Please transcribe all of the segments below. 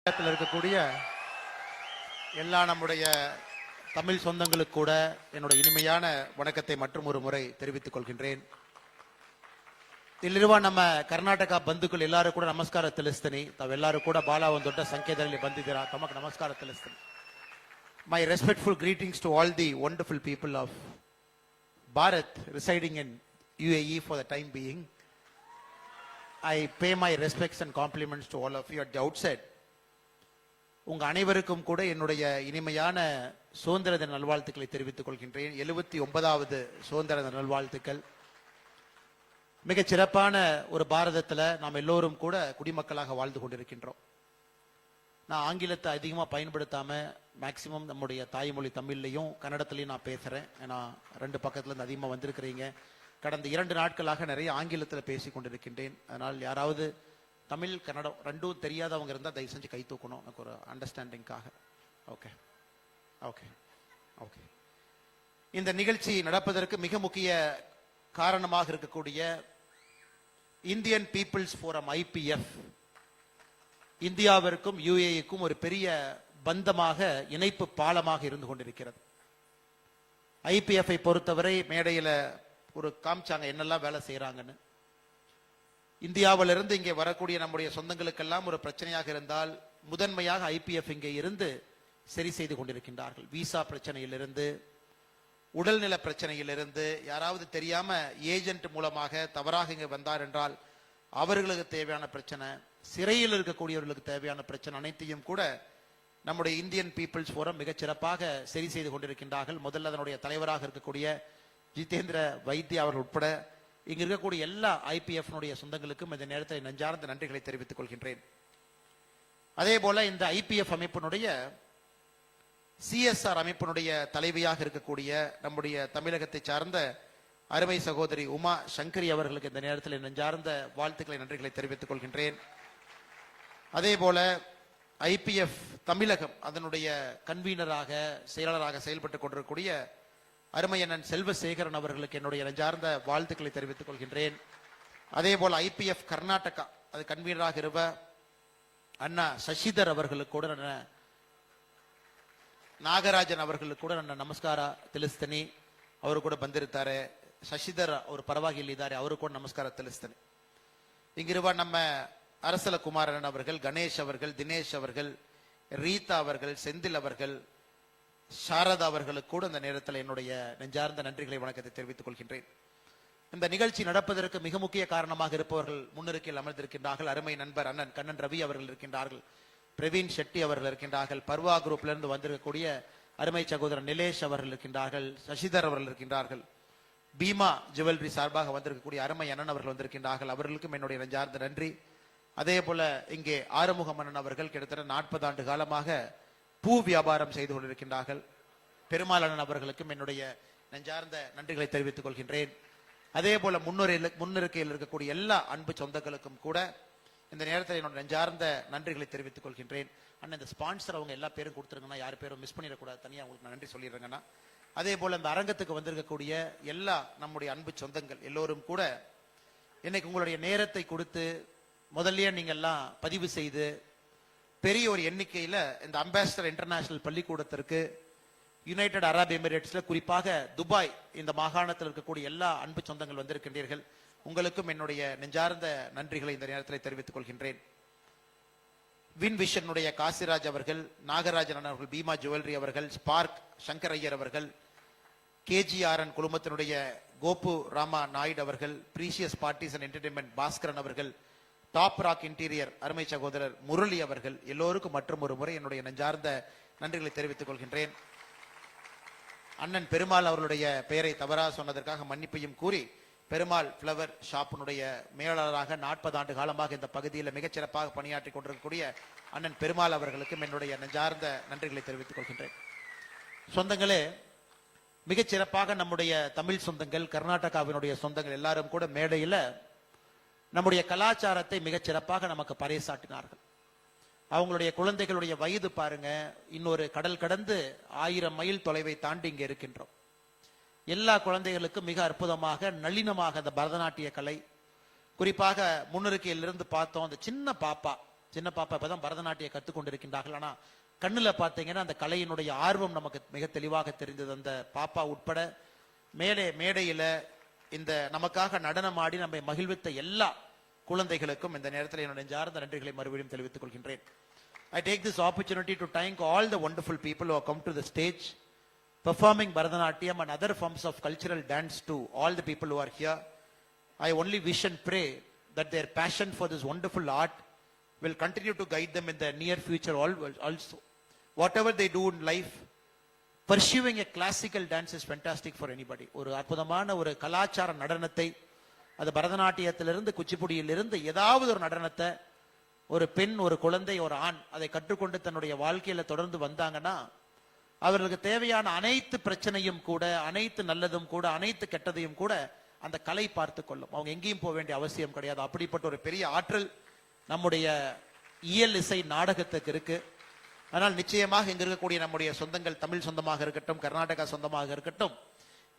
இருக்கக்கூடிய எல்லா நம்முடைய தமிழ் சொந்தங்களுக்கு கூட என்னுடைய இனிமையான வணக்கத்தை மற்றும் ஒரு முறை தெரிவித்துக் கொள்கின்றேன். ಇಲ್ಲಿರುವ ನಮ್ಮ ಕರ್ನಾಟಕ ಬಂಧುಗಳು ಎಲ್ಲರೂ ಕೂಡ ನಮಸ್ಕಾರ ತಿಳಿಸ್ತೀನಿ. ತಾವೆಲ್ಲರೂ ಕೂಡ ಬಹಳ ಒಂದು ದೊಡ್ಡ ಸಂಖ್ಯೆಯಲ್ಲಿ ಬಂದಿದ್ದೀರಾ. ತಮಗೆ ನಮಸ್ಕಾರ ತಿಳಿಸ್ತೀನಿ. My respectful greetings to all the wonderful people of Bharat residing in UAE for the time being. I pay my respects and compliments to all of you at the outset. உங்க அனைவருக்கும் கூட என்னுடைய இனிமையான சுதந்திர தின நல்வாழ்த்துக்களை தெரிவித்துக் கொள்கின்றேன். 79வது சுதந்திர தின நல்வாழ்த்துக்கள். மிகச் சிறப்பான ஒரு பாரதத்தில் நாம் எல்லோரும் கூட குடிமக்களாக வாழ்ந்து கொண்டிருக்கின்றோம். நான் ஆங்கிலத்தை அதிகமாக பயன்படுத்தாம மேக்சிமம் நம்முடைய தாய்மொழி தமிழ்லையும் கன்னடத்திலையும் நான் பேசுறேன். ஏன்னா 2 பக்கத்துல இருந்து அதிகமாக வந்திருக்கிறீங்க. கடந்த 2 நாட்களாக நிறைய ஆங்கிலத்தில் பேசி கொண்டிருக்கின்றேன். அதனால் யாராவது தமிழ் கன்னடம் 2ம் தெரியாதவங்க இருந்தால் தயவு செஞ்சு கை தூக்கணும், எனக்கு ஒரு அண்டர்ஸ்டாண்டிங்காக. Okay okay okay. இந்த நிகழ்ச்சி நடப்பதற்கு மிக முக்கிய காரணமாக இருக்கக்கூடிய இந்தியன் பீப்புள்ஸ் ஃபோரம் IPF இந்தியாவிற்கும் UAEக்கும் ஒரு பெரிய பந்தமாக இணைப்பு பாலமாக இருந்து கொண்டிருக்கிறது. IPF-ஐ பொறுத்தவரை மேடையில் ஒரு காமிச்சாங்க என்னெல்லாம் வேலை செய்யறாங்கன்னு. இந்தியாவிலிருந்து இங்கே வரக்கூடிய நம்முடைய சொந்தங்களுக்கெல்லாம் ஒரு பிரச்சனையாக இருந்தால் முதன்மையாக IPF இங்கே இருந்து சரி செய்து கொண்டிருக்கின்றார்கள். விசா பிரச்சனையிலிருந்து, உடல்நல பிரச்சனையிலிருந்து, யாராவது தெரியாம ஏஜென்ட் மூலமாக தவறாக இங்கே வந்தார் என்றால் அவர்களுக்கு தேவையான பிரச்சனை, சிறையில் இருக்கக்கூடியவர்களுக்கு தேவையான பிரச்சனை அனைத்தையும் கூட நம்முடைய இந்தியன் பீப்புள்ஸ் ஃபோரம் மிகச் சிறப்பாக சரி செய்து கொண்டிருக்கின்றார்கள். முதல்ல அதனுடைய தலைவராக இருக்கக்கூடிய ஜிதேந்திர வைத்தியா அவர்கள் உட்பட இங்க இருக்கக்கூடிய எல்லா IPF சொந்தங்களுக்கும் இந்த நேரத்தில் நெஞ்சார்ந்த நன்றிகளை தெரிவித்துக் கொள்கின்றேன். அதே போல இந்த IPF அமைப்பினுடைய CSR அமைப்பினுடைய தலைவியாக இருக்கக்கூடிய நம்முடைய தமிழகத்தை சார்ந்த அருமை சகோதரி உமா சங்கரி அவர்களுக்கு இந்த நேரத்தில் நெஞ்சார்ந்த வாழ்த்துக்களை நன்றிகளை தெரிவித்துக் கொள்கின்றேன். அதே போல IPF தமிழகம் அதனுடைய கன்வீனராக செயலாளராக செயல்பட்டுக் கொண்டிருக்கக்கூடிய அருமையண்ணன் செல்வசேகரன் அவர்களுக்கு என்னுடைய நெஞ்சார்ந்த வாழ்த்துக்களை தெரிவித்துக் கொள்கின்றேன். அதே போல IPF கர்நாடகா அது கன்வீனராக இருவ அண்ணா சசிதர் அவர்களுக்கு கூட ನಾಗರಾಜನ್ ಅವர்களுக்கு ಕೂಡ ನನ್ನ ನಮಸ್ಕಾರ ತಿಳಿಸ್ತೀನಿ. ಅವರು ಕೂಡ ಬಂದಿರ್ತಾರೆ. ಶಶಿಧರ್ ಅವರು ಪರವಾಗಿ ಇಲ್ಲಿದ್ದಾರೆ, ಅವರು ಕೂಡ ನಮಸ್ಕಾರ ತಿಳಿಸ್ತೀನಿ. இங்கிருவ நம்ம அரசல குமாரன் அவர்கள், கணேஷ் அவர்கள், தினேஷ் அவர்கள், ரீதா அவர்கள், செந்தில் அவர்கள், சாரதா அவர்களுக்கு கூட இந்த நேரத்தில் என்னுடைய நெஞ்சார்ந்த நன்றிகளை வணக்கத்தை தெரிவித்துக் கொள்கின்றேன். இந்த நிகழ்ச்சி நடப்பதற்கு மிக முக்கிய காரணமாக இருப்பவர்கள் முன்னிருக்கையில் அமர்ந்திருக்கின்றார்கள். அருமை நண்பர் அண்ணன் கண்ணன் ரவி அவர்கள் இருக்கின்றார்கள், பிரவீன் ஷெட்டி அவர்கள் இருக்கின்றார்கள், பர்வா குரூப்ல இருந்து வந்திருக்கக்கூடிய அருமை சகோதரர் நிலேஷ் அவர்கள் இருக்கின்றார்கள், சசிதர் அவர்கள் இருக்கின்றார்கள், பீமா ஜுவல்லரி சார்பாக வந்திருக்கக்கூடிய அருமை அண்ணன் அவர்கள் வந்திருக்கின்றார்கள். அவர்களுக்கும் என்னுடைய நெஞ்சார்ந்த நன்றி. அதே போல இங்கே ஆறுமுகம் அண்ணன் அவர்கள் கிட்டத்தட்ட 40 ஆண்டு காலமாக பூ வியாபாரம் செய்து கொண்டிருக்கின்றார்கள். பெருமாள் அண்ணன் அவர்களுக்கும் என்னுடைய நெஞ்சார்ந்த நன்றிகளை தெரிவித்துக் கொள்கின்றேன். அதே போல முன்னிருக்கையில் இருக்கக்கூடிய எல்லா அன்பு சொந்தங்களுக்கும் கூட இந்த நேரத்தில் என்னோட நெஞ்சார்ந்த நன்றிகளை தெரிவித்துக் கொள்கின்றேன். அண்ணன் இந்த ஸ்பான்சர் அவங்க எல்லா பேரும் கொடுத்துருங்கன்னா, யார் பேரும் மிஸ் பண்ணிடக்கூடாது, தனியாக உங்களுக்கு நன்றி சொல்லிடுறேங்கன்னா. அதே போல இந்த அரங்கத்துக்கு வந்திருக்கக்கூடிய எல்லா நம்முடைய அன்பு சொந்தங்கள் எல்லோரும் கூட இன்னைக்கு உங்களுடைய நேரத்தை கொடுத்து முதல்லயே நீங்க எல்லாம் பதிவு செய்து பெரிய ஒரு எண்ணிக்கையில இந்த அம்பாசிடர் இன்டர்நேஷனல் பள்ளிக்கூடத்திற்கு யுனைடெட் அரபு எமிரேட்ஸ்ல குறிப்பாக துபாய் இந்த மாகாணத்தில் இருக்கக்கூடிய எல்லா அன்பு சொந்தங்கள் வந்திருக்கின்றீர்கள். உங்களுக்கும் என்னுடைய நெஞ்சார்ந்த நன்றிகளை இந்த நேரத்தில் தெரிவித்துக் கொள்கின்றேன். வின் விஷனுடைய காசிராஜ் அவர்கள், நாகராஜன் அவர்கள், பீமா ஜுவல்லரி அவர்கள், ஸ்பார்க் சங்கர் ஐயர் அவர்கள், KGRN குழுமத்தினுடைய கோபு ராமா நாயுடு அவர்கள், Precious Parties and Entertainment Bhaskaran அவர்கள், டாப் ராக் இன்டீரியர் அருமை சகோதரர் முரளி அவர்கள் எல்லோருக்கும் மற்றும் ஒரு முறை என்னுடைய நெஞ்சார்ந்த நன்றிகளை தெரிவித்துக் கொள்கின்றேன். அண்ணன் பெருமாள் அவர்களுடைய பெயரை தவறாக சொன்னதற்காக மன்னிப்பையும் கூறி, பெருமாள் பிளவர் ஷாப்பினுடைய மேலாளராக 40 ஆண்டு காலமாக இந்த பகுதியில் மிகச்சிறப்பாக பணியாற்றி கொண்டிருக்கக்கூடிய அண்ணன் பெருமாள் அவர்களுக்கும் என்னுடைய நெஞ்சார்ந்த நன்றிகளை தெரிவித்துக் கொள்கின்றேன். சொந்தங்களே, மிகச்சிறப்பாக நம்முடைய தமிழ் சொந்தங்கள், கர்நாடகாவினுடைய சொந்தங்கள் எல்லாரும் கூட மேடையில் நம்முடைய கலாச்சாரத்தை மிகச்சிறப்பாக நமக்கு பறைசாட்டினார்கள். அவங்களுடைய குழந்தைகளுடைய வயது பாருங்க, இன்னொரு கடல் கடந்து 1000 மைல் தொலைவை தாண்டி இங்கே இருக்கின்றோம். எல்லா குழந்தைகளுக்கும் மிக அற்புதமாக நளினமாக அந்த பரதநாட்டிய கலை, குறிப்பாக முன்னிருக்கையிலிருந்து பார்த்தோம் அந்த சின்ன பாப்பா சின்ன பாப்பா இப்பதான் பரதநாட்டியம் கத்துக்கொண்டிருக்கின்றார்கள். ஆனா கண்ணுல பாத்தீங்கன்னா அந்த கலையினுடைய ஆர்வம் நமக்கு மிக தெளிவாக தெரிந்தது. அந்த பாப்பா உட்பட மேடையில இந்த நமக்காக நடனமாடி நம்மை மகிழ்வித்த எல்லா குழந்தைகளுக்கும் இந்த நேரத்தில் என்னுடைய நெஞ்சார்ந்த நன்றிகளை மறுபடியும் தெரிவித்துக் கொள்கின்றேன். I take this opportunity to thank all the wonderful people who have come to the stage performing Bharatanatyam and other forms of cultural dance to all the people who are here. I only wish and pray that their passion for this wonderful art will continue to guide them in the near future also. Whatever they do in life, pursuing a classical dance is fantastic for anybody. ஒரு அற்புதமான ஒரு கலாச்சார நடனத்தை, அது பரதநாட்டியத்திலிருந்து குச்சிப்புடியிலிருந்து ஏதாவது ஒரு நடனத்தை ஒரு பெண், ஒரு குழந்தை, ஒரு ஆண் அதை கற்றுக்கொண்டு தன்னுடைய வாழ்க்கையில தொடர்ந்து வந்தாங்கன்னா அவர்களுக்கு தேவையான அனைத்து பிரச்சனையும் கூட, அனைத்து நல்லதும் கூட, அனைத்து கெட்டதையும் கூட அந்த கலை பார்த்து கொள்ளும். அவங்க எங்கேயும் போக வேண்டிய அவசியம் கிடையாது. அப்படிப்பட்ட ஒரு பெரிய ஆற்றல் நம்முடைய இயல் இசை நாடகத்துக்கு இருக்கு. ஆனால் நிச்சயமாக இங்க இருக்கக்கூடிய நம்முடைய சொந்தங்கள், தமிழ் சொந்தமாக இருக்கட்டும், கர்நாடகா சொந்தமாக இருக்கட்டும்,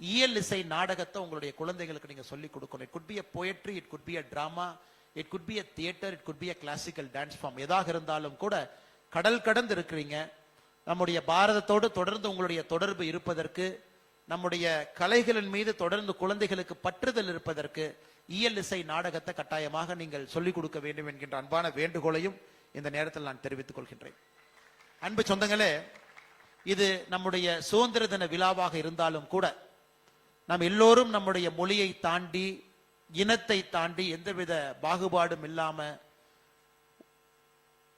இயல் இசை நாடகத்தை உங்களுடைய குழந்தைகளுக்கு நீங்க சொல்லிக் கொடுக்கணும். It could be a poetry, it could be a drama, it could be a theater, it could be a classical dance form. எதாக இருந்தாலும் கூட கடல் கடந்து இருக்கிறீங்க. நம்முடைய பாரதத்தோடு தொடர்ந்து உங்களுடைய தொடர்பு இருப்பதற்கு, நம்முடைய கலைகளின் மீது தொடர்ந்து குழந்தைகளுக்கு பற்றுதல் இருப்பதற்கு இயல் இசை நாடகத்தை கட்டாயமாக நீங்கள் சொல்லிக் கொடுக்க வேண்டும் என்கின்ற அன்பான வேண்டுகோளையும் இந்த நேரத்தில் நான் தெரிவித்துக் கொள்கின்றேன். அன்பு சொந்தங்களே, இது நம்முடைய சுதந்திர தின விழாவாக இருந்தாலும் கூட நாம் எல்லோரும் நம்முடைய மொழியை தாண்டி, இனத்தை தாண்டி, எந்தவித பாகுபாடும் இல்லாம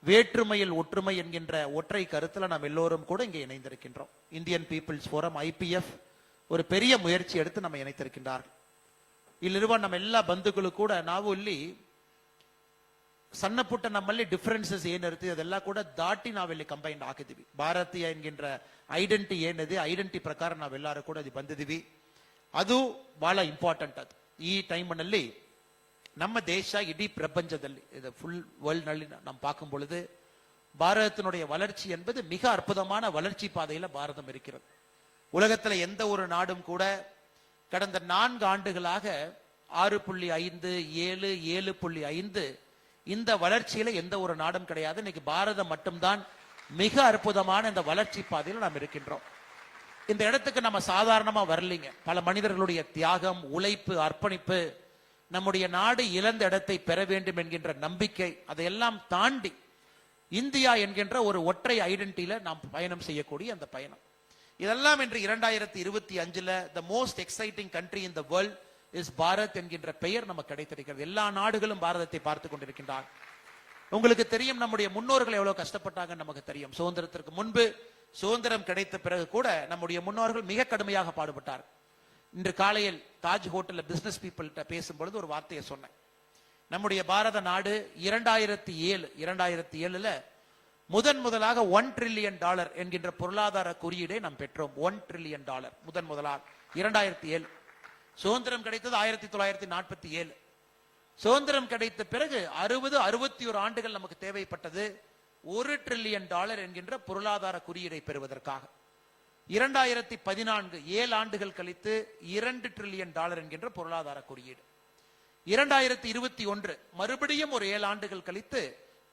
வேற்றுமையில் ஒற்றுமை என்கின்ற ஒற்றை கருத்துல நாம் எல்லோரும் கூட இங்கே இணைந்திருக்கின்றோம். இந்தியன் பீப்புள்ஸ் ஃபோரம் IPF ஒரு பெரிய முயற்சி எடுத்து நம்ம இணைத்திருக்கின்றார்கள். ಇಲ್ಲಿರುವ ನಮ್ಮೆಲ್ಲ ಬಂಧುಗಳು ಕೂಡ ನಾವು ಇಲ್ಲಿ ಸಣ್ಣ ಪುಟ್ಟ ನಮ್ಮಲ್ಲಿ ಡಿಫರೆನ್ಸಸ್ ಏನಿರುತ್ತೆ ಅದೆಲ್ಲ ಕೂಡ ದಾಟಿ ನಾವಿಲ್ಲಿ ಕಂಬೈನ್ ಹಾಕಿದೀವಿ. ಭಾರತೀಯ ಎನ್ಗಿன்ற ಐಡೆಂಟಿ ಏನಿದೆ, ಐಡೆಂಟಿ ಪ್ರಕಾರ ನಾವೆಲ್ಲರೂ ಕೂಡ ಇದು ಬಂದಿದ್ದೀವಿ. ಅದು ಬಹಳ ಇಂಪಾರ್ಟೆಂಟ್. ಅದು ಈ ಟೈಮ್ನಲ್ಲಿ நம்ம தேச இடி பிரபஞ்சದಲ್ಲಿ இது ஃபுல் வேர்ல்ட் ನಲ್ಲಿ நாம் பார்க்கும் பொழுது பாரதத்தினுடைய வளர்ச்சி என்பது மிக அற்புதமான வளர்ச்சி பாதையில பாரதம் இருக்கிறது. உலகத்துல எந்த ஒரு நாடும் கூட கடந்த 4 ஆண்டுகளாக 6.5 7 7.5 இந்த வளர்ச்சியில எந்த ஒரு நாடும் கிடையாது. இன்னைக்கு பாரதம் மட்டும்தான் மிக அற்புதமான இந்த வளர்ச்சி பாதையில நாம் இருக்கின்றோம். இந்த இடத்துக்கு நம்ம சாதாரணமா வரலீங்க. பல மனிதர்களுடைய தியாகம், உழைப்பு, அர்ப்பணிப்பு, நம்முடைய நாடு இழந்த இடத்தை பெற வேண்டும் என்கின்ற நம்பிக்கை, அதையெல்லாம் தாண்டி இந்தியா என்கின்ற ஒரு ஒற்றை ஐடென்டிட்டியில நாம் பயணம் செய்யக்கூடிய அந்த பயணம் இதெல்லாம் இன்று 2025 the most exciting country in the world is Bharat என்கின்ற பெயர் நமக்கு கிடைத்திருக்கிறது. எல்லா நாடுகளும் பாரதத்தை பார்த்து கொண்டிருக்கின்றார். உங்களுக்கு தெரியும் நம்முடைய முன்னோர்கள் எவ்வளவு கஷ்டப்பட்டாங்கன்னு நமக்கு தெரியும். சுதந்திரத்திற்கு முன்பு, சுதந்திரம் கிடைத்த பிறகு கூட நம்முடைய முன்னோர்கள் மிக கடுமையாக பாடுபட்டார். இன்று காலையில் தாஜ் ஹோட்டல்ல பிசினஸ் பீப்புள்கிட்ட பேசும்பொழுது ஒரு வார்த்தையை சொன்னேன். நம்முடைய பாரத நாடு 2007 முதலாக $1 trillion என்கின்ற பொருளாதார குறியீடை நாம் பெற்றோம். $1 trillion முதலாக 2007. சுதந்திரம் கிடைத்தது 1947. சுதந்திரம் கிடைத்த பிறகு 61 ஆண்டுகள் நமக்கு தேவைப்பட்டது $1 trillion என்கின்ற பொருளாதார குறியீடை பெறுவதற்காக. 2014 7 ஆண்டுகள் கழித்து $2 trillion என்கின்ற பொருளாதார குறியீடு. 2021 மறுபடியும் ஒரு 7 ஆண்டுகள் கழித்து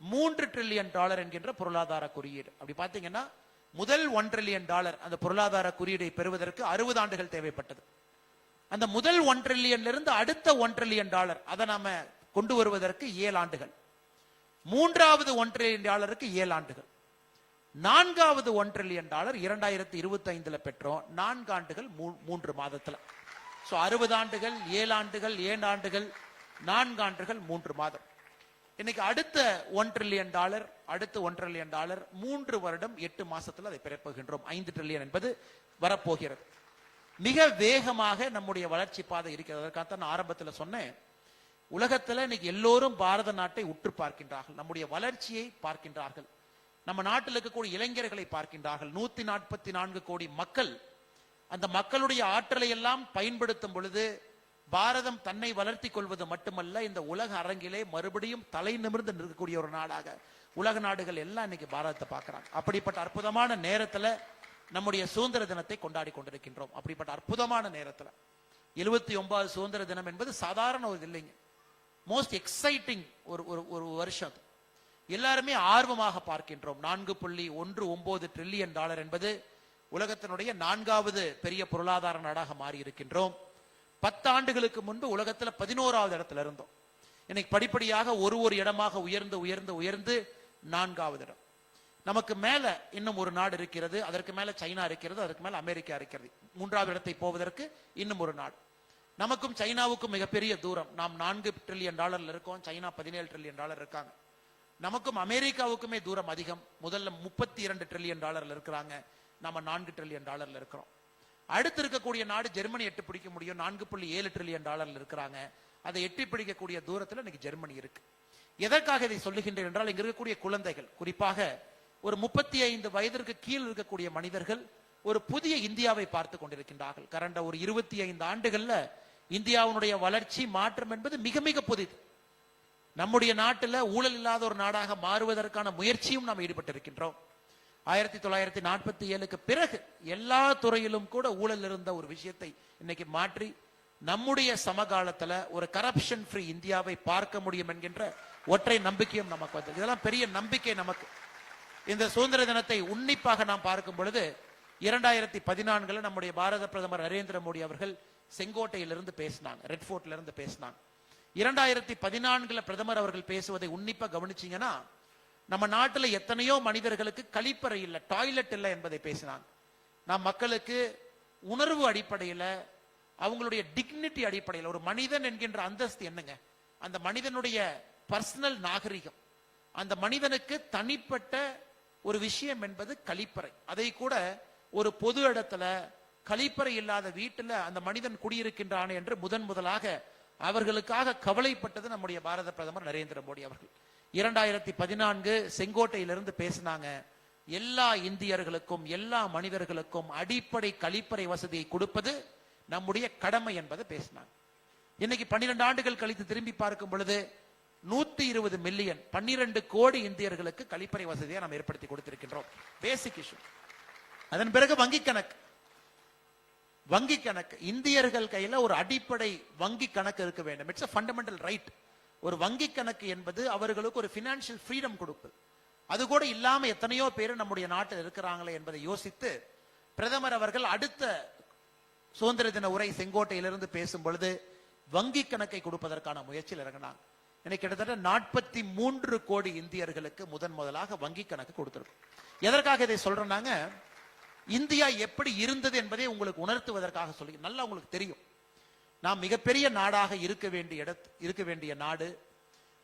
$3 trillion என்கின்ற பொருளாதார குறியீடு. அப்படி பாத்தீங்கன்னா முதல் $1 trillion அந்த பொருளாதார குறியீடை பெறுவதற்கு 60 ஆண்டுகள் தேவைப்பட்டது. அந்த முதல் $1 trillion இருந்து அடுத்த $1 trillion அதை நாம கொண்டு வருவதற்கு 7 ஆண்டுகள். மூன்றாவது $1 trillion 7 ஆண்டுகள். நான்காவது $1 trillion 2025 பெற்றோம். 4 ஆண்டுகள் 3 மாதத்துல. 60 ஆண்டுகள், 7 ஆண்டுகள், 7 ஆண்டுகள், 4 ஆண்டுகள், 3 மாதம். இன்னைக்கு அடுத்த $1 trillion, அடுத்த $1 trillion 3 வருடம் 8 மாசத்துல அதை பெறப்போகின்றோம். 5 trillion என்பது வரப்போகிறது. மிக வேகமாக நம்முடைய வளர்ச்சி பாதை இருக்கிறது. அதற்காக நான் ஆரம்பத்தில் சொன்னேன், உலகத்துல இன்னைக்கு எல்லோரும் பாரத நாட்டை உற்று பார்க்கின்றார்கள், நம்முடைய வளர்ச்சியை பார்க்கின்றார்கள், நம்ம நாட்டில் இருக்கக்கூடிய இளைஞர்களை பார்க்கின்றார்கள். 144 கோடி மக்கள் அந்த மக்களுடைய ஆற்றலை எல்லாம் பயன்படுத்தும் பொழுது பாரதம் தன்னை வளர்த்தி கொள்வது மட்டுமல்ல, இந்த உலக அரங்கிலே மறுபடியும் தலை நிமிர்ந்து நிற்கக்கூடிய ஒரு நாடாக உலக நாடுகள் எல்லாம் இன்னைக்கு பாரதத்தை பார்க்கிறாங்க. அப்படிப்பட்ட அற்புதமான நேரத்துல நம்முடைய சுதந்திர தினத்தை கொண்டாடி கொண்டிருக்கின்றோம். அப்படிப்பட்ட அற்புதமான நேரத்துல 79 சுதந்திர தினம் என்பது சாதாரண ஒரு இல்லைங்க. மோஸ்ட் எக்ஸைட்டிங் ஒரு வருஷம். எல்லாருமே ஆர்வமாக பார்க்கின்றோம். $4.19 டிரில்லியன் என்பது உலகத்தினுடைய 4வது பெரிய பொருளாதார நாடாக மாறி இருக்கின்றோம். 10 ஆண்டுகளுக்கு முன்பு உலகத்துல 11வது இடத்துல இருந்தோம். இன்னைக்கு படிப்படியாக ஒரு இடமாக உயர்ந்து உயர்ந்து உயர்ந்து 4வது இடம். நமக்கு மேல இன்னும் ஒரு நாடு இருக்கிறது, அதற்கு மேல சைனா இருக்கிறது, அதற்கு மேல அமெரிக்கா இருக்கிறது. 3வது இடத்தை போவதற்கு இன்னும் ஒரு நாடு. நமக்கும் சைனாவுக்கும் மிகப்பெரிய தூரம். நாம் $4 டிரில்லியன் இருக்கோம், சைனா $17 டிரில்லியன் இருக்காங்க. நமக்கும் அமெரிக்காவுக்குமே தூரம் அதிகம். முதல்ல $32 டிரில்லியன் இருக்கிறாங்க, நம்ம $4 டிரில்லியன் இருக்கிறோம். அடுத்து இருக்கக்கூடிய நாடு ஜெர்மனி எட்டு பிடிக்க முடியும், $4.7 டிரில்லியன் இருக்கிறாங்க. அதை எட்டி பிடிக்கக்கூடிய தூரத்தில் இன்னைக்கு ஜெர்மனி இருக்கு. எதற்காக இதை சொல்லுகின்றேன் என்றால், இங்க இருக்கக்கூடிய குழந்தைகள், குறிப்பாக ஒரு 35 வயதிற்கு கீழ் இருக்கக்கூடிய மனிதர்கள் ஒரு புதிய இந்தியாவை பார்த்து கொண்டிருக்கின்றார்கள். கடந்த ஒரு 25 ஆண்டுகள்ல இந்தியாவுடைய வளர்ச்சி மாற்றம் என்பது மிக மிக புதிது. நம்முடைய நாட்டில் ஊழல் இல்லாத ஒரு நாடாக மாறுவதற்கான முயற்சியும் நாம் ஈடுபட்டிருக்கின்றோம். 1947க்கு பிறகு எல்லா துறையிலும் கூட ஊழல் இருந்த ஒரு விஷயத்தை இன்னைக்கு மாற்றி நம்முடைய சமகாலத்துல ஒரு கரப்ஷன் ஃப்ரீ இந்தியாவை பார்க்க முடியும் என்கின்ற ஒற்றை நம்பிக்கையும் நமக்கு வந்தது. இதெல்லாம் பெரிய நம்பிக்கை நமக்கு. இந்த சுதந்திர தினத்தை உன்னிப்பாக நாம் பார்க்கும் பொழுது 2014 நம்முடைய பாரத பிரதமர் நரேந்திர மோடி அவர்கள் செங்கோட்டையிலிருந்து பேசினாங்க, ரெட் ஃபோர்ட்ல இருந்து பேசினாங்க. 2014 பிரதமர் அவர்கள் பேசுவதை உன்னிப்பா கவனிச்சீங்கன்னா, நம்ம நாட்டில் எத்தனையோ மனிதர்களுக்கு கழிப்பறை இல்லை, டாய்லெட் இல்லை என்பதை பேசினாங்க. நாம் மக்களுக்கு உணர்வு அடிப்படையில், அவங்களுடைய டிக்னிட்டி அடிப்படையில், ஒரு மனிதன் என்கின்ற அந்தஸ்து என்னங்க, அந்த மனிதனுடைய பர்சனல் நாகரிகம், அந்த மனிதனுக்கு தனிப்பட்ட ஒரு விஷயம் என்பது கழிப்பறை. அதை கூட ஒரு பொது இடத்துல கழிப்பறை இல்லாத வீட்டில் அந்த மனிதன் குடியிருக்கின்றான் என்று முதலாக அவர்களுக்காக கவலைப்பட்டது நம்முடைய பாரத பிரதமர் நரேந்திர மோடி அவர்கள். 2014 செங்கோட்டையிலிருந்து பேசினாங்க. எல்லா இந்தியர்களுக்கும் எல்லா மனிதர்களுக்கும் அடிப்படை கழிப்பறை வசதியை கொடுப்பது நம்முடைய கடமை என்பதை பேசினாங்க. இன்னைக்கு 12 ஆண்டுகள் கழித்து திரும்பி பார்க்கும் பொழுது 120 மில்லியன் 12 கோடி இந்தியர்களுக்கு கழிப்பறை வசதியை நாம் ஏற்படுத்தி கொடுத்திருக்கின்றோம். பேசிக் இஷ்யூ. அதன் பிறகு வங்கி கணக்கு இந்தியர்கள் கையில ஒரு அடிப்படை வங்கி கணக்கு இருக்க வேண்டும். It's a fundamental right. ஒரு வங்கி கணக்கு என்பது அவர்களுக்கு ஒரு பினான்சியல் ஃப்ரீடம் கொடுப்பது. அது கூட இல்லாம எத்தனையோ பேர் நம்முடைய நாட்டில் இருக்கிறாங்களே என்பதை யோசித்து பிரதமர் அவர்கள் அடுத்த சுதந்திர தின உரை செங்கோட்டையிலிருந்து பேசும் பொழுது வங்கி கணக்கை கொடுப்பதற்கான முயற்சியில் இறங்கினாங்க. எனக்கு கிட்டத்தட்ட 43 கோடி இந்தியர்களுக்கு முதலாக வங்கி கணக்கு கொடுத்திருக்கும். எதற்காக இதை சொல்றாங்க, இந்தியா எப்படி இருந்தது என்பதை உங்களுக்கு உணர்த்துவதற்காக சொல்லி. நல்லா உங்களுக்கு தெரியும், நாம் மிகப்பெரிய நாடாக இருக்க வேண்டிய நாடு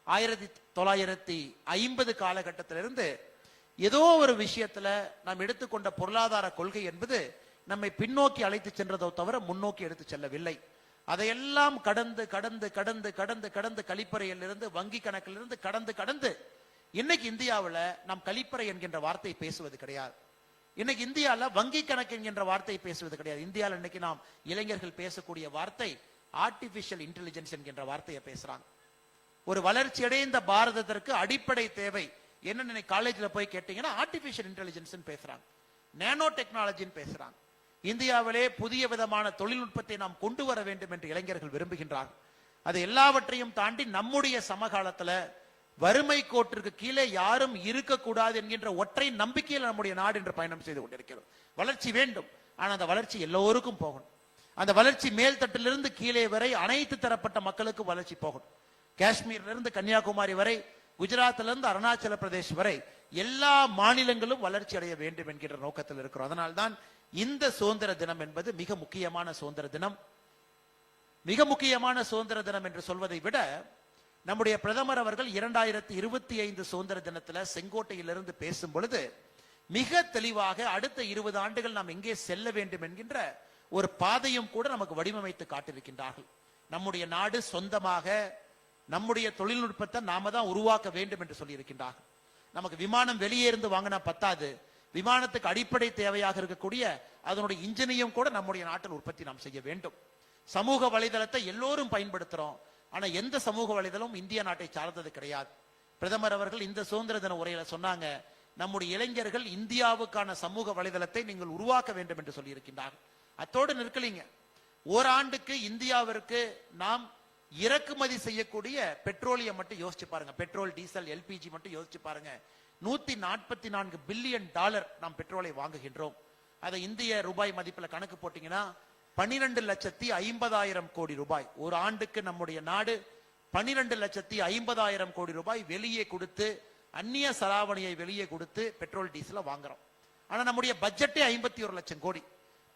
1950 காலகட்டத்திலிருந்து ஏதோ ஒரு விஷயத்துல நாம் எடுத்துக்கொண்ட பொருளாதார கொள்கை என்பது நம்மை பின்னோக்கி அழைத்து சென்றதோ தவிர முன்னோக்கி எடுத்து செல்லவில்லை. அதையெல்லாம் கடந்து கடந்து கடந்து கடந்து கடந்து கழிப்பறையிலிருந்து வங்கி கணக்கிலிருந்து கடந்து இன்னைக்கு இந்தியாவில் நாம் கழிப்பறை என்கின்ற வார்த்தை பேசுவது கிடையாது. இன்னைக்கு இந்தியாவில் வங்கி கணக்கு என்கின்ற வார்த்தை பேசுவது கிடையாது. இந்தியாவில் இன்னைக்கு நாம் இளைஞர்கள் பேசக்கூடிய வார்த்தை ஆர்டிபிஷியல் இன்டெலிஜென்ஸ் என்கின்ற வார்த்தையை பேசுறாங்க. ஒரு வளர்ச்சி அடைந்த பாரதத்திற்கு அடிப்படை தேவை என்ன காலேஜில் போய் கேட்டீங்கன்னா ஆர்டிபிஷியல் இன்டெலிஜென்ஸ் பேசுறாங்க, நேனோ டெக்னாலஜின்னு பேசுறாங்க. இந்தியாவிலே புதிய விதமான தொழில்நுட்பத்தை நாம் கொண்டு வர வேண்டும் என்று இளைஞர்கள் விரும்புகின்றார்கள். அது எல்லாவற்றையும் தாண்டி நம்முடைய சமகாலத்துல வறுமை கோட்டிற்கு கீழே யாரும் இருக்கக்கூடாது என்கின்ற ஒற்றை நம்பிக்கையில் நம்முடைய நாடு என்று பயணம் செய்து கொண்டிருக்கிறது. வளர்ச்சி வேண்டும், ஆனால் அந்த வளர்ச்சி எல்லோருக்கும் போகணும். அந்த வளர்ச்சி மேல்தட்டிலிருந்து கீழே வரை அனைத்து தரப்பட்ட மக்களுக்கு வளர்ச்சி போகணும். காஷ்மீரிலிருந்து கன்னியாகுமரி வரை, குஜராத்திலிருந்து அருணாச்சல பிரதேஷ் வரை எல்லா மாநிலங்களும் வளர்ச்சி அடைய வேண்டும் என்கிற நோக்கத்தில் இருக்கிறோம். அதனால்தான் இந்த சுதந்திர தினம் என்பது மிக முக்கியமான சுதந்திர தினம். மிக முக்கியமான சுதந்திர தினம் என்று சொல்வதை விட நம்முடைய பிரதமர் அவர்கள் 2025 சுதந்திர தினத்துல செங்கோட்டையிலிருந்து பேசும் பொழுது மிக தெளிவாக அடுத்த 20 ஆண்டுகள் நாம் எங்கே செல்ல வேண்டும் என்கின்ற ஒரு பாதையும் கூட நமக்கு வடிவமைத்து காட்டியிருக்கின்றார்கள். நம்முடைய நாடு சொந்தமாக நம்முடைய தொழில்நுட்பத்தை நாம தான் உருவாக்க வேண்டும் என்று சொல்லி இருக்கின்றார்கள். நமக்கு விமானம் வெளியே இருந்து வாங்கினா பத்தாது, விமானத்துக்கு அடிப்படை தேவையாக இருக்கக்கூடிய அதனுடைய இன்ஜினையும் கூட நம்முடைய நாட்டில் உற்பத்தி நாம் செய்ய வேண்டும். சமூக வலைதளத்தை எல்லோரும் பயன்படுத்துறோம், ஆனா எந்த சமூக வலைதளம் இந்திய நாட்டை சார்ந்தது கிடையாது. பிரதமர் அவர்கள் இந்த சுதந்திர தின உரையில சொன்னாங்க, நம்முடைய இளைஞர்கள் இந்தியாவுக்கான சமூக வலைதளத்தை நீங்கள் உருவாக்க வேண்டும் என்று சொல்லி இருக்கின்றார்கள். அத்தோடு நிற்கலீங்க, ஓராண்டுக்கு இந்தியாவிற்கு நாம் இறக்குமதி செய்யக்கூடிய பெட்ரோலியம் மட்டும் யோசிச்சு பாருங்க, பெட்ரோல் டீசல் எல்பிஜி மட்டும் யோசிச்சு பாருங்க. 144 பில்லியன் டாலர் நாம் பெட்ரோலை வாங்குகின்றோம். அதை இந்திய ரூபாய் மதிப்புல கணக்கு போட்டீங்கன்னா 12,50,000 கோடி ரூபாய். ஒரு ஆண்டுக்கு நம்முடைய நாடு 12,50,000 கோடி ரூபாய் வெளியே கொடுத்து, அந்நிய செலாவணியை வெளியே கொடுத்து பெட்ரோல் டீசலை வாங்குறோம். ஆனா நம்முடைய பட்ஜெட்டே 51 லட்சம் கோடி.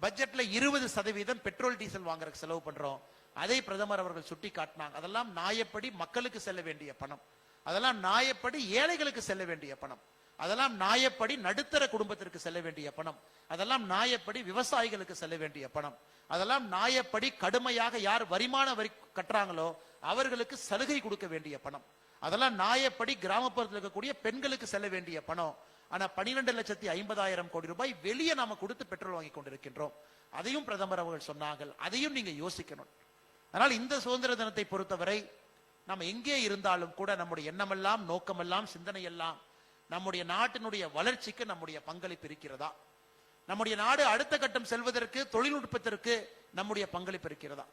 பட்ஜெட்ல 20% பெட்ரோல் டீசல் வாங்குறதுக்கு செலவு பண்றோம். அதை பிரதமர் அவர்கள் சுட்டி காட்டினாங்க. அதெல்லாம் நியாயப்படி மக்களுக்கு செல்ல வேண்டிய பணம், அதெல்லாம் நியாயப்படி ஏழைகளுக்கு செல்ல வேண்டிய பணம், அதெல்லாம் நியாயப்படி நடுத்தர குடும்பத்திற்கு செல்ல வேண்டிய பணம், அதெல்லாம் நியாயப்படி விவசாயிகளுக்கு செல்ல வேண்டிய பணம், அதெல்லாம் நியாயப்படி கடுமையாக யார் வருமான வரி கட்டுறாங்களோ அவர்களுக்கு சலுகை கொடுக்க வேண்டிய பணம், அதெல்லாம் நியாயப்படி கிராமப்புறத்தில் இருக்கக்கூடிய பெண்களுக்கு செல்ல வேண்டிய பணம். ஆனா 12,50,000 கோடி ரூபாய் வெளியே நாம கொடுத்து பெட்ரோல் வாங்கி கொண்டிருக்கின்றோம். அதையும் பிரதமர் அவர்கள் சொன்னார்கள். அதையும் நீங்க யோசிக்கணும். அதனால் இந்த சுதந்திர தினத்தை பொறுத்தவரை நம்ம எங்கே இருந்தாலும் கூட நம்முடைய எண்ணமெல்லாம், நோக்கமெல்லாம், சிந்தனை எல்லாம் நம்முடைய நாட்டினுடைய வளர்ச்சிக்கு நம்முடைய பங்களிப்பு இருக்கிறதா, நம்முடைய நாடு அடுத்த கட்டம் செல்வதற்கு தொழில்நுட்பத்திற்கு நம்முடைய பங்களிப்பு இருக்கிறதா.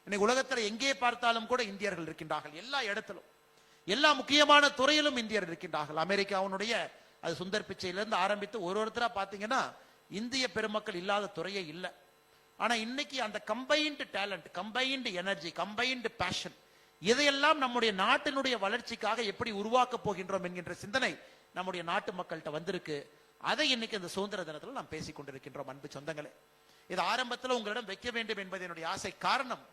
இன்னைக்கு உலகத்தில் எங்கே பார்த்தாலும் கூட இந்தியர்கள் இருக்கின்றார்கள். எல்லா இடத்திலும், எல்லா முக்கியமான துறையிலும் இந்தியர் இருக்கின்றார்கள். அமெரிக்காவுடைய அது சுந்தர் பிச்சையிலிருந்து ஆரம்பித்து ஒருத்தரா பாத்தீங்கன்னா இந்திய பெருமக்கள் இல்லாத துறையே இல்லை. ஆனா இன்னைக்கு அந்த combined talent, combined energy, combined passion, இதையெல்லாம் நம்முடைய நாட்டினுடைய வளர்ச்சிக்காக எப்படி உருவாக்க போகின்றோம் என்கின்ற சிந்தனை நம்முடைய நாட்டு மக்கள்கிட்ட வந்திருக்கு. அதை இன்னைக்கு இந்த சுதந்திர தினத்தில் நாம் பேசிக் கொண்டிருக்கின்றோம். அன்பு சொந்தங்களே, இது ஆரம்பத்தில் உங்களிடம் வைக்க வேண்டும் என்பது என்னுடைய ஆசை. காரணம்,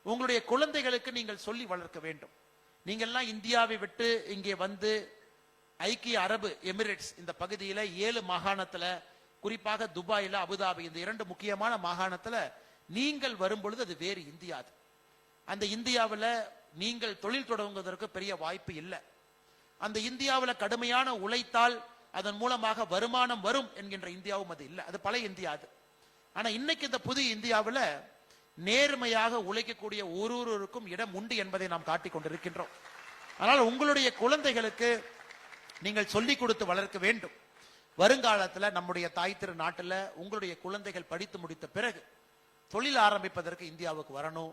உங்களுடைய குழந்தைகளுக்கு நீங்கள் சொல்லி வளர்க்க வேண்டும். நீங்கள் எல்லாம் இந்தியாவை விட்டு இங்கே வந்து ஐக்கிய அரபு எமிரேட்ஸ் இந்த பகுதியில 7 மாகாணத்துல, குறிப்பாக துபாயில, அபுதாபி, இந்த 2 முக்கியமான மாகாணத்துல நீங்கள் வரும்பொழுது அது வேறு இந்தியா. அந்த இந்தியாவில் நீங்கள் தொழில் தொடங்குவதற்கு பெரிய வாய்ப்பு இல்லை. அந்த இந்தியாவில் கடுமையான உழைத்தால் அதன் மூலமாக வருமானம் வரும் என்கின்ற இந்தியாவும் அது இல்லை. அது பழைய இந்தியா அது. ஆனா இன்னைக்கு இந்த புதிய இந்தியாவில் நேர்மையாக உழைக்கக்கூடிய ஒருவருக்கும் இடம் உண்டு என்பதை நாம் காட்டிக் கொண்டிருக்கின்றோம். அதனால் உங்களுடைய குழந்தைகளுக்கு நீங்கள் சொல்லிக் கொடுத்து வளர்க்க வேண்டும். வருங்காலத்தில் நம்முடைய தாய் திரு நாட்டில் உங்களுடைய குழந்தைகள் படித்து முடித்த பிறகு தொழில் ஆரம்பிப்பதற்கு இந்தியாவுக்கு வரணும்,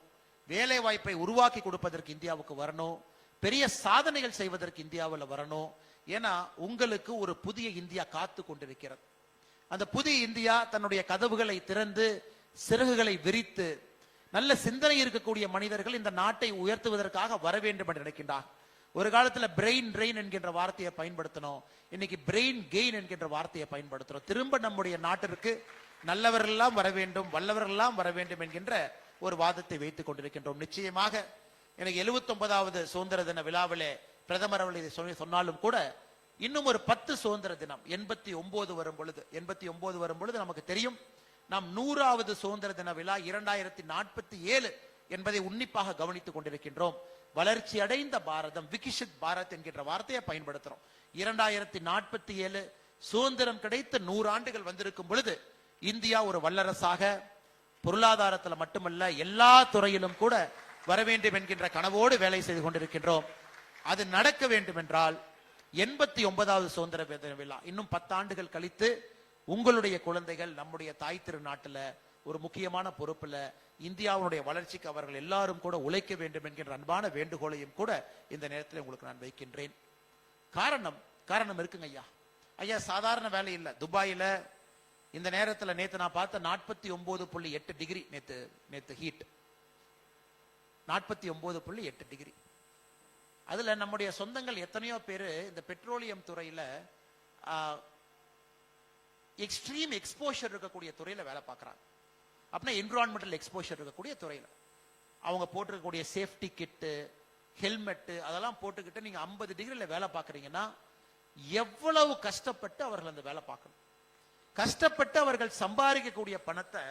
வேலை வாய்ப்பை உருவாக்கி கொடுப்பதற்கு இந்தியாவுக்கு வரணும், பெரிய சாதனைகள் செய்வதற்கு இந்தியாவில் வரணும். ஏன்னா உங்களுக்கு ஒரு புதிய இந்தியா காத்து கொண்டிருக்கிறது. அந்த புதிய இந்தியா தன்னுடைய கதவுகளை திறந்து சிறகுகளை விரித்து நல்ல சிந்தனை இருக்கக்கூடிய மனிதர்கள் இந்த நாட்டை உயர்த்துவதற்காக வர வேண்டும் என்று நினைக்கின்றார். ஒரு காலத்துல பிரெயின் ட்ரெயின் என்கின்ற வார்த்தையை பயன்படுத்தணும், இன்னைக்கு பிரெயின் கெயின் என்கின்ற வார்த்தையை பயன்படுத்துறோம். திரும்ப நம்முடைய நாட்டிற்கு நல்லவர்கள் எல்லாம் வர வேண்டும், வல்லவர்கள் எல்லாம் வர வேண்டும் என்கின்ற ஒரு வாதத்தை வைத்துக் கொண்டிருக்கின்றோம். நிச்சயமாக எனக்கு 79வது சுதந்திர தின விழாவிலே பிரதமர் அவர்கள் இதை சொன்னாலும் கூட இன்னும் ஒரு 10 சுதந்திர தினம் 89 வரும் பொழுது நமக்கு தெரியும் நாம் 100வது சுதந்திர தின விழா 2047 என்பதை உன்னிப்பாக கவனித்துக் கொண்டிருக்கின்றோம். வளர்ச்சி அடைந்த பாரதம், விகிஷித் பாரத் என்கின்ற வார்த்தையை பயன்படுத்துறோம். 2047 சுதந்திரம் கிடைத்த 100 ஆண்டுகள் வந்திருக்கும் பொழுது இந்தியா ஒரு வல்லரசாக பொருளாதாரத்தில் மட்டுமல்ல எல்லா துறையிலும் கூட வர வேண்டும் என்கின்ற கனவோடு வேலை செய்து கொண்டிருக்கின்றோம். அது நடக்க வேண்டும் என்றால் 89வது சுதந்திர விழா இன்னும் 10 ஆண்டுகள் கழித்து உங்களுடைய குழந்தைகள் நம்முடைய தாய் திரு நாட்டில் ஒரு முக்கியமான பொறுப்புல இந்தியாவுடைய வளர்ச்சிக்கு அவர்கள் எல்லாரும் கூட உழைக்க வேண்டும் என்கின்ற அன்பான வேண்டுகோளையும் கூட இந்த நேரத்தில் உங்களுக்கு நான் வைக்கின்றேன். காரணம் இருக்குங்க ஐயா, சாதாரண வேலை இல்லை. துபாயில இந்த நேரத்தில் நேத்து நான் பார்த்த 49.8 டிகிரி நேத்து ஹீட் 49.8 டிகிரி. அதுல நம்முடைய சொந்தங்கள் எத்தனையோ பேரு இந்த பெட்ரோலியம் துறையில எக்ஸ்ட்ரீம் எக்ஸ்போஷர் இருக்கக்கூடிய துறையில வேலை பார்க்கறாங்க. அப்படின்னா என்விரான்மெண்டல் எக்ஸ்போஷர் இருக்கக்கூடிய துறையில அவங்க போட்டிருக்கக்கூடிய சேஃப்டி கிட்டு, ஹெல்மெட்டு அதெல்லாம் போட்டுக்கிட்டு நீங்க 50 டிகிரில வேலை பார்க்கறீங்கன்னா எவ்வளவு கஷ்டப்பட்டு அவர்கள் அந்த வேலை பார்க்கணும். கஷ்டப்பட்டு அவர்கள் சம்பாதிக்கக்கூடிய பணத்தை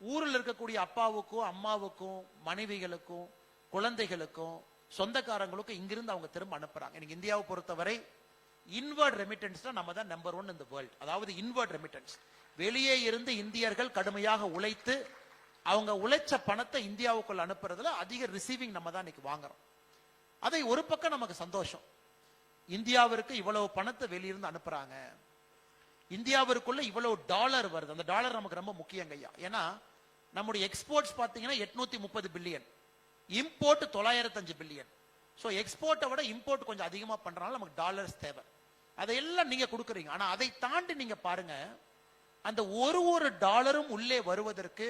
ஊரில் இருக்கக்கூடிய அப்பாவுக்கும் அம்மாவுக்கும் மனைவிகளுக்கும் குழந்தைகளுக்கும் சொந்தக்காரங்களுக்கும் இங்கிருந்து அவங்க திரும்ப அனுப்புறாங்க. எனக்கு இந்தியாவை பொறுத்தவரை இன்வர்ட் ரெமிட்டன்ஸ் தான் நம்ம தான் நம்பர் 1 இந்த வேர்ல்ட். அதாவது இன்வர்ட் ரெமிட்டன்ஸ், வெளியே இருந்து இந்தியர்கள் கடுமையாக உழைத்து அவங்க உழைச்ச பணத்தை இந்தியாவுக்குள்ள அனுப்புறதுல அதிக ரிசீவிங் நம்ம தான் இன்னைக்கு வாங்குறோம். அதை ஒரு பக்கம் நமக்கு சந்தோஷம், இந்தியாவிற்கு இவ்வளவு பணத்தை வெளியிருந்து அனுப்புறாங்க, இந்தியாவிற்குள்ள இவ்வளவு டாலர் வருது. அந்த டாலர் நமக்கு ரொம்ப முக்கியங்க ஐயா. ஏன்னா நம்முடைய எக்ஸ்போர்ட்ஸ் பாத்தீங்கன்னா 830 பில்லியன், இம்போர்ட் 905 பில்லியன். ஸோ எக்ஸ்போர்ட்டை விட இம்போர்ட் கொஞ்சம் அதிகமா பண்றதுனால நமக்கு டாலர்ஸ் தேவை. அதையெல்லாம் நீங்க கொடுக்குறீங்க. ஆனா அதை தாண்டி நீங்க பாருங்க, அந்த ஒரு டாலரும் உள்ளே வருவதற்கு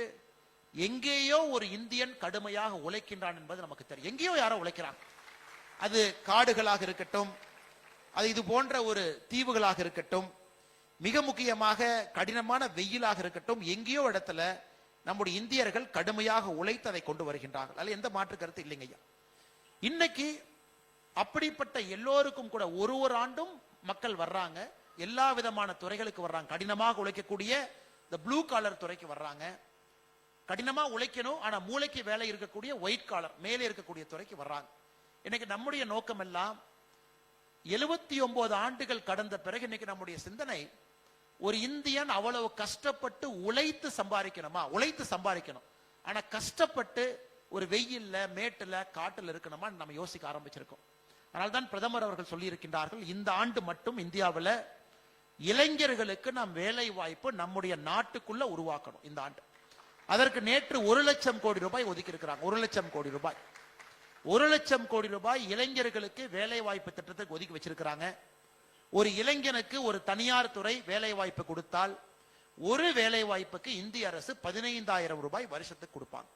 எங்கேயோ ஒரு இந்தியன் கடுமையாக உழைக்கின்றான் என்பது நமக்கு தெரியும். எங்கேயோ யாரோ உழைக்கிறாங்க. அது காடுகளாக இருக்கட்டும், அது இது போன்ற ஒரு தீவுகளாக இருக்கட்டும், மிக முக்கியமாக கடினமான வெயிலாக இருக்கட்டும், எங்கேயோ இடத்துல நம்முடைய இந்தியர்கள் கடுமையாக உழைத்து அதை கொண்டு வருகின்றார்கள். அதில் எந்த மாற்று கருத்து இல்லைங்க ஐயா. இன்னைக்கு அப்படிப்பட்ட எல்லோருக்கும் கூட ஒரு ஆண்டும் மக்கள் வர்றாங்க, எல்லா விதமான துறைகளுக்கு வர்றாங்க. கடினமாக உழைக்கக்கூடிய இந்த ப்ளூ காலர் துறைக்கு வர்றாங்க, கடினமா உழைக்கணும் ஆனா மூளைக்கு வேலை இருக்கக்கூடிய ஒயிட் காலர் மேலே இருக்கக்கூடிய துறைக்கு வர்றாங்க. இன்னைக்கு நம்முடைய நோக்கம் எல்லாம் 79 ஆண்டுகள் கடந்த பிறகு இன்னைக்கு நம்முடைய சிந்தனை, ஒரு இந்தியன் அவ்வளவு கஷ்டப்பட்டு உழைத்து சம்பாதிக்கணுமா? உழைத்து சம்பாதிக்கணும், ஆனா கஷ்டப்பட்டு ஒரு வெயில்ல மேட்டுல காட்டுல இருக்கணுமா நம்ம யோசிக்க ஆரம்பிச்சிருக்கோம். அதனால்தான் பிரதமர் அவர்கள் சொல்லி இருக்கின்றார்கள், இந்த ஆண்டு மட்டும் இந்தியாவில் இளைஞர்களுக்கு நாம் வேலை வாய்ப்பு நம்முடைய நாட்டுக்குள்ள உருவாக்கணும் இந்த ஆண்டு. அதற்கு நேற்று 1 லட்சம் கோடி ரூபாய் ஒதுக்கி இருக்கிறாங்க. 1 லட்சம் கோடி ரூபாய், 1 லட்சம் கோடி ரூபாய் இளைஞர்களுக்கு வேலை வாய்ப்பு திட்டத்துக்கு ஒதுக்கி வச்சிருக்கிறாங்க. ஒரு இளைஞனுக்கு ஒரு தனியார் துறை வேலை வாய்ப்பு கொடுத்தால் ஒரு வேலை வாய்ப்புக்கு இந்திய அரசு 15,000 ரூபாய் வருஷத்துக்கு கொடுப்பாங்க.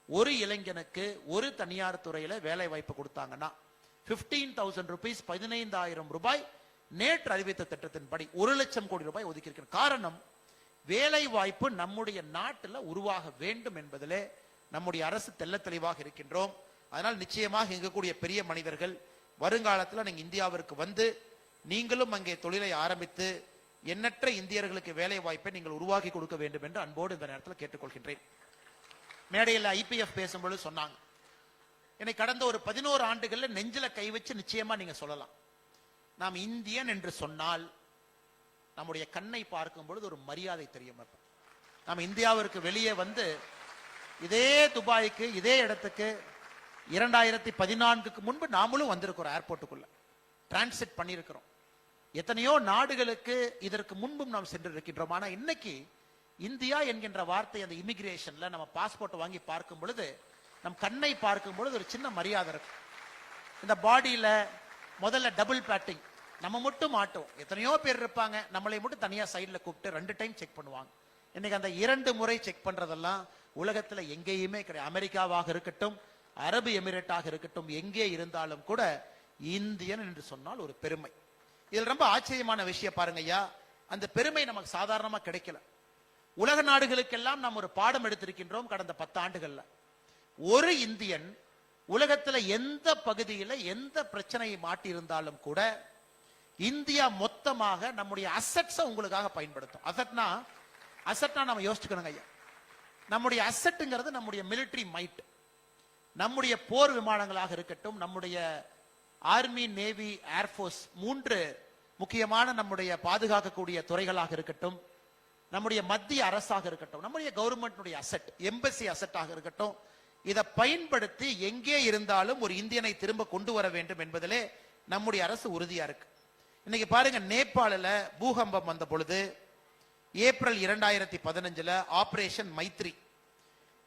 ஒரு இளைஞனுக்கு ஒரு தனியார் துறையில வேலை வாய்ப்பு கொடுத்தாங்கன்னா 15,000 rupees, 15,000 ரூபாய் நேற்று அறிவித்த திட்டத்தின்படி 1 லட்சம் கோடி ரூபாய் ஒதுக்கி இருக்கிற காரணம், வேலை வாய்ப்பு நம்முடைய நாட்டில் உருவாக வேண்டும் என்பதிலே நம்முடைய அரசு தெள்ள தெளிவாக இருக்கின்றோம். அதனால் நிச்சயமாக இருக்கக்கூடிய பெரிய மனிதர்கள் வருங்காலத்தில் நீங்க இந்தியாவிற்கு வந்து நீங்களும் அங்கே தொழிலை ஆரம்பித்து எண்ணற்ற இந்தியர்களுக்கு வேலை வாய்ப்பை நீங்கள் உருவாக்கி கொடுக்க வேண்டும் என்று அன்போடு இந்த நேரத்தில் கேட்டுக்கொள்கின்றேன். மேடையில் IPF பேசும்போது சொன்னாங்க, என்னை கடந்த ஒரு 11 ஆண்டுகள்ல நெஞ்சில கை வச்சு நிச்சயமா நீங்க சொல்லலாம், நாம் இந்தியன் என்று சொன்னால் நம்முடைய கண்ணை பார்க்கும் பொழுது ஒரு மரியாதை தெரியும். நாம் இந்தியாவிற்கு வெளியே வந்து இதே துபாய்க்கு இதே இடத்துக்கு 2014க்கு முன்பு நாமளும் வந்திருக்கிறோம், ஏர்போர்ட்டுக்குள்ள டிரான்சிட் பண்ணியிருக்கிறோம். எத்தனையோ நாடுகளுக்கு இதற்கு முன்பும் நாம் சென்று இருக்கின்றோம். ஆனா இன்னைக்கு இந்தியா என்கின்ற வார்த்தை அந்த இமிகிரேஷன்ல நம்ம பாஸ்போர்ட் வாங்கி பார்க்கும் பொழுது, நம் கண்ணை பார்க்கும் பொழுது ஒரு சின்ன மரியாதை இருக்கு. இந்த பாடியில முதல்ல டபுள் பேட்டிங், நம்ம மட்டும் மாட்டோம், எத்தனையோ பேர் இருப்பாங்க, நம்மளை மட்டும் தனியா சைட்ல கூப்பிட்டு 2 டைம் செக் பண்ணுவாங்க. இன்னைக்கு அந்த 2 முறை செக் பண்றதெல்லாம் உலகத்துல எங்கேயுமே கிடையாது. அமெரிக்காவாக இருக்கட்டும், அரபு எமிரேட்டாக இருக்கட்டும், எங்கே இருந்தாலும் கூட இந்தியன் என்று சொன்னால் ஒரு பெருமை. இதில் ரொம்ப ஆச்சரியமான விஷயம் பாருங்க ஐயா, அந்த பெருமை நமக்கு சாதாரணமா கிடைக்கல. உலக நாடுகளுக்கெல்லாம் நாம் ஒரு பாடம் எடுத்திருக்கின்றோம் கடந்த 10 ஆண்டுகள்ல. ஒரு இந்தியன் உலகத்துல எந்த பகுதியில எந்த பிரச்சனையை மாட்டி இருந்தாலும் கூட இந்தியா மொத்தமாக நம்முடைய அசெட்ஸை உங்களுக்காக பயன்படுத்தும். அசெட்னா நம்ம யோசிச்சுக்கணுங்க ஐயா. நம்முடைய அசெட்டுங்கிறது நம்முடைய மிலிட்டரி மைட், நம்முடைய போர் விமானங்களாக இருக்கட்டும், நம்முடைய ஆர்மி, நேவி, ஏர்போர்ஸ் 3 முக்கியமான நம்முடைய பாதுகாக்கக்கூடிய துறைகளாக இருக்கட்டும், நம்முடைய மத்திய அரசாக இருக்கட்டும், நம்முடைய கவர்மெண்ட் அசெட், எம்பசி அசெட்டாக இருக்கட்டும், இதை பயன்படுத்தி எங்கே இருந்தாலும் ஒரு இந்தியனை திரும்ப கொண்டு வர வேண்டும் என்பதிலே நம்முடைய அரசு உறுதியா இருக்கு. இன்னைக்கு பாருங்க, நேபாளில் பூகம்பம் வந்த பொழுது ஏப்ரல் 2015 ஆபரேஷன் மைத்ரி,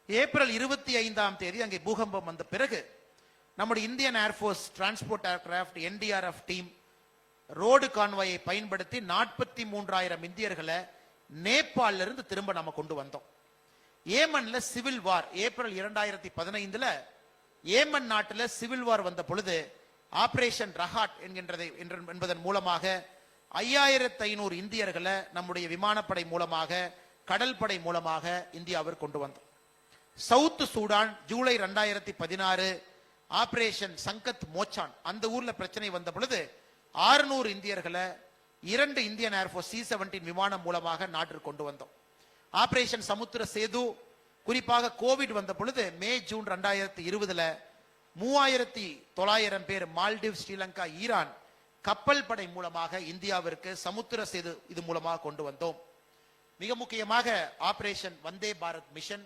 ஏப்ரல் 25ஆம் தேதி அங்கே பூகம்பம் வந்த பிறகு நம்முடைய Indian air force transport aircraft NDRF team road கான்வாயை பயன்படுத்தி 43,000 இந்தியர்களை நேபாளில இருந்து திரும்ப நம்ம கொண்டு வந்தோம். ஏமன்ல சிவில் வார் ஏப்ரல் 2015 ஏமன் நாட்டில் சிவில் வார் வந்த பொழுது ஆபரேஷன் ரஹாட் என்பதன் மூலமாக 5,500 இந்தியர்களை நம்முடைய விமானப்படை மூலமாக, கடல் படை மூலமாக இந்தியாவிற்கு கொண்டு வந்தோம். சவுத் சூடான் ஜூலை 2016 ஆபரேஷன் சங்கத் மோச்சான், அந்த ஊர்ல பிரச்சனை வந்த பொழுது 600 இந்தியர்களை 2 இந்தியன் ஏர்போர்ஸ் C-17 விமானம் மூலமாக நாட்டிற்கு கொண்டு வந்தோம். ஆபரேஷன் சமுத்திர சேது, குறிப்பாக கோவிட் வந்த பொழுது மே ஜூன் 2020 3,900 பேர் மால்டிவ், ஸ்ரீலங்கா, ஈரான் கப்பல் படை மூலமாக இந்தியாவிற்கு சமுத்திர சேது இது மூலமாக கொண்டு வந்தோம். மிக முக்கியமாக operation Vande Bharat mission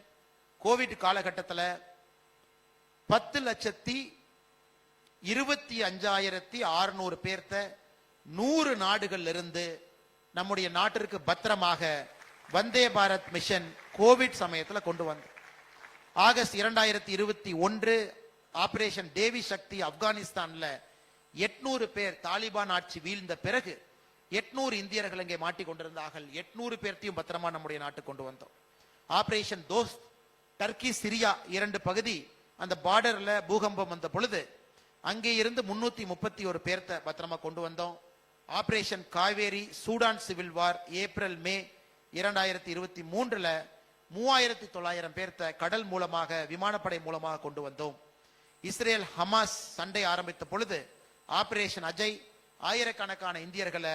Covid காலகட்டத்தில் 10,25,600 பேர்த்த 100 நாடுகள் இருந்து நம்முடைய நாட்டிற்கு பத்திரமாக வந்தே பாரத் மிஷன் கோவிட் சமயத்தில் கொண்டு வந்தோம். ஆகஸ்ட் 2021 ஆபரேஷன் தேவி சக்தி ஆப்கானிஸ்தான்ல 800 பேர் தாலிபான் ஆட்சி வீழ்ந்த பிறகு 800 இந்தியர்கள் இங்கே மாட்டிக்கொண்டிருந்தார்கள். 800 பேர்த்தையும் பத்திரமா நம்முடைய நாட்டுக்கு கொண்டு வந்தோம். ஆபரேஷன் தோஸ்த் டர்க்கி சிரியா 2 பகுதி அந்த பார்டர்ல பூகம்பம் வந்த பொழுது அங்கே இருந்து 331 பேர்த்த பத்திரமா கொண்டு வந்தோம். Operation Kaveri Sudan civil war April May 2023ல 3900 பேர்த்த கடல் மூலமாக விமானப்படை மூலமாக கொண்டு வந்தோம். இஸ்ரேல் ஹமாஸ் சண்டை ஆரம்பித்த பொழுது ஆபரேஷன் அஜய் ஆயிரக்கணக்கான இந்தியர்களை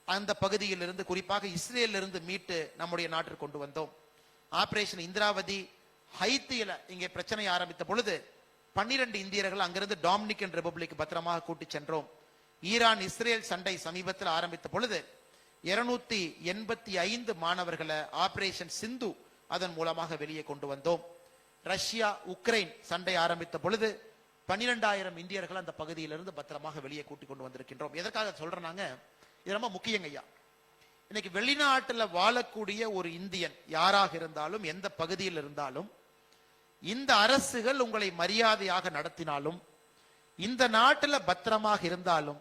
அந்த பகுதியில் இருந்து குறிப்பாக இஸ்ரேலில் இருந்து மீட்டு நம்முடைய நாட்டிற்கு கொண்டு வந்தோம். ஆபரேஷன் இந்திராவதி ஹைத்தியில இங்கே பிரச்சனை ஆரம்பித்த பொழுது 12 இந்தியர்கள் அங்கிருந்து டாமினிகன் ரிபப்ளிக் பத்திரமாக கூட்டி சென்றோம். ஈரான் இஸ்ரேல் சண்டை சமீபத்தில் ஆரம்பித்த பொழுது 285 மாணவர்களை ஆபரேஷன் சிந்து அதன் மூலமாக வெளியே கொண்டு வந்தோம். ரஷ்யா உக்ரைன் சண்டை ஆரம்பித்த பொழுது 12,000 இந்தியர்கள் அந்த பகுதியிலிருந்து பத்திரமாக வெளியே கூட்டி கொண்டு வந்திருக்கின்றோம். எதற்காக சொல்றாங்க, இது ரொம்ப முக்கியங்க ஐயா. இன்னைக்கு வெளிநாட்டுல வாழக்கூடிய ஒரு இந்தியன் யாராக இருந்தாலும் எந்த பகுதியில் இருந்தாலும் இந்த அரசுகள் உங்களை மரியாதையாக நடத்தினாலும் இந்த நாட்டுல பத்திரமாக இருந்தாலும்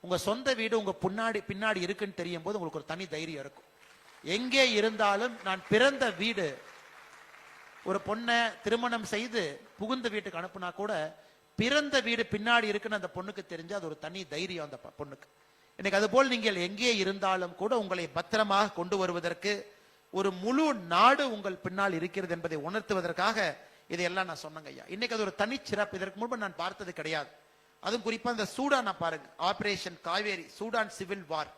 உங்க சொந்த வீடு உங்க பின்னாடி இருக்குன்னு தெரியும் போது உங்களுக்கு ஒரு தனி தைரியம் இருக்கும். எங்கே இருந்தாலும் நான் பிறந்த வீடு, ஒரு பொண்ணை திருமணம் செய்து புகுந்த வீட்டுக்கு அனுப்புனா கூட பிறந்த வீடு பின்னாடி இருக்குன்னு அந்த பொண்ணுக்கு தெரிஞ்சு அது ஒரு தனி தைரியம் அந்த பொண்ணுக்கு. இன்னைக்கு அது போல் நீங்கள் எங்கே இருந்தாலும் கூட உங்களை பத்திரமாக கொண்டு வருவதற்கு ஒரு முழு நாடு உங்கள் பின்னால் இருக்கிறது என்பதை உணர்த்துவதற்காக இதையெல்லாம் நான் சொன்னேங்க ஐயா. இன்னைக்கு அது ஒரு தனிச்சிறப்பு. இதற்கு முன்பு நான் பார்த்தது கிடையாது. அதுவும் குறிப்பா இந்த சூடான் பாருங்க, ஆபரேஷன் காவேரி சூடான் சிவில் வார்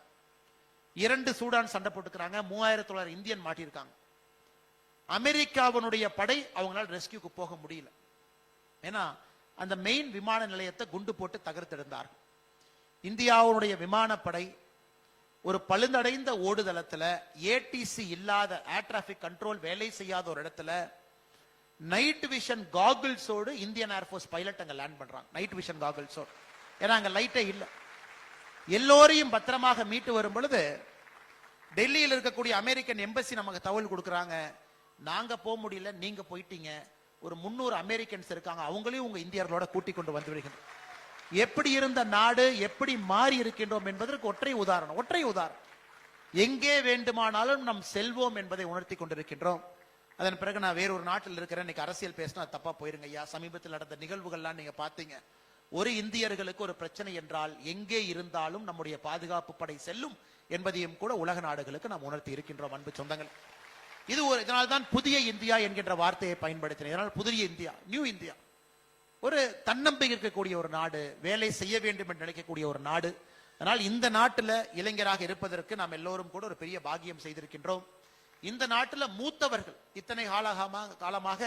2 சூடான் சண்டை போட்டுக்கிறாங்க. 3900 இந்தியன் மாட்டியிருக்காங்க. அமெரிக்காவினுடைய படை அவங்களால ரெஸ்கியூக்கு போக முடியல. ஏன்னா அந்த மெயின் விமான நிலையத்தை குண்டு போட்டு தகர்த்தெடுத்தார்கள். இந்தியாவுடைய விமானப்படை ஒரு பழுந்தடைந்த ஓடுதளத்துல ஏடிசி இல்லாத ஏர் டிராபிக் கண்ட்ரோல் வேலை செய்யாத ஒரு இடத்துல நைட் விஷன் காகிள்ஸோடு இந்தியன் ஏர்போர்ஸ் பைலட் அங்க லேண்ட் பண்றாங்க. நைட் விஷன் காகிள்ஸோடு, ஏன்னா அங்க லைட்டே இல்ல. எல்லோரையும் பத்திரமாக மீட்டு வரும் பொழுது டெல்லியில் இருக்கக்கூடிய அமெரிக்கன் எம்பசி நமக்கு தகவல் கொடுக்கறாங்க, நாங்க போக முடியல, நீங்க போயிட்டீங்க, ஒரு 300 அமெரிக்கன்ஸ் இருக்காங்க, அவங்களையும் உங்க இந்தியர்களோட கூட்டிக் கொண்டு வந்து விடுகின்றோம். எப்படி இருந்த நாடு எப்படி மாறி இருக்கின்றோம் என்பதற்கு ஒற்றை உதாரணம். எங்கே வேண்டுமானாலும் நம் செல்வோம் என்பதை உணர்த்தி கொண்டிருக்கின்றோம். அதன் பிறகு நான் வேறொரு நாட்டில் இருக்கிறேன், இன்னைக்கு அரசியல் பேசினா தப்பா போயிருங்க ஐயா. சமீபத்தில் நடந்த நிகழ்வுகள்லாம் நீங்க பாத்தீங்க. ஒரு இந்தியர்களுக்கு ஒரு பிரச்சனை என்றால் எங்கே இருந்தாலும் நம்முடைய பாதுகாப்பு படை செல்லும் என்பதையும் கூட உலக நாடுகளுக்கு நாம் உணர்த்தி இருக்கின்றோம். அன்பு சொந்தங்கள், இது ஒரு இதனால்தான் புதிய இந்தியா என்கின்ற வார்த்தையை பயன்படுத்தினேன். இதனால் புதிய இந்தியா, நியூ இந்தியா, ஒரு தன்னம்பிக்கை இருக்கக்கூடிய ஒரு நாடு, வேலை செய்ய வேண்டும் என்று நினைக்கக்கூடிய ஒரு நாடு. அதனால் இந்த நாட்டுல இளைஞராக இருப்பதற்கு நாம் எல்லோரும் கூட ஒரு பெரிய பாக்கியம் செய்திருக்கின்றோம். இந்த நாட்டுல மூத்தவர்கள் இத்தனை காலமாக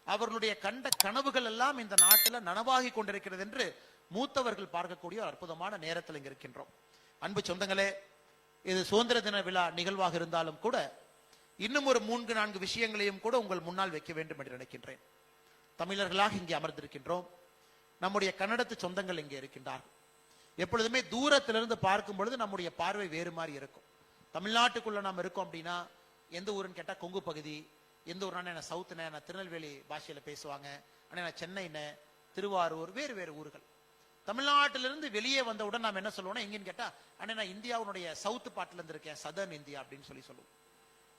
அவர்களுடைய கண்ட கனவுகள் எல்லாம் இந்த நாட்டுல நனவாகி கொண்டிருக்கிறது என்று மூத்தவர்கள் பார்க்கக்கூடிய ஒரு அற்புதமான நேரத்தில் இங்க இருக்கின்றோம். அன்பு சொந்தங்களே, இது சுதந்திர தின விழா நிகழ்வாக இருந்தாலும் கூட இன்னும் ஒரு 3-4 விஷயங்களையும் கூட உங்கள் முன்னால் வைக்க வேண்டும் என்று நினைக்கின்றேன். தமிழர்களாக இங்கே அமர்ந்திருக்கின்றோம். நம்முடைய கன்னடத்து சொந்தங்கள் இங்கே இருக்கின்றார்கள். எப்பொழுதுமே தூரத்திலிருந்து பார்க்கும் பொழுது நம்முடைய பார்வை வேறு மாதிரி இருக்கும். தமிழ்நாட்டுக்குள்ள நாம் இருக்கோம் அப்படின்னா எந்த ஊருன்னு கேட்டா கொங்கு பகுதி, எந்த ஊர்னா என்ன சவுத்துன, நான் திருநெல்வேலி பாஷையில பேசுவாங்க, ஆனால் நான் சென்னைன்னு, திருவாரூர், வேறு வேறு ஊர்கள். தமிழ்நாட்டிலிருந்து வெளியே வந்தவுடன் நாம் என்ன சொல்லுவோம்னா எங்கன்னு கேட்டா, அண்ணே நான் இந்தியாவுடைய சவுத் பார்ட்ல இருந்து இருக்கேன், சதர்ன் இந்தியா அப்படின்னு சொல்லுவோம்.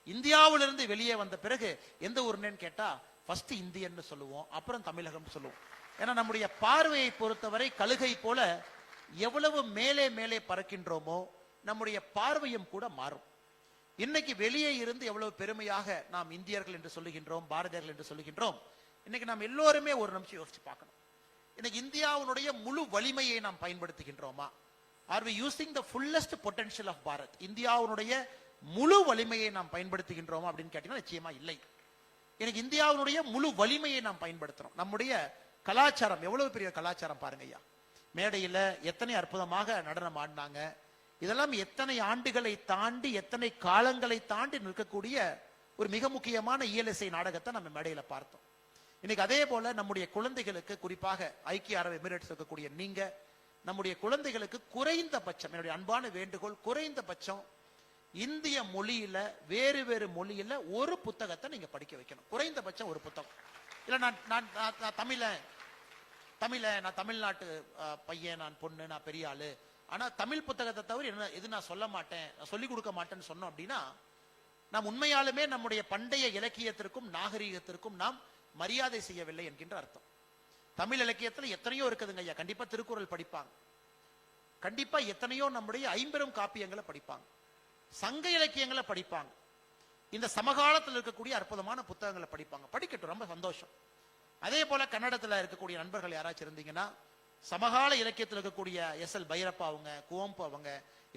இந்தியாவிலிருந்து வெளியே வந்த பிறகு எந்த ஊர்னு கேட்டா ஃபர்ஸ்ட் இந்தியன்னு சொல்லுவோம், அப்புறம் தமிழகம் சொல்லுவோம். ஏன்னா நம்முடைய பார்வையை பொறுத்தவரை கழுகை போல எவ்வளவு மேலே மேலே பறக்கின்றோமோ நம்முடைய பார்வையும் கூட மாறும். இன்னைக்கு வெளியே இருந்து எவ்வளவு பெருமையாக நாம் இந்தியர்கள் என்று சொல்லுகின்றோம், பாரதியர்கள் என்று சொல்லுகின்றோம். இன்னைக்கு நாம் எல்லோருமே ஒரு நிமிஷம் யோசிச்சு பார்க்கணும். இன்னைக்கு இந்தியாவுடைய முழு வலிமையை நாம் பயன்படுத்துகின்றோமா? Are we using the fullest potential of Bharat? இந்தியாவுடைய முழு வலிமையை நாம் பயன்படுத்துகின்றோமா அப்படின்னு கேட்டீங்கன்னா நிச்சயமா இல்லை. எனக்கு இந்தியாவுடைய முழு வலிமையை நாம் பயன்படுத்துறோம். நம்முடைய கலாச்சாரம் எவ்வளவு பெரிய கலாச்சாரம் பாருங்க ஐயா. மேடையில எத்தனை அற்புதமாக நடனம் ஆடினாங்க. இதெல்லாம் எத்தனை ஆண்டுகளை தாண்டி எத்தனை காலங்களை தாண்டி நிற்கக்கூடிய ஒரு மிக முக்கியமான இயலிசை நாடகத்தை நம்ம மேடையில பார்த்தோம். இன்னைக்கு அதே போல நம்முடைய குழந்தைகளுக்கு, குறிப்பாக ஐக்கிய அரபு எமிரேட்ஸ் இருக்கக்கூடிய நீங்க, நம்முடைய குழந்தைகளுக்கு குறைந்தபட்சம், என்னுடைய அன்பான வேண்டுகோள், குறைந்தபட்சம் இந்திய மொழியில வேறு வேறு மொழியில ஒரு புத்தகத்தை நீங்க படிக்க வைக்கணும். குறைந்தபட்சம் ஒரு புத்தகம். இல்ல நான் தமிழ நான் தமிழ்நாட்டு பையன், நான் பொண்ணு, நான் பெரிய ஆளு, ஆனா தமிழ் புத்தகத்தை தவிர என்ன எது நான் சொல்ல மாட்டேன், நான் சொல்லிக் கொடுக்க மாட்டேன்னு சொன்னோம் அப்படின்னா நாம் உண்மையாலுமே நம்முடைய பண்டைய இலக்கியத்திற்கும் நாகரீகத்திற்கும் நாம் மரியாதை செய்யவில்லை என்கின்ற அர்த்தம். தமிழ் இலக்கியத்துல எத்தனையோ இருக்குதுங்க ஐயா. கண்டிப்பா திருக்குறள் படிப்பாங்க, கண்டிப்பா எத்தனையோ நம்முடைய ஐம்பெரும் காப்பியங்களை படிப்பாங்க, சங்க இலக்கியங்களை படிப்பாங்க, இந்த சமகாலத்தில் இருக்கக்கூடிய அற்புதமான புத்தகங்களை படிப்பாங்க. படிக்கட்டும், ரொம்ப சந்தோஷம். அதே போல கன்னடத்தில் இருக்கக்கூடிய நண்பர்கள் யாராச்சும் இருந்தீங்கன்னா சமகால இலக்கியத்தில் இருக்கக்கூடிய எஸ்.எல். பைரப்பா அவங்க, குவம்பு அவங்க,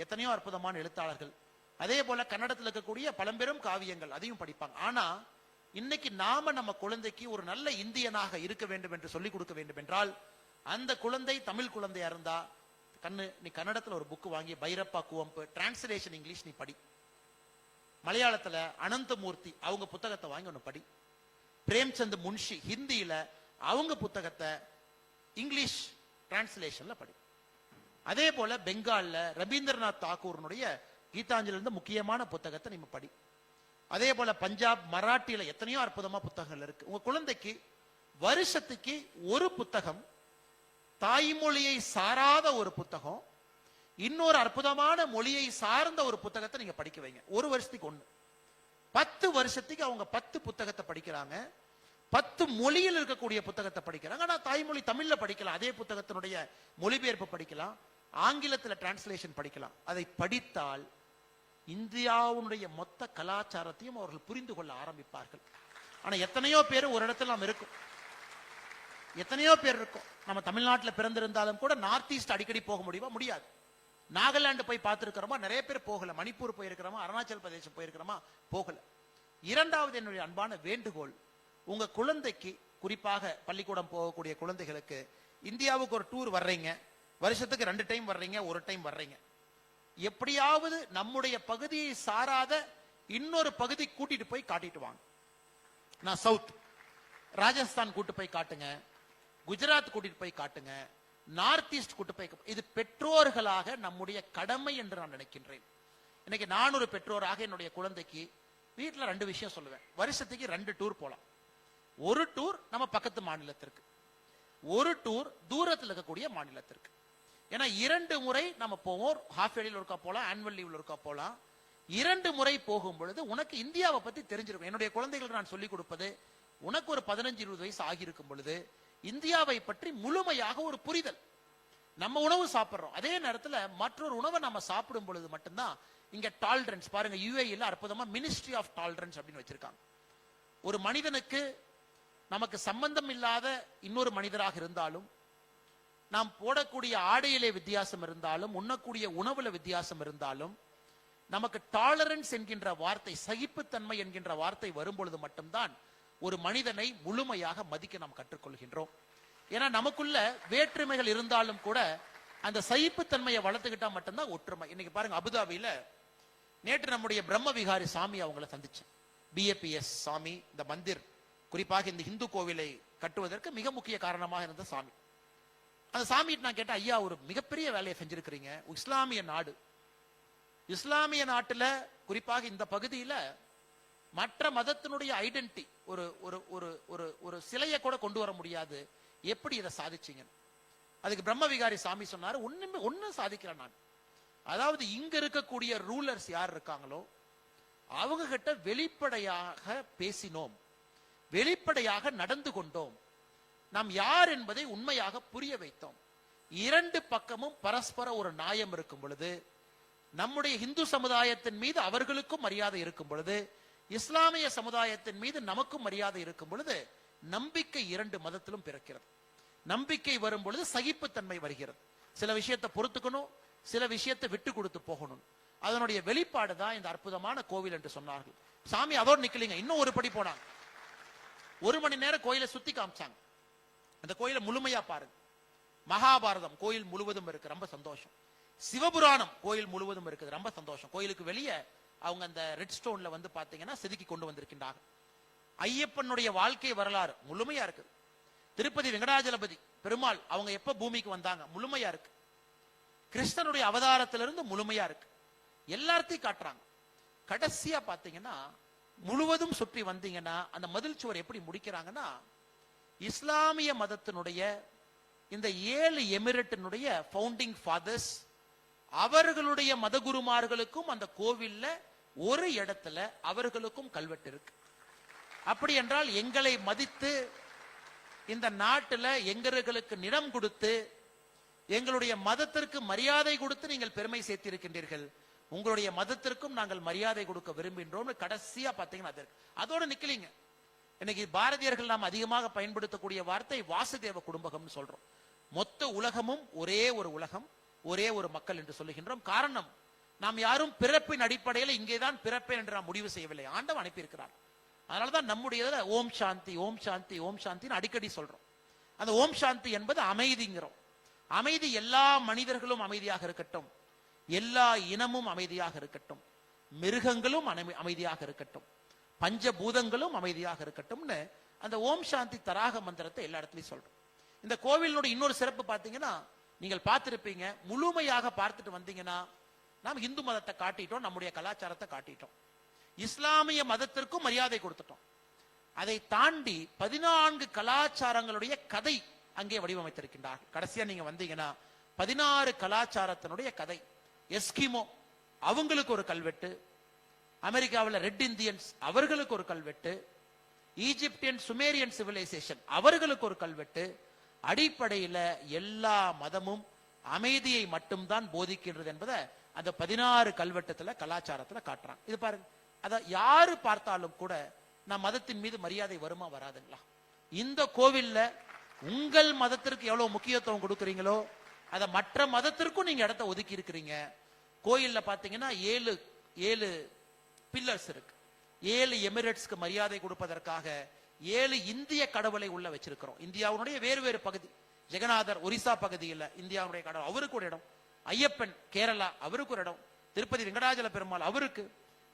எத்தனையோ அற்புதமான எழுத்தாளர்கள். அதே போல கன்னடத்தில் இருக்கக்கூடிய பழம்பெரும் காவியங்கள், அதையும் படிப்பாங்க. ஆனா இன்னைக்கு நாம நம்ம குழந்தைக்கு ஒரு நல்ல இந்தியனாக இருக்க வேண்டும் என்று சொல்லிக் கொடுக்க வேண்டும் என்றால் அந்த குழந்தை தமிழ் குழந்தையா இருந்தா நீ கன்னடத்துல ஒரு புக் வாங்கி பைரப்பா குவம்பு டிரான்ஸ்லேஷன் இங்கிலீஷ் நீ படி. மலையாளத்துல அனந்தமூர்த்தி அவங்க புத்தகத்தை வாங்கி ஒன்னு படி. பிரேம்சந்த் முன்ஷி ஹிந்தியில அவங்க புத்தகத்தை இங்கிலீஷ் டிரான்ஸ்லேஷன்ல படி. அதே போல பெங்கால்ல ரவீந்திரநாத் தாக்கூருடைய கீதாஞ்சலி இருந்த முக்கியமான புத்தகத்தை நீங்க படி. அதே போல பஞ்சாப் மராட்டியில எத்தனையோ அற்புதமா புத்தகங்கள் இருக்கு. உங்க குழந்தைக்கு வருஷத்துக்கு ஒரு புத்தகம், தாய்மொழியை சாராத ஒரு புத்தகம், இன்னொரு அற்புதமான மொழியை சார்ந்த ஒரு புத்தகத்தை நீங்க படிக்க வைங்க. ஒரு வருஷத்துக்கு ஒண்ணு. 10 வருஷத்துக்கு அவங்க 10 புத்தகத்தை படிக்கிறாங்க, 10 மொழியில் இருக்கக்கூடிய புத்தகத்தை படிக்கிறாங்க. ஆனா தாய்மொழி தமிழ்ல படிக்கலாம், அதே புத்தகத்தினுடைய மொழிபெயர்ப்பு படிக்கலாம், ஆங்கிலத்தில் டிரான்ஸ்லேஷன் படிக்கலாம். அதை படித்தால் இந்தியாவுடைய மொத்த கலாச்சாரத்தையும் அவர்கள் புரிந்து கொள்ள ஆரம்பிப்பார்கள். ஆனா எத்தனையோ பேர் ஒரு இடத்துல நாம் இருக்கும், எத்தனையோ பேர் இருக்கும். நம்ம தமிழ்நாட்டில் பிறந்திருந்தாலும் கூட நார்த் ஈஸ்ட் அடிக்கடி போக முடியுமா? முடியாது. நாகாலாந்து போய் பார்த்திருக்கிறோமா? நிறைய பேர் போகல. மணிப்பூர் போயிருக்கிறோமா? அருணாச்சல் பிரதேசம் போயிருக்கிறோமா? போகல. இரண்டாவது என்னுடைய அன்பான வேண்டுகோள், உங்க குழந்தைக்கு, குறிப்பாக பள்ளிக்கூடம் போகக்கூடிய குழந்தைகளுக்கு, இந்தியாவுக்கு ஒரு டூர் வர்றீங்க, வருஷத்துக்கு 2 டைம் வர்றீங்க, 1 டைம் வர்றீங்க, எப்படியாவது நம்முடைய பகுதியை சாராத இன்னொரு பகுதி கூட்டிட்டு போய் காட்டிட்டு வாங்க. நான் சவுத் ராஜஸ்தான் கூட்டு போய் காட்டுங்க, குஜராத் கூட்டிட்டு போய் காட்டுங்க, நார்த் ஈஸ்ட் கூட்டு போய். இது பெற்றோர்களாக நம்முடைய கடமை என்று நான் நினைக்கின்றேன். இன்னைக்கு நான் ஒரு பெற்றோராக என்னுடைய குழந்தைக்கு வீட்டில் 2 விஷயம் சொல்லுவேன். வருஷத்துக்கு 2 டூர் போலாம். ஒரு டூர் நம்ம பக்கத்து மாநிலத்திற்கு, ஒரு டூர் தூரத்தில் இருக்கக்கூடிய மாநிலத்திற்கு. ஏன்னா 2 முறை நம்ம போவோம். ஹாஃப் இயர்லியில் ஒருக்கா போலாம், ஆனுவல் லீவ்ல ஒருக்கா போலாம். 2 முறை போகும் பொழுது உனக்கு இந்தியாவை பத்தி தெரிஞ்சிருக்கும். என்னுடைய குழந்தைகளுக்கு நான் சொல்லிக் கொடுப்பது, உனக்கு ஒரு 15-20 வயசு ஆகியிருக்கும் பொழுது இந்தியாவை பற்றி முழுமையாக ஒரு புரிதல். நம்ம உணவு சாப்பிடுறோம், அதே நேரத்தில் மற்றொரு உணவை நம்ம சாப்பிடும் பொழுது மட்டும்தான் இங்க டாலரன்ஸ். பாருங்க, யுஏஇல அற்புதமா மினிஸ்ட்ரி ஆஃப் டாலரன்ஸ் அப்படின்னு வச்சிருக்காங்க. ஒரு மனிதனுக்கு நமக்கு சம்பந்தம் இல்லாத இன்னொரு மனிதராக இருந்தாலும், நாம் போடக்கூடிய ஆடையிலே வித்தியாசம் இருந்தாலும், உண்ணக்கூடிய உணவுல வித்தியாசம் இருந்தாலும், நமக்கு டாலரன்ஸ் என்கின்ற வார்த்தை, சகிப்புத்தன்மை என்கின்ற வார்த்தை வரும்பொழுது மட்டும்தான் ஒரு மனிதனை முழுமையாக மதிக்க நாம் கற்றுக்கொள்கின்றோம். ஏன்னா நமக்குள்ள வேற்றுமைகள் இருந்தாலும் கூட அந்த சகிப்புத்தன்மையை வளர்த்துக்கிட்டா மட்டும்தான் ஒற்றுமை. இன்னைக்கு பாருங்க, அபுதாபியில நேற்று நம்முடைய பிரம்ம விகாரி சாமி அவங்களை சந்திச்சேன். BAPS சாமி, இந்த மந்திர், குறிப்பாக இந்த இந்து கோவிலை கட்டுவதற்கு மிக முக்கிய காரணமாக இருந்த சாமி. அந்த சாமிட்டு நான் கேட்டேன், ஐயா ஒரு மிகப்பெரிய வேலையை செஞ்சிருக்கிறீங்க, இஸ்லாமிய நாடு, இஸ்லாமிய நாட்டுல குறிப்பாக இந்த பகுதியில மற்ற மதத்தினுடைய ஐடென்டிட்டி ஒரு ஒரு ஒரு ஒரு ஒரு சிலையை கூட கொண்டு வர முடியாது, எப்படி இதை சாதிச்சீங்க? அதுக்கு பிரம்ம விகாரி சாமி சொன்னாரு, ஒன்னும் சாதிக்கிறேன் நான். அதாவது இங்க இருக்கக்கூடிய ரூலர்ஸ் யார் இருக்காங்களோ அவங்க கிட்ட வெளிப்படையாக பேசினோம், வெளிப்படையாக நடந்து கொண்டோம், நாம் யார் என்பதை உண்மையாக புரிய வைத்தோம். 2 பக்கமும் பரஸ்பர ஒரு நியாயம் இருக்கும் பொழுது, நம்முடைய இந்து சமுதாயத்தின் மீது அவர்களுக்கும் மரியாதை இருக்கும் பொழுது, இஸ்லாமிய சமுதாயத்தின் மீது நமக்கும் மரியாதை இருக்கும் பொழுது, நம்பிக்கை 2 மதத்திலும் பிறக்கிறது. நம்பிக்கை வரும் பொழுது சகிப்புத்தன்மை வருகிறது. சில விஷயத்தை பொறுத்துக்கணும், சில விஷயத்தை விட்டு கொடுத்து போகணும். அதனுடைய வெளிப்பாடு தான் இந்த அற்புதமான கோவில் என்று சொன்னார்கள். சாமி அதோடு நிக்கலிங்க, இன்னும் ஒரு படி போனாங்க. 1 மணி நேரம் கோயிலை சுத்தி காமிச்சாங்க. அந்த கோயிலை முழுமையா பாருங்க. மகாபாரதம் கோயில் முழுவதும் இருக்கு, ரொம்ப சந்தோஷம். சிவபுராணம் கோயில் முழுவதும் இருக்குது, ரொம்ப சந்தோஷம். கோயிலுக்கு வெளியே அவங்க அந்த ரெட் ஸ்டோன்ல வந்து பாத்தீங்கன்னா செதுக்கி கொண்டு வந்திருக்கின்றாங்க. ஐயப்பனுடைய வாழ்க்கை வரலாறு முழுமையா இருக்கு. திருப்பதி வெங்கடாஜலபதி பெருமாள் அவங்க எப்ப பூமிக்கு வந்தாங்க முழுமையா இருக்கு. கிருஷ்ணனுடைய அவதாரத்திலிருந்து முழுமையா இருக்கு. எல்லாத்தையும் காட்டுறாங்க. கடைசியா பாத்தீங்கன்னா முழுவதும் சுற்றி வந்தீங்கன்னா அந்த மதில் சுவர் எப்படி முடிக்கிறாங்கன்னா, இஸ்லாமிய மதத்தினுடைய இந்த 7 எமிரேட்டினுடைய ஃபவுண்டிங் ஃபாதர்ஸ் அவர்களுடைய மதகுருமார்களுக்கும் அந்த கோவில்ல ஒரு இடத்துல அவர்களுக்கும் கல்வெட்டு இருக்கு. அப்படி என்றால் எங்களை மதித்து இந்த நாட்டில் எங்களுக்கு நிலம் கொடுத்து எங்களுடைய மதத்திற்கு மரியாதை கொடுத்து நீங்கள் பெருமை சேர்த்திருக்கின்றீர்கள். உங்களுடைய மதத்திற்கும் நாங்கள் மரியாதை கொடுக்க விரும்புகின்றோம். கடைசியா பாத்தீங்கன்னா அதோட நிக்கலீங்க. இன்னைக்கு பாரதியர்கள் நாம் அதிகமாக பயன்படுத்தக்கூடிய வார்த்தை வாசுதேவ குடும்பம்னு சொல்றோம். மொத்த உலகமும் ஒரே ஒரு உலகம், ஒரே ஒரு மக்கள் என்று சொல்லுகின்றோம். காரணம், நாம் யாரும் பிறப்பின் அடிப்படையில் இங்கேதான் பிறப்பேன் என்று நாம் முடிவு செய்யவில்லை. ஆண்டவன் அனுப்பியிருக்கிறார். அதனாலதான் நம்முடைய ஓம் சாந்தி ஓம் சாந்தி ஓம் சாந்தின்னு அடிக்கடி சொல்றோம். அந்த ஓம் சாந்தி என்பது அமைதிங்கிறோம். அமைதி எல்லா மனிதர்களும் அமைதியாக இருக்கட்டும், எல்லா இனமும் அமைதியாக இருக்கட்டும், மிருகங்களும் அமைதியாக இருக்கட்டும், பஞ்சபூதங்களும் அமைதியாக இருக்கட்டும்னு அந்த ஓம் சாந்தி தராக மந்திரத்தை எல்லா இடத்துலயும் சொல்றோம். இந்த கோவிலுடைய இன்னொரு சிறப்பு பாத்தீங்கன்னா, நீங்கள் பார்த்திருப்பீங்க, முழுமையாக பார்த்துட்டு வந்தீங்கன்னா நாம் இந்து மதத்தை காட்டிட்டோம், நம்முடைய கலாச்சாரத்தை காட்டிட்டோம், இஸ்லாமிய மதத்திற்கும் மரியாதை கொடுத்துட்டோம். அதை தாண்டி 14 கலாச்சாரங்களுடைய கதை அங்கே வடிவமைத்திருக்கின்றார். கடைசியா நீங்க வந்தீங்கன்னா 16 கலாச்சாரத்தினுடைய கதை. எஸ்கிமோ அவங்களுக்கு ஒரு கல்வெட்டு, அமெரிக்காவில் ரெட் இந்தியன்ஸ் அவர்களுக்கு ஒரு கல்வெட்டு, ஈஜிப்தியன் சுமேரியன் சிவிலைசேஷன் அவர்களுக்கு ஒரு கல்வெட்டு. அடிப்படையில் எல்லா மதமும் அமைதியை மட்டும்தான் போதிக்கின்றது என்பதை அந்த 16 கல்வெட்டுல கலாச்சாரத்துல காட்டுறாங்க. இது பாருங்க, அத யாரு பார்த்தாலும் கூட நம் மதத்தின் மீது மரியாதை வருமா வராதுங்களா? இந்த கோவில்ல உங்கள் மதத்திற்கு எவ்வளவு முக்கியத்துவம் கொடுக்கறீங்களோ அத மற்ற மதத்திற்கும் நீங்க இடத்தை ஒதுக்கி இருக்கிறீங்க. கோயில்ல பாத்தீங்கன்னா 7 பில்லர்ஸ் இருக்கு. 7 எமிரேட்ஸ்க்கு மரியாதை கொடுப்பதற்காக 7 இந்திய கடவுளை உள்ள வச்சிருக்கிறோம். இந்தியாவுடைய வேறு வேறு பகுதி, ஜெகநாதர் ஒரிசா பகுதியில் இந்தியாவுடைய கடவுள், அவருக்கு ஒரு இடம். ஐயப்பன் கேரளா, அவருக்கு ஒரு இடம். திருப்பதி வெங்கடாஜல பெருமாள் அவருக்கு,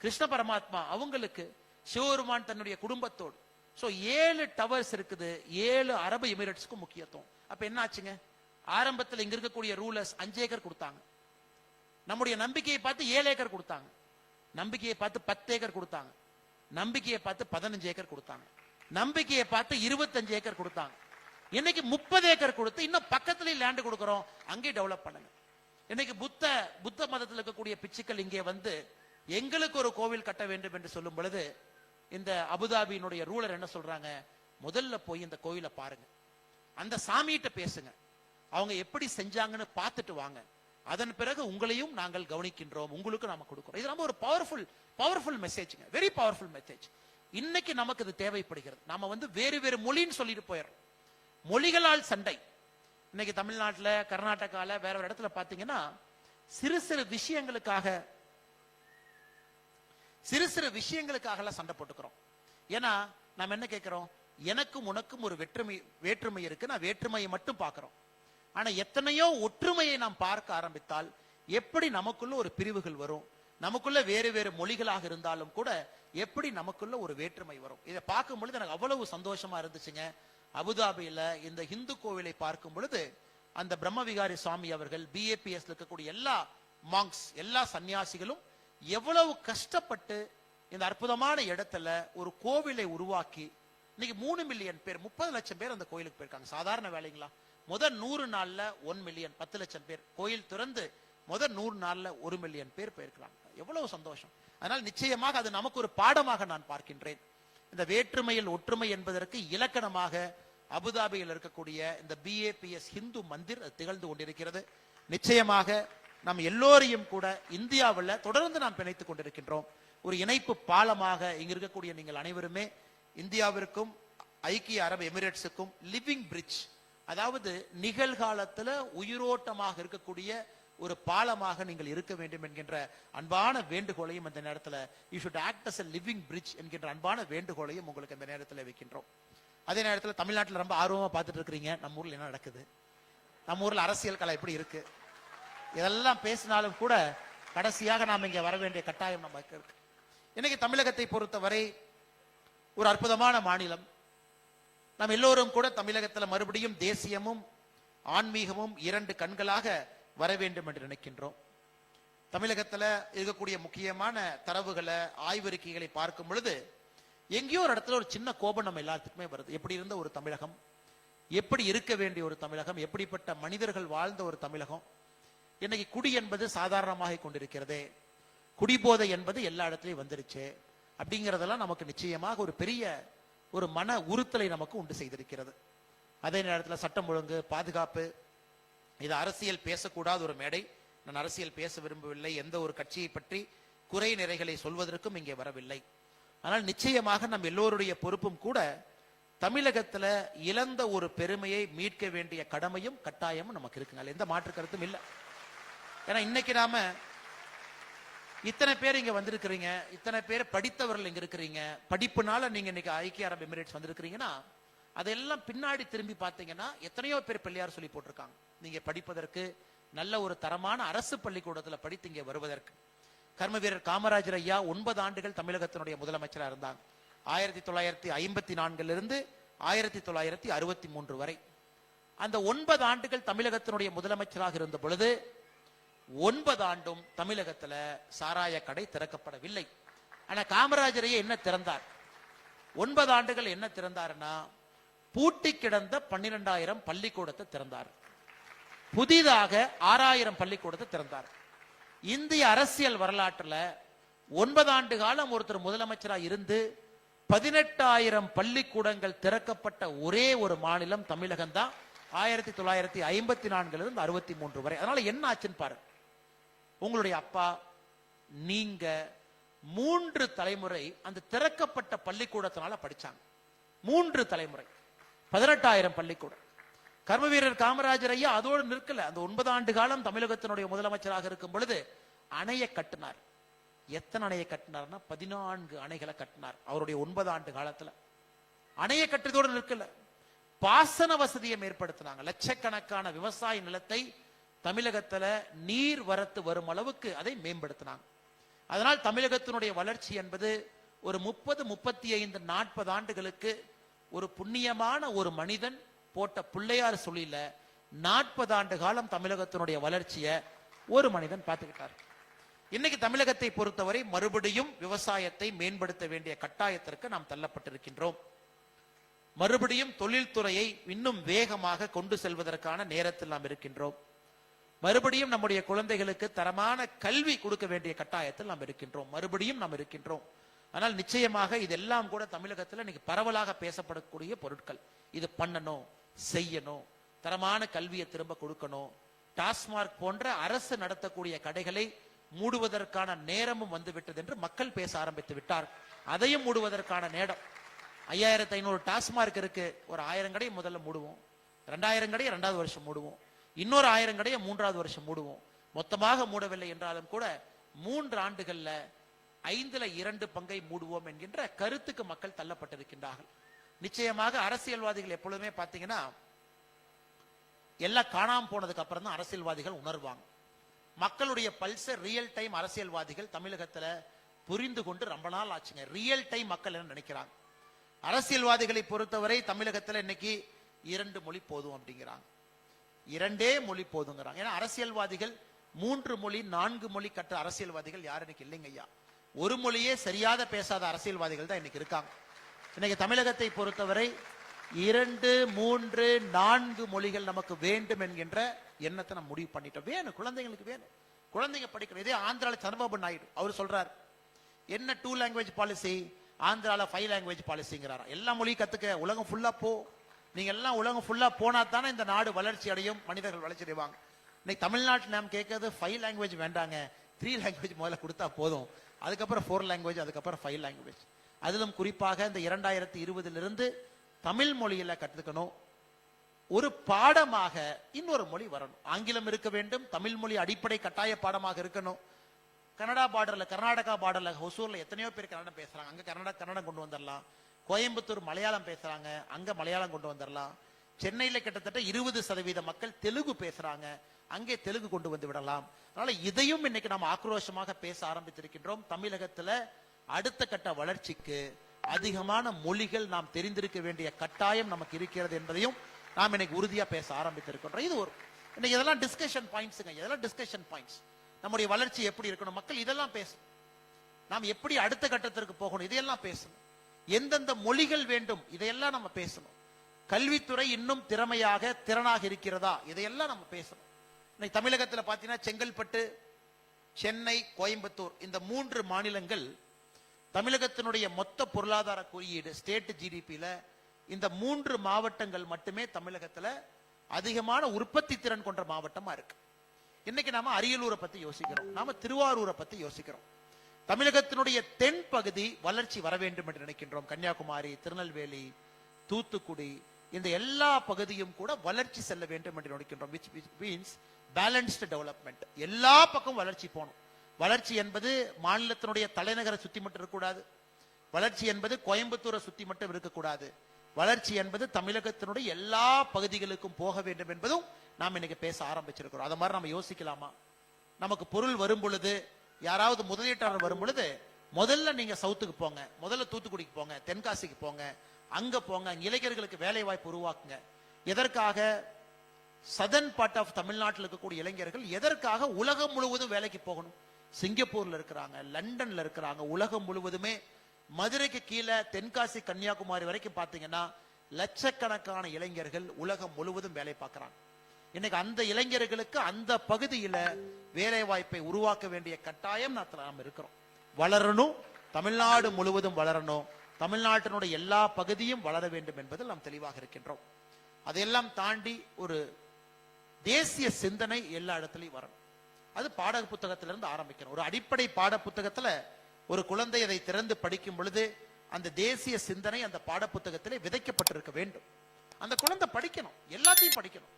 கிருஷ்ண பரமாத்மா அவங்களுக்கு, சிவபெருமான் தன்னுடைய குடும்பத்தோடு. சோ 7 டவர்ஸ் இருக்குது. 7 அரபு எமிரேட்ஸ்க்கும் முக்கியத்துவம். அப்ப என்ன ஆச்சுங்க? ஆரம்பத்தில் இங்க இருக்கக்கூடிய ரூலர்ஸ் 5 ஏக்கர் கொடுத்தாங்க. நம்முடைய நம்பிக்கையை பார்த்து 7 ஏக்கர் கொடுத்தாங்க. நம்பிக்கையை பார்த்து 10 ஏக்கர் கொடுத்தாங்க. நம்பிக்கையை பார்த்து 15 ஏக்கர் கொடுத்தாங்க. நம்பிக்கையை பார்த்து 25 ஏக்கர் கொடுத்தாங்க. இன்னைக்கு 30 ஏக்கர் கொடுத்து இன்னும் பக்கத்துல லேண்ட் கொடுக்கிறோம், அங்கே டெவலப் பண்ணுங்க. இன்னைக்கு புத்த மதத்தில் இருக்கக்கூடிய பிச்சுக்கள் இங்கே வந்து எங்களுக்கு ஒரு கோவில் கட்ட வேண்டும் என்று சொல்லும் பொழுது இந்த அபுதாபியினுடைய ரூலர் என்ன சொல்றாங்க? முதல்ல போய் இந்த கோவிலை பாருங்க, அந்த சாமிகிட்ட பேசுங்க, அவங்க எப்படி செஞ்சாங்கன்னு பார்த்துட்டு வாங்க, அதன் பிறகு உங்களையும் நாங்கள் கவனிக்கின்றோம், உங்களுக்கு நாம கொடுக்கிறோம். இது ரொம்ப ஒரு பவர்ஃபுல் மெசேஜ்ங்க, வெரி பவர்ஃபுல் மெசேஜ். இன்னைக்கு நமக்கு இது தேவைப்படுகிறது. நாம வந்து வேறு வேறு மொழின்னு சொல்லிட்டு போயிடுறோம். மொழிகளால் சண்டை. இன்னைக்கு தமிழ்நாட்டில், கர்நாடகால, வேற ஒரு இடத்துல பாத்தீங்கன்னா சிறு சிறு விஷயங்களுக்காக சண்டை போட்டுக்கிறோம். ஏன்னா நம்ம என்ன கேட்கிறோம்? எனக்கும் உனக்கும் ஒரு வேற்றுமை இருக்கு, நான் வேற்றுமையை மட்டும் பார்க்கிறோம். ஆனா எத்தனையோ ஒற்றுமையை நாம் பார்க்க ஆரம்பித்தால் எப்படி நமக்குள்ள ஒரு பிரிவுகள் வரும்? நமக்குள்ள வேறு வேறு மொழிகளாக இருந்தாலும் கூட எப்படி நமக்குள்ள ஒரு வேற்றுமை வரும்? இதை பார்க்கும் பொழுது எனக்கு அவ்வளவு சந்தோஷமா இருந்துச்சுங்க. அபுதாபியில இந்த இந்து கோவிலை பார்க்கும் பொழுது அந்த பிரம்மவிகாரி சுவாமி அவர்கள், BAPS இருக்கக்கூடிய எல்லா மாங்ஸ், எல்லா சன்னியாசிகளும் எவ்வளவு கஷ்டப்பட்டு இந்த அற்புதமான இடத்துல ஒரு கோவிலை உருவாக்கி இன்னைக்கு 3 மில்லியன் பேர், 30 லட்சம் பேர் அந்த கோயிலுக்கு போயிருக்காங்க. சாதாரண வேலைங்களா? முதல் 100 நாள்ல 1 மில்லியன், 10 லட்சம் பேர். கோயில் திறந்து முதல் 100 நாள்ல 1 மில்லியன் பேர் போயிருக்கிறாங்க. எவ்வளவு சந்தோஷம்! அதனால் நிச்சயமாக அது நமக்கு ஒரு பாடமாக நான் பார்க்கின்றேன். இந்த வேற்றுமையில் ஒற்றுமை என்பதற்கு இலக்கணமாக அபுதாபியில் இருக்கக்கூடிய இந்த BAPS ஹிந்து மந்திர் திகழ்ந்து கொண்டிருக்கிறது. நிச்சயமாக நாம் எல்லோரையும் கூட இந்தியாவில் தொடர்ந்து நாம் பிணைத்துக் கொண்டிருக்கின்றோம். ஒரு இணைப்பு பாலமாக இங்க இருக்கக்கூடிய நீங்கள் அனைவருமே இந்தியாவிற்கும் ஐக்கிய அரபு எமிரேட்ஸுக்கும் லிவிங் பிரிட்ஜ், அதாவது நிகழ்காலத்துல உயிரோட்டமாக இருக்கக்கூடிய ஒரு பாலமாக நீங்கள் இருக்க வேண்டும் என்கின்ற அன்பான வேண்டுகோளையும் இந்த நேரத்தில் you should act as a living bridge என்கின்ற அன்பான வேண்டுகோளையும் உங்களுக்கு இந்த நேரத்தில் வைக்கின்றோம். அதே நேரத்தில் தமிழ்நாட்டில் ரொம்ப ஆர்வமா பார்த்துட்டு இருக்கிறீங்க நம்ம ஊர்ல என்ன நடக்குது, நம்ம ஊர்ல அரசியல் கலை எப்படி இருக்கு, இதெல்லாம் பேசினாலும் கூட கடைசியாக நாம் இங்க வர வேண்டிய கட்டாயம் நமக்கு இருக்கு. இன்னைக்கு தமிழகத்தை பொறுத்தவரை ஒரு அற்புதமான மாநிலம். நாம் எல்லோரும் கூட தமிழகத்தில் மறுபடியும் தேசியமும் ஆன்மீகமும் 2 கண்களாக வர வேண்டும் என்று நினைக்கின்றோம். தமிழகத்தில் இருக்கக்கூடிய முக்கியமான தரவுகளை, ஆய்வறிக்கைகளை பார்க்கும் பொழுது எங்கேயோ ஒரு இடத்துல ஒரு சின்ன கோபம் நம்ம எல்லாத்துக்குமே வருது. எப்படி இருந்த ஒரு தமிழகம், எப்படி இருக்க வேண்டிய ஒரு தமிழகம், எப்படிப்பட்ட மனிதர்கள் வாழ்ந்த ஒரு தமிழகம். இன்னைக்கு குடி என்பது சாதாரணமாக கொண்டிருக்கிறது, குடிபோதை என்பது எல்லா இடத்துலையும் வந்துருச்சு. அப்படிங்கிறதெல்லாம் நமக்கு நிச்சயமாக ஒரு பெரிய ஒரு மன உறுத்தலை நமக்கு உண்டு செய்திருக்கிறது. அதே நேரத்தில் சட்டம் ஒழுங்கு, பாதுகாப்பு, இது அரசியல் பேசக்கூடாத ஒரு மேடை. நான் அரசியல் பேச விரும்பவில்லை, எந்த ஒரு கட்சியை பற்றி குறை நிறைகளை சொல்வதற்கும் இங்கே வரவில்லை. ஆனால் நிச்சயமாக நம் எல்லோருடைய பொறுப்பும் கூட தமிழகத்துல இழந்த ஒரு பெருமையை மீட்க வேண்டிய கடமையும் கட்டாயமும் நமக்கு இருக்குங்க, எந்த மாற்று கருத்தும் இல்லை. ஏன்னா இன்னைக்கு நாம இத்தனை பேர் இங்க வந்திருக்கிறீங்க, இத்தனை பேர் படித்தவர்கள் இங்க இருக்கிறீங்க, படிப்புனால நீங்க இன்னைக்கு ஐக்கிய அரபு எமிரேட்ஸ் வந்திருக்கிறீங்கன்னா அதெல்லாம் பின்னாடி திரும்பி பார்த்தீங்கன்னா எத்தனையோ பேர் பிள்ளையார் சொல்லி போட்டிருக்காங்க. நீங்க படிப்பதற்கு, நல்ல ஒரு தரமான அரசு பள்ளிக்கூடத்தில் படித்து இங்கே வருவதற்கு. கர்ம வீரர் காமராஜர் ஐயா 9 ஆண்டுகள் தமிழகத்தினுடைய முதலமைச்சராக இருந்தாங்க. 1954 1963 வரை. அந்த 9 ஆண்டுகள் தமிழகத்தினுடைய முதலமைச்சராக இருந்த பொழுது 9 ஆண்டும் தமிழகத்துல சாராய கடை திறக்கப்படவில்லை. ஆனா காமராஜரையே என்ன திறந்தார்? 9 ஆண்டுகள் என்ன திறந்தாருன்னா பூட்டி கிடந்த 12,000 பள்ளிக்கூடத்தை திறந்தார். புதிதாக 6,000 பள்ளிக்கூடத்தை திறந்தார். இந்திய அரசியல் வரலாற்றுல 9 ஆண்டு காலம் ஒருத்தர் முதலமைச்சராக இருந்து 18,000 பள்ளிக்கூடங்கள் திறக்கப்பட்ட ஒரே ஒரு மாநிலம் தமிழகம் தான். 1954 63 வரை. அதனால என்ன ஆச்சுன்னு பாருங்க. உங்களுடைய அப்பா, நீங்க 3 தலைமுறை அந்த திறக்கப்பட்ட பள்ளிக்கூடத்தினால படிச்சாங்க. 3 தலைமுறை 18,000 பள்ளிக்கூடம். கர்ம வீரர் காமராஜர் ஐயா அதோடு நிற்கல. அந்த 9 ஆண்டு காலம் தமிழகத்தினுடைய முதலமைச்சராக இருக்கும் பொழுது அணையை கட்டினார். எத்தனை அணையை கட்டினார்னா 14 அணைகளை கட்டினார் அவருடைய 9 ஆண்டு காலத்துல. அணையை கட்டுறதோடு நிற்கல, பாசன வசதியை ஏற்படுத்தினாங்க. லட்சக்கணக்கான விவசாய நிலத்தை தமிழகத்துல நீர் வரத்து வரும் அளவுக்கு அதை மேம்படுத்தினாங்க. அதனால் தமிழகத்தினுடைய வளர்ச்சி என்பது ஒரு 30, 35, 40 ஆண்டுகளுக்கு ஒரு புண்ணியமான ஒரு மனிதன் போட்ட பிள்ளையார் சொல்லில 40 ஆண்டு காலம் தமிழகத்தினுடைய வளர்ச்சியை ஒரு மனிதன் பார்த்துக்கிட்டார். இன்னைக்கு தமிழகத்தை பொறுத்தவரை மறுபடியும் விவசாயத்தை மேம்படுத்த வேண்டிய கட்டாயத்திற்கு நாம் தள்ளப்பட்டிருக்கின்றோம். மறுபடியும் தொழில்துறையை இன்னும் வேகமாக கொண்டு செல்வதற்கான நேரத்தில் நாம் இருக்கின்றோம். மறுபடியும் நம்முடைய குழந்தைகளுக்கு தரமான கல்வி கொடுக்க வேண்டிய கட்டாயத்தில் நாம் இருக்கின்றோம். மறுபடியும் நாம் இருக்கின்றோம். ஆனால் நிச்சயமாக இதெல்லாம் கூட தமிழகத்தில் இன்னைக்கு பரவலாக பேசப்படக்கூடிய பொருட்கள். இது பண்ணணும், செய்யணும், தரமான கல்வியை திரும்ப கொடுக்கணும். டாஸ்மார்க் போன்ற அரசு நடத்தக்கூடிய கடைகளை மூடுவதற்கான நேரமும் வந்துவிட்டது என்று மக்கள் பேச ஆரம்பித்து விட்டார். அதையும் மூடுவதற்கான நேரம். 5,500 டாஸ்மார்க் இருக்கு. ஒரு 1000 கடையை முதல்ல மூடுவோம், 2,000 கடையை 2வது வருஷம் மூடுவோம், இன்னொரு 1000 கடையை 3வது வருஷம் மூடுவோம். மொத்தமாக மூடவில்லை என்றாலும் கூட 3 ஆண்டுகள்ல 2 பங்கை மூடுவோம் என்கின்ற கருத்துக்கு மக்கள் தள்ளப்பட்டிருக்கின்றார்கள். நிச்சயமாக அரசியல்வாதிகள் எப்பொழுதுமே பாத்தீங்கன்னா எல்லாம் காணாம போனதுக்கு அப்புறம் தான் அரசியல்வாதிகள் உணர்வாங்க. மக்களுடைய பல்ஸ் ரியல் டைம் அரசியல்வாதிகள் தமிழகத்துல புரிந்து கொண்டு ரொம்ப நாள் ஆச்சுங்க. ரியல் டைம் மக்கள் என்ன நினைக்கிறாங்க? அரசியல்வாதிகளை பொறுத்தவரை தமிழகத்துல இன்னைக்கு 2 மொழி போதும் அப்படிங்கிறாங்க. 2 மொழி போதுங்கிறாங்க. ஏன்னா அரசியல்வாதிகள் 3 மொழி 4 மொழி கற்ற அரசியல்வாதிகள் யாரும் இன்னைக்கு இல்லைங்க ஐயா. ஒரு மொழியே சரியாக பேசாத அரசியல்வாதிகள் தான் இன்னைக்கு இருக்காங்க. இன்னைக்கு தமிழகத்தை பொறுத்தவரை 2, 3, 4 மொழிகள் நமக்கு வேண்டும் என்கின்ற எண்ணத்தை நம்ம முடிவு பண்ணிட்டோம். வேணும், குழந்தைங்களுக்கு வேணும், குழந்தைங்க படிக்கணும். இதே ஆந்திரால சந்திரபாபு நாயுடு அவர் சொல்றார், என்ன 2 லாங்குவேஜ் பாலிசி, ஆந்திரால 5 லாங்குவேஜ் பாலிசிங்கிறாரா. எல்லா மொழியும் கத்துக்க, உலகம் ஃபுல்லா போ. நீங்க எல்லாம் உலகம் ஃபுல்லா போனா தானே இந்த நாடு வளர்ச்சி அடையும், மனிதர்கள் வளர்ச்சி அடைவாங்க. இன்னைக்கு தமிழ்நாட்டில் நாம் கேட்கறது 5 லாங்குவேஜ் வேண்டாங்க, 3 லாங்குவேஜ் முதல்ல கொடுத்தா போதும், அதுக்கப்புறம் 4 லாங்குவேஜ், அதுக்கப்புறம் 5 லாங்குவேஜ். அதிலும் குறிப்பாக இந்த 2020 தமிழ் மொழியில கற்றுக்கணும். ஒரு பாடமாக இன்னொரு மொழி வரணும். ஆங்கிலம் இருக்க வேண்டும், தமிழ் மொழி அடிப்படை கட்டாய பாடமாக இருக்கணும். கனடா பார்டர்ல, கர்நாடகா பார்டர்ல, ஹொசூர்ல எத்தனையோ பேர் கன்னடம் பேசுறாங்க, அங்க கன்னடம் கொண்டு வந்துடலாம். கோயம்புத்தூர் மலையாளம் பேசுறாங்க, அங்க மலையாளம் கொண்டு வந்துடலாம். சென்னையில கிட்டத்தட்ட 20% மக்கள் தெலுங்கு பேசுறாங்க, அங்கே தெலுங்கு கொண்டு வந்து விடலாம். அதனால இதையும் இன்னைக்கு நாம் ஆக்ரோஷமாக பேச ஆரம்பித்திருக்கின்றோம். தமிழகத்துல அடுத்த கட்ட வளர்ச்சிக்கு அதிகமான மொழிகள் நாம் தெரிந்திருக்க வேண்டிய கட்டாயம் நமக்கு இருக்கிறது என்பதையும் நாம் இன்னைக்கு உறுதியா பேச ஆரம்பித்திருக்கின்றோம். இது ஒரு இன்னைக்கு இதெல்லாம் டிஸ்கஷன் பாயிண்ட்ஸுங்க, இதெல்லாம் டிஸ்கஷன் பாயிண்ட்ஸ். நம்முடைய வளர்ச்சி எப்படி இருக்கணும், மக்கள் இதெல்லாம் பேசணும். நாம் எப்படி அடுத்த கட்டத்திற்கு போகணும், இதையெல்லாம் பேசணும். எந்தெந்த மொழிகள் வேண்டும், இதையெல்லாம் நம்ம பேசணும். கல்வித்துறை இன்னும் திறனாக இருக்கிறதா, இதையெல்லாம் நம்ம பேசணும். இன்னைக்கு தமிழகத்தில் பார்த்தீங்கன்னா செங்கல்பட்டு, சென்னை, கோயம்புத்தூர் இந்த 3 மாநிலங்கள் தமிழகத்தினுடைய மொத்த பொருளாதார குறியீடு ஸ்டேட் ஜிடிபியில இந்த 3 மாவட்டங்கள் மட்டுமே தமிழகத்தில் அதிகமான உற்பத்தி திறன் கொண்ட மாவட்டமா இருக்கு. இன்னைக்கு நாம அரியலூரை பத்தி யோசிக்கிறோம், நாம திருவாரூரை பத்தி யோசிக்கிறோம். தமிழகத்தினுடைய தென் பகுதி வளர்ச்சி வர வேண்டும் என்று நினைக்கின்றோம். கன்னியாகுமரி, திருநெல்வேலி, தூத்துக்குடி இந்த எல்லா பகுதியும் கூட வளர்ச்சி செல்ல வேண்டும் என்று நினைக்கின்றோம். which means balanced development. எல்லா பக்கம் வளர்ச்சி போகணும். வளர்ச்சி என்பது மாநிலத்தினுடைய தலைநகரை சுத்தி மட்டும் இருக்கக்கூடாது. வளர்ச்சி என்பது கோயம்புத்தூரை சுத்தி மட்டும் இருக்கக்கூடாது. வளர்ச்சி என்பது தமிழகத்தினுடைய எல்லா பகுதிகளுக்கும் போக வேண்டும் என்பதும் நாம் இன்னைக்கு பேச ஆரம்பிச்சிருக்கிறோம். அது மாதிரி நம்ம யோசிக்கலாமா? நமக்கு பொருள் வரும் பொழுது, யாராவது முதலீட்டாளர் வரும் பொழுது, முதல்ல நீங்க சவுத்துக்கு போங்க, முதல்ல தூத்துக்குடிக்கு போங்க, தென்காசிக்கு போங்க, அங்க போங்க, இளைஞர்களுக்கு வேலை வாய்ப்பு உருவாக்குங்க. எதற்காக? சதர்ன் பார்ட் ஆஃப் தமிழ்நாட்டில் இருக்கக்கூடிய இளைஞர்கள் எதற்காக உலகம் முழுவதும் வேலைக்கு போகணும்? சிங்கப்பூர்ல இருக்கிறாங்க, லண்டன்ல இருக்கிறாங்க, உலகம் முழுவதுமே. மதுரைக்கு கீழே தென்காசி, கன்னியாகுமரி வரைக்கும் பாத்தீங்கன்னா லட்சக்கணக்கான இளைஞர்கள் உலகம் முழுவதும் வேலை பார்க்கிறாங்க. இன்னைக்கு அந்த இளைஞர்களுக்கு அந்த பகுதியில வேலை வாய்ப்பை உருவாக்க வேண்டிய கட்டாயம் நாம் இருக்கிறோம். வளரணும், தமிழ்நாடு முழுவதும் வளரணும், தமிழ்நாட்டினுடைய எல்லா பகுதியும் வளர வேண்டும் என்பதில் நாம் தெளிவாக இருக்கின்றோம். அதையெல்லாம் தாண்டி ஒரு தேசிய சிந்தனை எல்லா இடத்துலையும் வரணும். அது பாட புத்தகத்திலிருந்து ஆரம்பிக்கணும். ஒரு அடிப்படை பாட புத்தகத்துல ஒரு குழந்தை அதை திறந்து படிக்கும் பொழுது அந்த தேசிய சிந்தனை அந்த பாட புத்தகத்திலே விதைக்கப்பட்டிருக்க வேண்டும். அந்த குழந்தை படிக்கணும், எல்லாத்தையும் படிக்கணும்.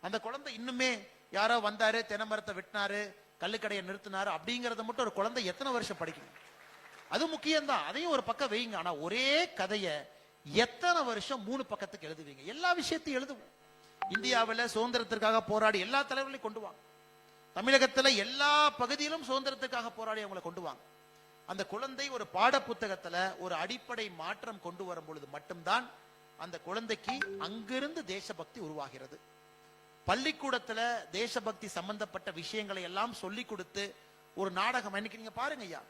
அந்த குழந்தை இன்னுமே யாரோ வந்தாரு, தென்னமரத்தை வெட்டினாரு, கல்லுக்கடையை நிறுத்தினாரு அப்படிங்கறத மட்டும் ஒரு குழந்தை எத்தனை வருஷம் படிக்கணும்? அது முக்கியம்தான், அதையும் ஒரு பக்கம் வைங்க. ஆனா ஒரே கதையை எத்தனை வருஷம் 3 பக்கத்துக்கு எழுதுவீங்க? எல்லா விஷயத்தையும் எழுதுவோம். இந்தியாவில் சுதந்திரத்திற்காக போராடி எல்லா தலைவர்களையும் கொண்டு வாங்க. தமிழகத்துல எல்லா பகுதியிலும் சுதந்திரத்துக்காக போராடி அவங்களை கொண்டு வாங்க. அந்த குழந்தை ஒரு பாட புத்தகத்துல ஒரு அடிப்படை மாற்றம் கொண்டு வரும் பொழுது மட்டும்தான் அந்த குழந்தைக்கு அங்கிருந்து தேசபக்தி உருவாகிறது. பள்ளிக்கூடத்துல தேசபக்தி சம்பந்தப்பட்ட விஷயங்களை எல்லாம் சொல்லி கொடுத்து ஒரு நாடகம். இன்னைக்கு நீங்க பாருங்க ஐயா,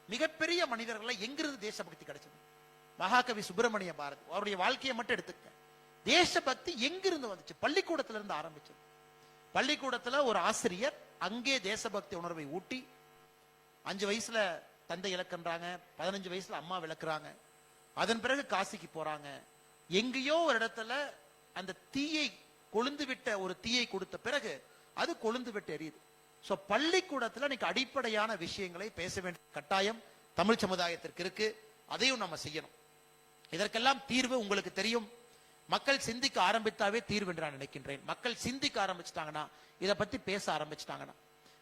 மிகப்பெரிய மனிதர்களை எங்கிருந்து தேசபக்தி கிடைச்சது? மகாகவி சுப்பிரமணிய பாரதி, அவருடைய வாழ்க்கையை மட்டும் எடுத்துக்க. தேசபக்தி எங்கிருந்து வந்துச்சு? பள்ளிக்கூடத்துல இருந்து ஆரம்பிச்சது. பள்ளிக்கூடத்துல ஒரு ஆசிரியர் அங்கே தேசபக்தி உணர்வை ஊட்டி 5 வயசுல தந்தை இழக்கின்றாங்க, 15 வயசுல அம்மா விளக்குறாங்க. அதன் பிறகு காசிக்கு போறாங்க. எங்கேயோ ஒரு இடத்துல அந்த தீயை கொழுந்து விட்ட ஒரு தீயை கொடுத்த பிறகு அது கொழுந்து விட்டு எரியுது. சோ பள்ளிக்கூடத்துல இன்னைக்கு அடிப்படையான விஷயங்களை பேச வேண்டிய கட்டாயம் தமிழ் சமுதாயத்திற்கு இருக்கு. அதையும் நம்ம செய்யணும். இதற்கெல்லாம் தீர்வு உங்களுக்கு தெரியும். மக்கள் சிந்திக்க ஆரம்பித்தாவே தீர்வு என்று நான் நினைக்கின்றேன். மக்கள் சிந்திக்க ஆரம்பிச்சிட்டாங்கன்னா, இதை பத்தி பேச ஆரம்பிச்சிட்டாங்கன்னா,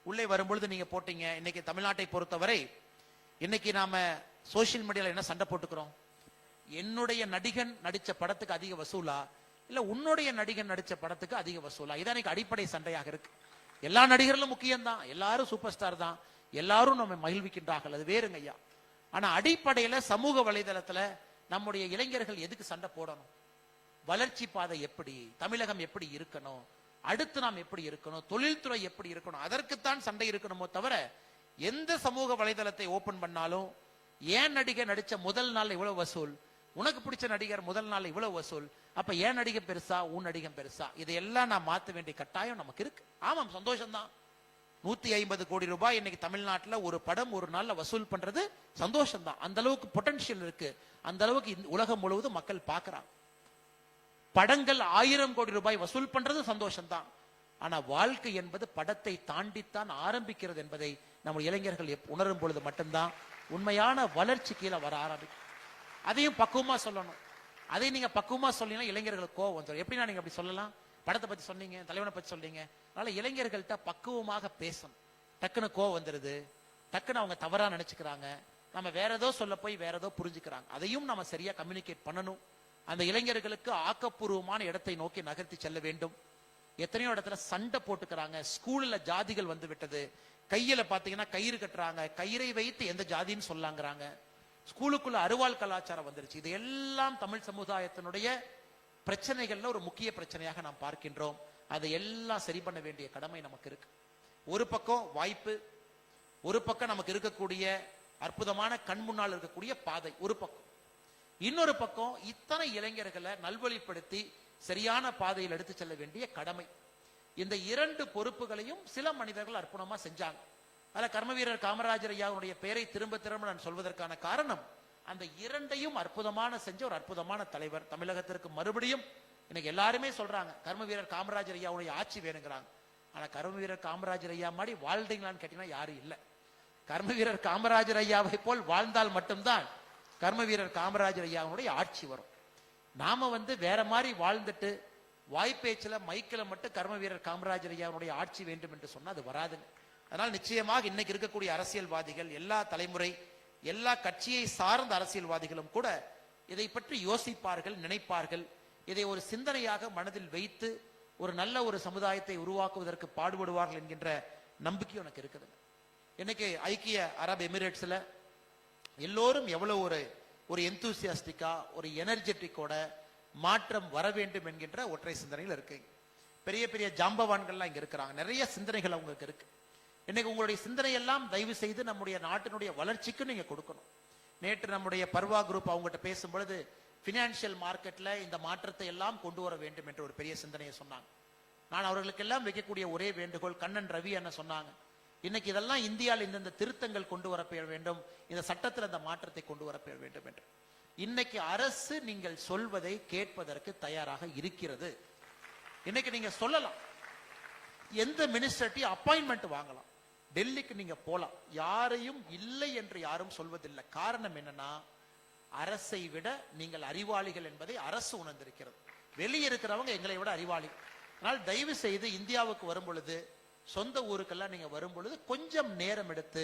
உள்ளே வரும்பொழுது நீங்க போட்டீங்க. இன்னைக்கு தமிழ்நாட்டை பொறுத்தவரை இன்னைக்கு நாம சோசியல் மீடியால என்ன சண்டை போட்டுக்கிறோம்? என்னுடைய நடிகன் நடிச்ச படத்துக்கு அதிக வசூலா, இல்ல உன்னுடைய நடிகன் நடிச்ச படத்துக்கு அதிக வசூலா? இதான் இன்னைக்கு அடிப்படை சண்டையாக இருக்கு. எல்லா நடிகர்களும் முக்கியம்தான், எல்லாரும் சூப்பர் ஸ்டார் தான், எல்லாரும் நம்ம மகிழ்விக்கின்றார்கள், அது வேறுங்க ஐயா. ஆனா அடிப்படையில சமூக வலைதளத்துல நம்முடைய இளைஞர்கள் எதுக்கு சண்டை போடணும்? வளர்ச்சி பாதை எப்படி, தமிழகம் எப்படி இருக்கணும், அடுத்து நாம் எப்படி இருக்கணும், தொழில்துறை எப்படி இருக்கணும், அதற்குத்தான் சண்டை இருக்கணுமோ தவிர எந்த சமூக வலைதளத்தை ஓபன் பண்ணாலும் ஏன் நடிகர் நடிச்ச முதல் நாள் இவ்வளவு வசூல், உனக்கு பிடிச்ச நடிகர் முதல் நாள் இவ்வளவு வசூல், அப்ப ஏன் நடிகர் பெருசா உன் நடிகன் பெருசா? இதையெல்லாம் நான் மாற்ற வேண்டிய கட்டாயம் நமக்கு இருக்கு. ஆமாம், சந்தோஷம்தான். 150 கோடி ரூபாய் இன்னைக்கு தமிழ்நாட்டில் ஒரு படம் ஒரு நாள்ல வசூல் பண்றது சந்தோஷம் தான். அந்த அளவுக்கு பொட்டன்ஷியல் இருக்கு, அந்த அளவுக்கு உலகம் முழுவதும் மக்கள் பார்க்கிறாங்க. படங்கள் 1000 கோடி ரூபாய் வசூல் பண்றது சந்தோஷம் தான். ஆனா வாழ்க்கை என்பது படத்தை தாண்டித்தான் ஆரம்பிக்கிறது என்பதை நம்ம இளைஞர்கள் உணரும் பொழுது மட்டும்தான் உண்மையான வளர்ச்சி கீழே வர ஆரம்பிக்கும். அதையும் பக்குவமா சொல்லணும். அதை நீங்க பக்குவமா சொன்னீங்கன்னா இளைஞர்களுக்கு கோவம் வந்துடும். எப்படின்னா நீங்க அப்படி சொல்லலாம்? படத்தை பத்தி சொன்னீங்க, தலைவனை பத்தி சொன்னீங்க, அதனால இளைஞர்கள்ட்ட பக்குவமாக பேசணும். டக்குன்னு கோவம் வந்துருது, டக்குன்னு அவங்க தவறா நினைச்சுக்கிறாங்க, நம்ம வேற ஏதோ சொல்ல போய் வேற ஏதோ புரிஞ்சுக்கிறாங்க. அதையும் நம்ம சரியா கம்யூனிகேட் பண்ணணும். அந்த இளைஞர்களுக்கு ஆக்கப்பூர்வமான இடத்தை நோக்கி நகர்த்தி செல்ல வேண்டும். எத்தனையோ இடத்துல சண்டை போட்டுக்கிறாங்க, ஸ்கூல்ல ஜாதிகள் வந்து விட்டது, கையில பாத்தீங்கன்னா கயிறு கட்டுறாங்க, கயிறை வைத்து எந்த ஜாதின்னு சொல்லாங்கிறாங்க, ஸ்கூலுக்குள்ள அருவாள் கலாச்சாரம் வந்துருச்சு. இது எல்லாம் தமிழ் சமுதாயத்தினுடைய பிரச்சனைகள்ல ஒரு முக்கிய பிரச்சனையாக நாம் பார்க்கின்றோம். அதை எல்லாம் சரி பண்ண வேண்டிய கடமை நமக்கு இருக்கு. ஒரு பக்கம் வாய்ப்பு, ஒரு பக்கம் நமக்கு இருக்கக்கூடிய அற்புதமான கண் முன்னால் இருக்கக்கூடிய பாதை ஒரு பக்கம். இன்னொரு பக்கம் இத்தனை இளைஞர்களை நல்வழிப்படுத்தி சரியான பாதையில் எடுத்து செல்ல வேண்டிய கடமை. இந்த இரண்டு பொறுப்புகளையும் சில மனிதர்கள் அற்புதமா செஞ்சாங்க. அதுல கர்மவீரர் காமராஜர் ஐயாவுடைய பெயரை திரும்ப திரும்ப நான் சொல்வதற்கான காரணம், அந்த இரண்டையும் அற்புதமான செஞ்ச ஒரு அற்புதமான தலைவர். தமிழகத்திற்கு மறுபடியும் இன்னைக்கு எல்லாருமே சொல்றாங்க கர்மவீரர் காமராஜர் ஐயாவுடைய ஆட்சி வேணுங்கிறாங்க. ஆனா கர்மவீரர் காமராஜர் ஐயா மாதிரி வாழ்ந்தீங்களான்னு கேட்டீங்கன்னா யாரும் இல்லை. கர்மவீரர் காமராஜர் ஐயாவை போல் வாழ்ந்தால் மட்டும்தான் கர்மவீரர் காமராஜர் ஐயாவுடைய ஆட்சி வரும். நாம வேற மாதிரி வாழ்ந்துட்டு வாய்ப்பேச்சில் மைக்கில் மட்டும் கர்மவீரர் காமராஜர் ஐயாவுடைய ஆட்சி வேண்டும் என்று சொன்னா அது வராதுங்க. அதனால் நிச்சயமாக இன்னைக்கு இருக்கக்கூடிய அரசியல்வாதிகள், எல்லா தலைமுறை, எல்லா கட்சியை சார்ந்த அரசியல்வாதிகளும் கூட இதை பற்றி யோசிப்பார்கள், நினைப்பார்கள். இதை ஒரு சிந்தனையாக மனதில் வைத்து ஒரு நல்ல ஒரு சமுதாயத்தை உருவாக்குவதற்கு பாடுபடுவார்கள் என்கின்ற நம்பிக்கை எனக்கு இருக்குது. இன்னைக்கு ஐக்கிய அரபு எமிரேட்ஸ்ல எல்லோரும் எவ்வளவு ஒரு எந்தூசியாஸ்டிக்கா, ஒரு எனர்ஜெட்டிக்கோட மாற்றம் வர வேண்டும் என்கின்ற ஒற்றை சிந்தனையில் இருக்கு. பெரிய பெரிய ஜாம்பவான்கள்லாம் இங்க இருக்கிறாங்க. நிறைய சிந்தனைகள் அவங்களுக்கு இருக்கு. இன்னைக்கு உங்களுடைய சிந்தனை எல்லாம் தயவு செய்து நம்முடைய நாட்டினுடைய வளர்ச்சிக்கு நீங்க கொடுக்கணும். நேற்று நம்முடைய பர்வா குரூப் அவங்ககிட்ட பேசும்பொழுது பினான்சியல் மார்க்கெட்ல இந்த மாற்றத்தை எல்லாம் கொண்டு வர வேண்டும் என்ற ஒரு பெரிய சிந்தனையை சொன்னாங்க. நான் அவர்களுக்கு எல்லாம் வைக்கக்கூடிய ஒரே வேண்டுகோள், கண்ணன் ரவி என்ன சொன்னாங்க, இன்னைக்கு இதெல்லாம் இந்தியாவில் இந்த திருத்தங்கள் கொண்டு வரப்பட வேண்டும், இந்த சட்டத்தில் இந்த மாற்றத்தை கொண்டு வரப்பட வேண்டும் என்று. இன்னைக்கு அரசு நீங்கள் சொல்வதை கேட்பதற்கு தயாராக இருக்கிறது. இன்னைக்கு நீங்க சொல்லலாம், எந்த மினிஸ்டர்ட்டி அப்பாயின்மெண்ட் வாங்கலாம், டெல்லிக்கு நீங்க போலாம், யாரையும் இல்லை என்று யாரும் சொல்வதில்லை. காரணம் என்னன்னா, அரசை விட நீங்கள் அறிவாளிகள் என்பதை அரசு உணர்ந்திருக்கிறது. வெளியே இருக்கிறவங்க எங்களை விட அறிவாளி. ஆனால் தயவு செய்து இந்தியாவுக்கு வரும் பொழுது, சொந்த ஊருக்கெல்லாம் நீங்க வரும் பொழுது கொஞ்சம் நேரம் எடுத்து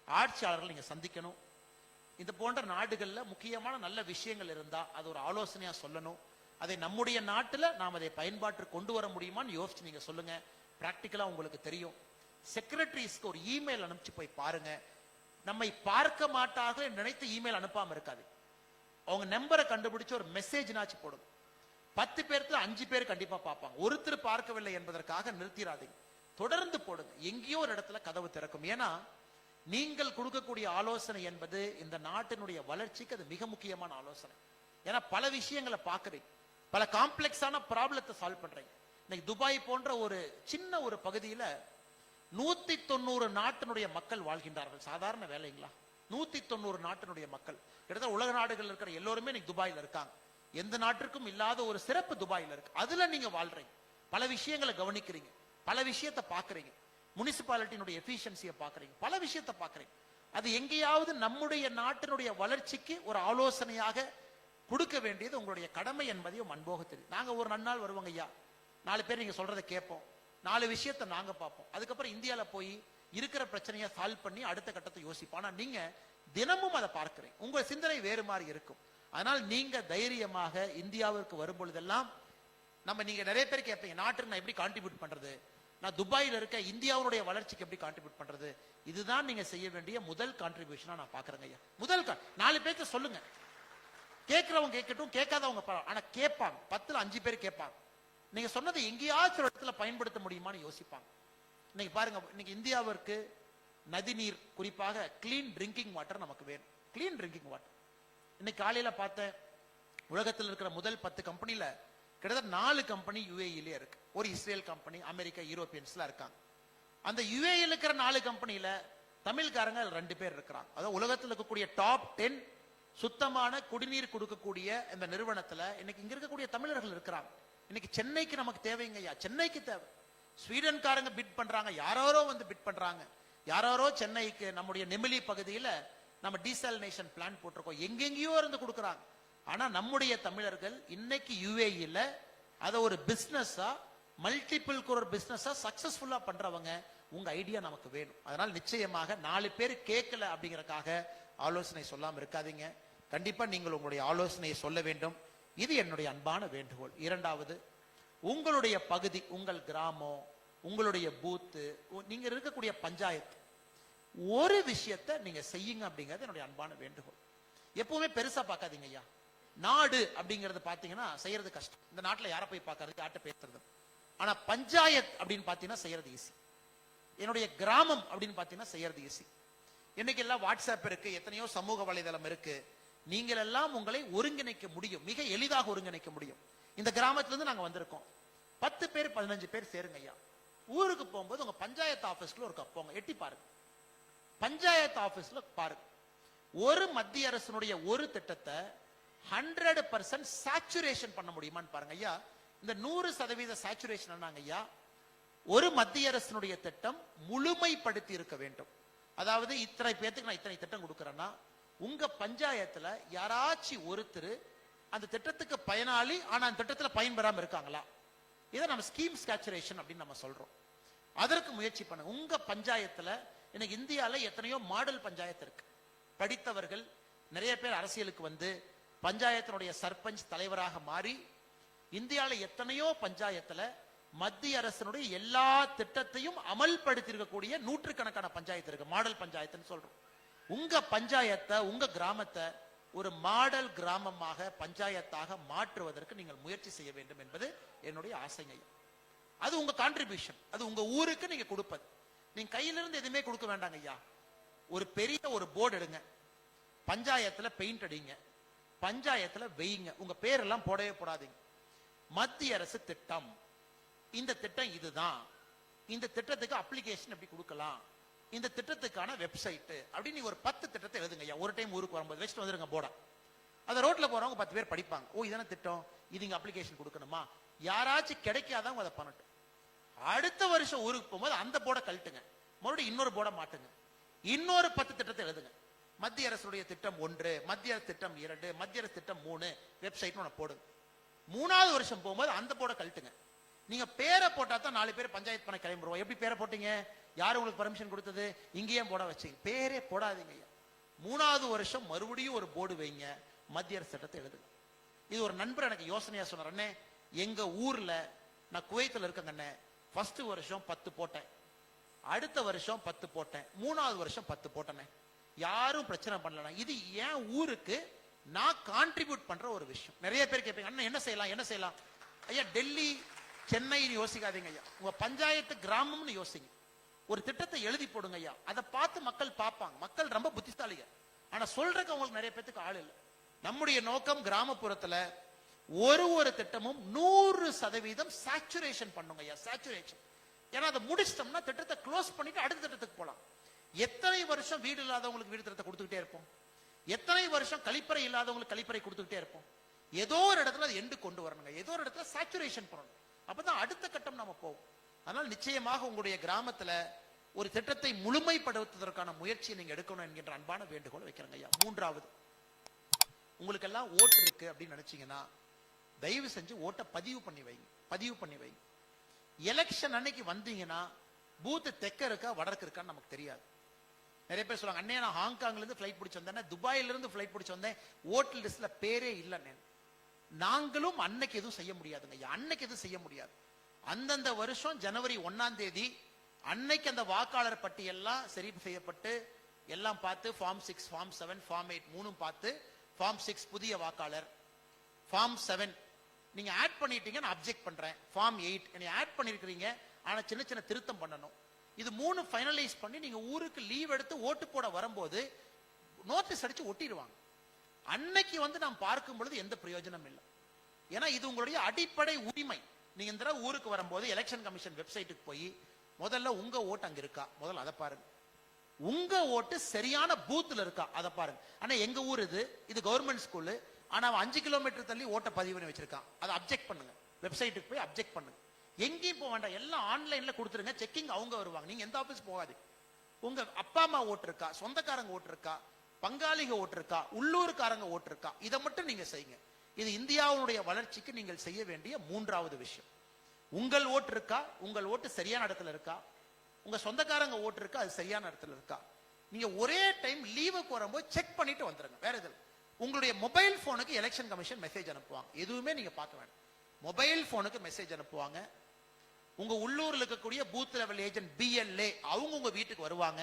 ஆட்சியாளர்கள் நீங்க சந்திக்கணும். இந்த போன்ற நாடுகள்ல முக்கியமான நல்ல விஷயங்கள் இருந்தா அது ஒரு ஆலோசனையா சொல்லணும். அதை நம்முடைய நாட்டுல நாம் அதை பயன்பாட்டு கொண்டு வர முடியுமான்னு யோசிச்சு நீங்க சொல்லுங்க. பிராக்டிக்கலா உங்களுக்கு தெரியும். செக்ரட்டரிஸ்க்கு ஒரு இமெயில் அனுப்பிச்சு போய் பாருங்க. நம்மை பார்க்க மாட்டார்கள் நினைத்து இமெயில் அனுப்பாம இருக்காது. அவங்க நம்பரை கண்டுபிடிச்சு ஒரு மெசேஜ்னாச்சு போடுங்க. 10 பேர்த்துல 5 பேர் கண்டிப்பா பார்ப்பாங்க. ஒருத்தர் பார்க்கவில்லை என்பதற்காக நிறுத்திடாதீங்க, தொடர்ந்து போடுங்க. எங்கேயோ ஒரு இடத்துல கதவு திறக்கும். ஏன்னா நீங்கள் கொடுக்கக்கூடிய ஆலோசனை என்பது இந்த நாட்டினுடைய வளர்ச்சிக்கு அது மிக முக்கியமான ஆலோசனை. ஏன்னா பல விஷயங்களை பார்க்குறீங்க, பல காம்ப்ளெக்ஸான ப்ராப்ளத்தை சால்வ் பண்றீங்க. இன்னைக்கு துபாய் போன்ற ஒரு சின்ன ஒரு பகுதியில 190 நாட்டினுடைய மக்கள் வாழ்கின்றார்கள். சாதாரண வேலைங்களா? 190 நாட்டினுடைய மக்கள், கிட்டத்தட்ட உலக நாடுகள் இருக்கிற எல்லோருமே இன்னைக்கு துபாயில இருக்காங்க. எந்த நாட்டிற்கும் இல்லாத ஒரு சிறப்பு துபாயில இருக்கு. அதுல நீங்க வாழ்றீங்க, பல விஷயங்களை கவனிக்கிறீங்க, பல விஷயத்தை பாக்குறீங்க, முனிசிபாலிட்டியினுடைய எஃபிஷியன்சியை பாக்குறீங்க, பல விஷயத்தை பாக்குறீங்க. அது எங்கேயாவது நம்முடைய நாட்டினுடைய வளர்ச்சிக்கு ஒரு ஆலோசனையாக கொடுக்க வேண்டியது உங்களுடைய கடமை என்பதையும் அன்போக தெரியும். நாங்க ஒரு நன்னாள் வருவாங்க ஐயா, 4 பேர் நீங்க சொல்றதை கேட்போம், 4 விஷயத்தை நாங்க பார்ப்போம். அதுக்கப்புறம் இந்தியால போய் இருக்கிற பிரச்சனையை சால்வ் பண்ணி அடுத்த கட்டத்தை யோசிப்போம். ஆனா நீங்க தினமும் அதை பார்க்கிறீங்க, உங்க சிந்தனை வேறு மாதிரி இருக்கும். அதனால் நீங்க தைரியமாக இந்தியாவிற்கு வரும் பொழுதெல்லாம் நீங்க நிறைய பேர் கேட்பீங்க, நாட்டுக்கு நான் எப்படி கான்ட்ரிபியூட் பண்றது, நான் துபாயில இருக்க இந்தியாவுடைய வளர்ச்சிக்கு எப்படி கான்ட்ரிபியூட் பண்றது. இதுதான் நீங்க செய்ய வேண்டிய முதல் கான்ட்ரிபியூஷனா நான் பாக்குறேங்க ஐயா. முதல் 4 பேருக்கு சொல்லுங்க. கேட்கிறவங்க கேட்கட்டும், கேட்காதவங்க ஆனா கேட்பாங்க. 10ல் 5 பேர் கேட்பாங்க. நீங்க சொன்னதை எங்கேயாச்சும் ஒரு இடத்துல பயன்படுத்த முடியுமான்னு யோசிப்பாங்க. இன்னைக்கு பாருங்க, இன்னைக்கு இந்தியாவிற்கு நதிநீர், குறிப்பாக கிளீன் ட்ரிங்கிங் வாட்டர் நமக்கு வேணும். Clean drinking water. இன்னைக்கு காலையில பார்த்தேன், உலகத்தில் இருக்கிற முதல் 10 கம்பெனில கிட்டத்தட்ட 4 கம்பெனி யுஏஇலே இருக்கு. ஒரு இஸ்ரேல் கம்பெனி, அமெரிக்கா, யூரோப்பியன்ஸ்லாம் இருக்காங்க. அந்த யுஏஇல இருக்கிற 4 கம்பெனில தமிழ்காரங்க 2 பேர் இருக்கிறாங்க. அதாவது உலகத்தில் இருக்கக்கூடிய டாப் 10 சுத்தமான குடிநீர் கொடுக்கக்கூடிய இந்த நிறுவனத்துல இன்னைக்கு இங்க இருக்கக்கூடிய தமிழர்கள் இருக்கிறாங்க. இன்னைக்கு சென்னைக்கு நமக்கு தேவைங்க ஐயா, சென்னைக்கு தேவை. ஸ்வீடன்காரங்க பிட் பண்றாங்க, யாரோ பிட் பண்றாங்க, யாரோ சென்னைக்கு நம்முடைய நெமிலி பகுதியில நம்ம டீசாலினேஷன் பிளான் போட்டிருக்கோம், எங்கெங்கயோ இருந்து கொடுக்குறாங்க. ஆனா நம்முடைய தமிழர்கள் இன்னைக்கு யுஏஇல அதை ஒரு பிசினஸா, மல்டிபிள் குரோர் பிசினஸா சக்சஸ்ஃபுல்லா பண்றவங்க. உங்க ஐடியா நமக்கு வேணும். அதனால நிச்சயமாக 4 பேர் கேட்கல அப்படிங்கறக்காக ஆலோசனை சொல்லாம இருக்காதீங்க. கண்டிப்பா நீங்கள் உங்களுடைய ஆலோசனையை சொல்ல வேண்டும். இது என்னுடைய அன்பான வேண்டுகோள். இரண்டாவது, உங்களுடைய பகுதி, உங்கள் கிராமம், உங்களுடைய பூத்து, நீங்க இருக்கக்கூடிய பஞ்சாயத்து, ஒரு விஷயத்தை நீங்க செய்யுங்க அப்படிங்கிறது என்னுடைய அன்பான வேண்டுகோள். எப்பவுமே பெருசா பார்க்காதீங்க ஐயா. நாடு அப்படிங்கறது பாத்தீங்கன்னா செய்யறது கஷ்டம். இந்த நாட்டுல யாரை போய் பார்க்கறது, யார்கிட்ட பேசுறது. ஆனா பஞ்சாயத் அப்படின்னு பாத்தீங்கன்னா செய்யறது ஈஸி. என்னுடைய கிராமம் அப்படின்னு பாத்தீங்கன்னா செய்யறது ஈஸி. இன்னைக்கு எல்லாம் வாட்ஸ்அப் இருக்கு, எத்தனையோ சமூக வலைதளம் இருக்கு. நீங்கள் எல்லாம் உங்களை ஒருங்கிணைக்க முடியும், மிக எளிதாக ஒருங்கிணைக்க முடியும். இந்த கிராமத்துல இருந்து நாங்க வந்திருக்கோம். 10 பேர் 15 பேர் சேருங்க ஐயா. ஊருக்கு போகும்போது உங்க பஞ்சாயத்து ஆபீஸ்ல ஒரு போங்க, எட்டி பாருங்க. பஞ்சாயத்து ஆபீஸ்ல பாருங்க, ஒரு மத்திய அரசினுடைய ஒரு திட்டத்தை 100% சாச்சுரேஷன் பண்ண முடியுமான்னு பாருங்க ஐயா. இந்த 100% சாச்சுரேஷன் ஐயா, ஒரு மத்திய அரசினுடைய திட்டம் முழுமைப்படுத்தி இருக்க வேண்டும். அதாவது இத்தனை பேருக்கு நான் இத்தனை திட்டம் கொடுக்கறேன்னா, உங்க பஞ்சாயத்துல யாராச்சும் ஒருத்தர் அந்த திட்டத்துக்கு பயனாளி ஆனா அந்த திட்டத்துல பயன்பெறாம இருக்காங்களா? இதை நம்ம ஸ்கீம் சாச்சுரேஷன் அப்படின்னு நம்ம சொல்றோம். அதற்கு முயற்சி பண்ணுங்க. உங்க பஞ்சாயத்துல எனக்கு இந்தியால எத்தனையோ மாடல் பஞ்சாயத்து இருக்கு. படித்தவர்கள் நிறைய பேர் அரசியலுக்கு வந்து பஞ்சாயத்தினுடைய சர்பஞ்ச் தலைவராக மாறி, இந்தியால எத்தனையோ பஞ்சாயத்துல மத்திய அரசினுடைய எல்லா திட்டத்தையும் அமல்படுத்தி இருக்கக்கூடிய நூற்றுக்கணக்கான பஞ்சாயத்து இருக்கு. மாடல் பஞ்சாயத்துன்னு சொல்றோம். உங்க பஞ்சாயத்தை, உங்க கிராமத்தை ஒரு மாடல் கிராமமாக பஞ்சாயத்தாக மாற்றுவதற்கு நீங்கள் முயற்சி செய்ய வேண்டும் என்பது என்னுடைய ஆசைங்க. அது உங்க கான்ட்ரிபியூஷன், அது உங்க ஊருக்கு நீங்க கொடுப்பது. நீங்க கையிலிருந்து எதுவுமே கொடுக்க வேண்டாங்க ஐயா. ஒரு பெரிய ஒரு போர்டு எடுங்க, பஞ்சாயத்துல பெயிண்ட் அடிங்க, பஞ்சாயத்துல வெய்யுங்க. உங்க பேரெல்லாம் போடவே போடாதீங்க. மத்திய அரசு திட்டம், இந்த திட்டம் இதுதான், இந்த திட்டத்துக்கு அப்ளிகேஷன் எப்படி கொடுக்கலாம், இந்த திட்டத்துக்கான வெப்சைட் அப்படி நீங்க ஒரு 10 திட்டத்தை எழுதுங்க ஐயா. ஒரு டைம் ஊருக்கு வரும்போது வச்சுட்டு வந்துருங்க போர்டை. அந்த ரோட்ல போறவங்க 10 பேர் படிப்பாங்க. ஓ இதான திட்டம், இது இங்க அப்ளிகேஷன் கொடுக்கணுமா? யாராச்சும் கிடைக்காதவங்க அதை பண்ணட்டும். அடுத்த வருஷம் ஊருக்கு போகும்போது அந்த போர்டை கழட்டுங்க, மறுபடியும் இன்னொரு போர்டை மாட்டுங்க, இன்னொரு 10 திட்டத்தை எழுதுங்க. மத்திய அரசுடைய திட்டம் 1, மத்திய அரசு திட்டம் 2, மத்திய அரசு திட்டம் 3 வெப்சைட் போடுங்க. 3வது வருஷம் போகும்போது அந்த போர்டை கழட்டுங்க. நீங்க பேரை போட்டா தான் 4 பேர் பஞ்சாயத்து பண்ண கிளம்பிடுவோம். எப்படி பேரை போட்டீங்க? யாரு உங்களுக்கு பர்மிஷன் கொடுத்தது? இங்கேயே போட வச்சீங்க. பேரே போடாதீங்க. 3வது வருஷம் மறுபடியும் ஒரு போர்டு வைங்க, மத்திய அரசு திட்டத்தை எழுதுங்க. இது ஒரு நண்பர் எனக்கு யோசனையா சொன்னார். அண்ணே எங்க ஊர்ல, நான் குவைத்துல இருக்கேங்க, ஃபர்ஸ்ட் வருஷம் 10 போட்டேன், அடுத்த வருஷம் 10 போட்டேன், 3வது வருஷம் 10 போட்டேனே, யாரும் பிரச்சனை பண்ணல. இது ஏன் ஊருக்கு நான் கான்ட்ரிபியூட் பண்ற ஒரு விஷயம். நிறைய பேர் கேட்பீங்க, அண்ணன் என்ன செய்யலாம் என்ன செய்யலாம்? ஐயா டெல்லி சென்னை யோசிக்காதீங்க ஐயா, உங்க பஞ்சாயத்து கிராமம்னு யோசிங்க. ஒரு திட்டத்தை எழுதி போடுங்க ஐயா, அதை பார்த்து மக்கள் பார்ப்பாங்க. மக்கள் ரொம்ப புத்திசாலிங்க, ஆனா சொல்றதுக்கு அவங்களுக்கு நிறைய பேருக்கு ஆள் இல்லை. நம்முடைய நோக்கம் கிராமப்புறத்துல ஒரு திட்டமும் 100% சாச்சுரேஷன் பண்ணுங்க ஐயா, சாச்சுரேஷன். ஏன்னா அதை முடிச்சிட்டோம்னா திட்டத்தை க்ளோஸ் பண்ணிட்டு அடுத்த திட்டத்துக்கு போலாம். எத்தனை வருஷம் வீடு இல்லாதவங்களுக்கு வீடு திட்டத்தை கொடுத்துக்கிட்டே இருப்போம், எத்தனை வருஷம் கழிப்பறை இல்லாதவங்களுக்கு கழிப்பறை கொடுத்துக்கிட்டே இருப்போம். ஏதோ ஒரு இடத்துல அது எண்டு கொண்டு வரணுங்க, ஏதோ ஒரு இடத்துல சாச்சுரேஷன் பண்ணணும். அப்பதான் அடுத்த கட்டம் நாம போவோம். அதனால் நிச்சயமாக உங்களுடைய கிராமத்துல ஒரு திட்டத்தை முழுமைப்படுத்துவதற்கான முயற்சியை நீங்க எடுக்கணும் என்கின்ற அன்பான வேண்டுகோள் வைக்கிறேங்க ஐயா. 3வது, உங்களுக்கு எல்லாம் ஓட்டு இருக்கு அப்படின்னு நினைச்சீங்கன்னா தயவு செஞ்சு ஓட்டை பதிவு பண்ணி வைங்க. எலெக்ஷன் அன்னைக்கு வந்தீங்கன்னா பூத் தெற்க இருக்கா வடக்கு இருக்கான்னு நமக்கு தெரியாது. நிறைய பேர் சொல்லுவாங்க, அண்ணே நான் ஹாங்காங்ல இருந்து ஃபிளைட் பிடிச்சு வந்தேன், துபாயில இருந்து ஃபிளைட் பிடிச்சு வந்தேன், ஓட்டல் லிஸ்ட்ல பேரே இல்லைன்னு. நாங்களும் அன்னைக்கு எதுவும் செய்ய முடியாதுங்க, அன்னைக்கு எதுவும் செய்ய முடியாது. அந்தந்த வருஷம் ஜனவரி 1ஆம் தேதி அன்னைக்கு அந்த வாக்காளர் பட்டியெல்லாம் சரி செய்யப்பட்டு எல்லாம் பார்த்து ஃபார்ம் 6, ஃபார்ம் 7, ஃபார்ம் 8 மூணும் பார்த்து, ஃபார்ம் 6 புதிய வாக்காளர், ஃபார்ம் 7 நீங்க ஆட் பண்ணிட்டீங்க, நான் அப்ஜெக்ட் பண்றேன், ஃபார்ம் 8 என்னை ஆட் பண்ணிருக்கீங்க ஆனா சின்ன சின்ன திருத்தம் பண்ணணும். இது 3 ஃபைனலைஸ் பண்ணி நீங்க ஊருக்கு லீவ் எடுத்து ஓட்டு போட வரும்போது நோட்டீஸ் அடிச்சு ஒட்டிடுவாங்க. அன்னைக்கு வந்து நாம் பார்க்கும் பொழுது எந்த பிரயோஜனம் இல்லை. ஏன்னா இது உங்களுடைய அடிப்படை உரிமை. நீங்க இந்த ஊருக்கு வரும்போது எலெக்ஷன் கமிஷன் வெப்சைட்டுக்கு போய் முதல்ல உங்க ஓட்டு அங்க இருக்கா, முதல்ல அதை பாருங்க. உங்க ஓட்டு சரியான பூத்துல இருக்கா அதை பாருங்க. ஆனா எங்க ஊர் இது கவர்மெண்ட் ஸ்கூலு, ஆனா 5 கிலோமீட்டர் தள்ளி ஓட்ட பதிவு பண்ணி வச்சிருக்கான், அதை அப்ஜெக்ட் பண்ணுங்க, வெப்சைட்டுக்கு போய் அப்ஜெக்ட் பண்ணுங்க. எங்கேயும் போக வேண்டாம், எல்லாம் ஆன்லைன்ல கொடுத்துருங்க, செக்கிங் அவங்க வருவாங்க, நீங்க எந்த ஆபீஸ் போகாது. உங்க அப்பா அம்மா ஓட்டு இருக்கா, சொந்தக்காரங்க ஓட்டு இருக்கா, பங்காளிக ஓட்டு இருக்கா, உள்ளூர்காரங்க ஓட்டு இருக்கா, இதை மட்டும் நீங்க செய்யுங்க. இது இந்தியாவுடைய வளர்ச்சிக்கு நீங்கள் செய்ய வேண்டிய 3வது விஷயம். உங்கள் ஓட்டு இருக்கா, உங்கள் ஓட்டு சரியான இடத்துல இருக்கா, உங்க சொந்தக்காரங்க ஓட்டு இருக்கா, அது சரியான இடத்துல இருக்கா. நீங்க ஒரே டைம் லீவுக்கு வரும்போது செக் பண்ணிட்டு வந்துருங்க. வேற எது, உங்களுடைய மொபைல் போனுக்கு எலெக்ஷன் கமிஷன் மெசேஜ் அனுப்புவாங்க, எதுவுமே நீங்க பார்க்க வேண்டாம். மொபைல் போனுக்கு மெசேஜ் அனுப்புவாங்க. உங்க உள்ளூர்ல இருக்கக்கூடிய பூத் லெவல் ஏஜென்ட் BLA அவங்க உங்க வீட்டுக்கு வருவாங்க.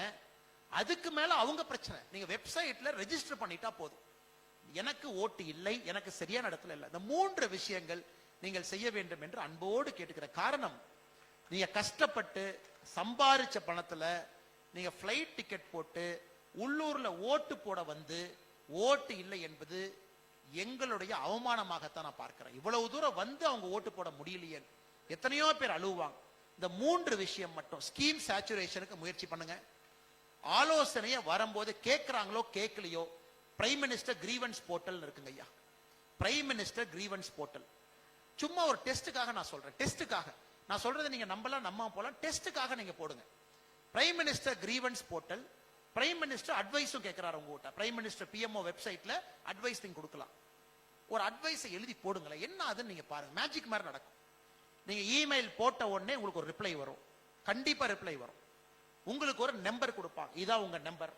அதுக்கு மேல அவங்க பிரச்சனை, நீங்க வெப்சைட்ல ரெஜிஸ்டர் பண்ணிட்டா போதும். எனக்கு ஓட்டு இல்லை, எனக்கு சரியான இடத்துல இல்லை. இந்த 3 விஷயங்கள் நீங்கள் செய்ய வேண்டும் என்று அன்போடு கேட்டுக்கிற காரணம், நீங்க கஷ்டப்பட்டு சம்பாரிச்ச பணத்துல நீங்க பிளைட் டிக்கெட் போட்டு உள்ளூர்ல ஓட்டு போட வந்து ஓட்டு இல்லை என்பது எங்களுடைய அவமானமாகத்தான் நான் பார்க்கிறேன். இவ்வளவு தூரம் வந்து அவங்க ஓட்டு போட முடியலையே, எத்தனையோ பேர் அழுவாங்க. இந்த 3 விஷயம் மட்டும் ஸ்கீம் சேச்சுரேஷனுக்கு முயற்சி பண்ணுங்க. ஆலோசனையை வரும்போது கேட்கிறாங்களோ கேட்கலையோ, பிரைம் மினிஸ்டர் கிரீவன்ஸ் போர்ட்டல் இருக்குங்க ஐயா. பிரைம் மினிஸ்டர் கிரீவன்ஸ் போர்ட்டல் சும்மா ஒரு டெஸ்ட்டுக்காக நான் சொல்றேன். டெஸ்ட்டுக்காக நான் சொல்றதை நீங்க நம்பலாம் நம்பாம போலாம். டெஸ்ட்டுக்காக நீங்க போடுங்க. Prime minister grievance portal. Prime minister அட்வைஸும் கேட்கிறாரு உங்ககிட்ட. பிரைம் மினிஸ்டர் பிஎம்ஓ வெப்சைட்ல அட்வைஸ் நீங்க கொடுக்கலாம். ஒரு அட்வைஸை எழுதி போடுங்களேன். என்ன அதுன்னு நீங்க பாருங்க, மேஜிக் மாதிரி நடக்கும். நீங்க இமெயில் போட்ட உடனே உங்களுக்கு ஒரு ரிப்ளை வரும். கண்டிப்பா ரிப்ளை வரும். உங்களுக்கு ஒரு நம்பர் கொடுப்பாங்க, இதான் உங்க நம்பர்.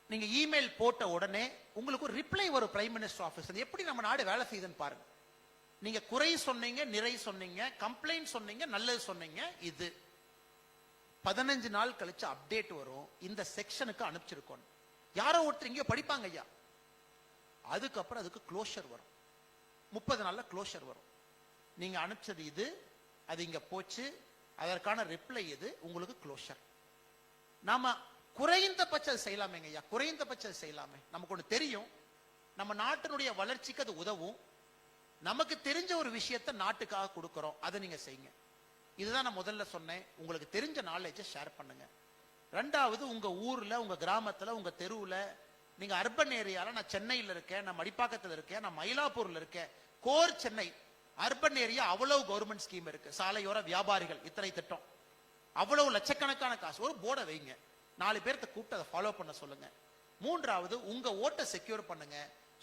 நீங்க இமெயில் போட்ட உடனே உங்களுக்கு ஒரு ரிப்ளை வரும் பிரைம் மினிஸ்டர் ஆபீஸ். எப்படி நம்ம நாடு வேலை செய்யுதுன்னு பாருங்க. நீங்க குறை சொன்னீங்க, நிறை சொன்னீங்க, கம்ப்ளைண்ட் சொன்னீங்க, நல்லது சொன்னீங்க. இது 15 நாள் கழிச்சு அப்டேட் வரும். இந்த செக்ஷனுக்கு அனுப்பிச்சிருக்கோம். யாரோ ஒருத்தர் இங்க படிப்பாங்க ஐயா. அதுக்கப்புறம் அதுக்கு க்ளோஷர் வரும். 30 நாள்ல க்ளோஷர் வரும். நீங்க அனுப்பிச்சது இது, அது இங்க போச்சு, அதற்கான ரிப்ளை இது, உங்களுக்கு க்ளோஷர். நாம குறைந்தபட்சம் செய்யலாமேங்க ஐயா, குறைந்தபட்சம் செய்யலாமே. நமக்கு ஒண்ணு தெரியும், நம்ம நாட்டினுடைய வளர்ச்சிக்கு அது உதவும். நமக்கு தெரிஞ்ச ஒரு விஷயத்தை நாட்டுக்காக கொடுக்கிறோம், அதை நீங்க செய்யுங்க. இதுதான் நான் முதல்ல சொன்னேன். உங்களுக்கு தெரிஞ்ச நாலேஜை ஷேர் பண்ணுங்க. 2வது, உங்க ஊர்ல, உங்க கிராமத்துல, உங்க தெருவுல, நீங்க அர்பன் ஏரியால, நான் சென்னையில இருக்கேன், நான் மடிப்பாக்கத்தில் இருக்கேன், நான் மயிலாப்பூர்ல இருக்கேன், கோர் சென்னை அர்பன் ஏரியா, அவ்வளவு கவர்மெண்ட் ஸ்கீம் இருக்கு. சாலையோர வியாபாரிகள் இத்தனை திட்டம், அவ்வளவு லட்சக்கணக்கான காசு. ஒரு போர்டை வைங்க, 4 பேர்த்த கூப்பிட்டு அதை ஃபாலோ பண்ண சொல்லுங்க. 3வது, உங்க ஓட்டை செக்யூர் பண்ணுங்க,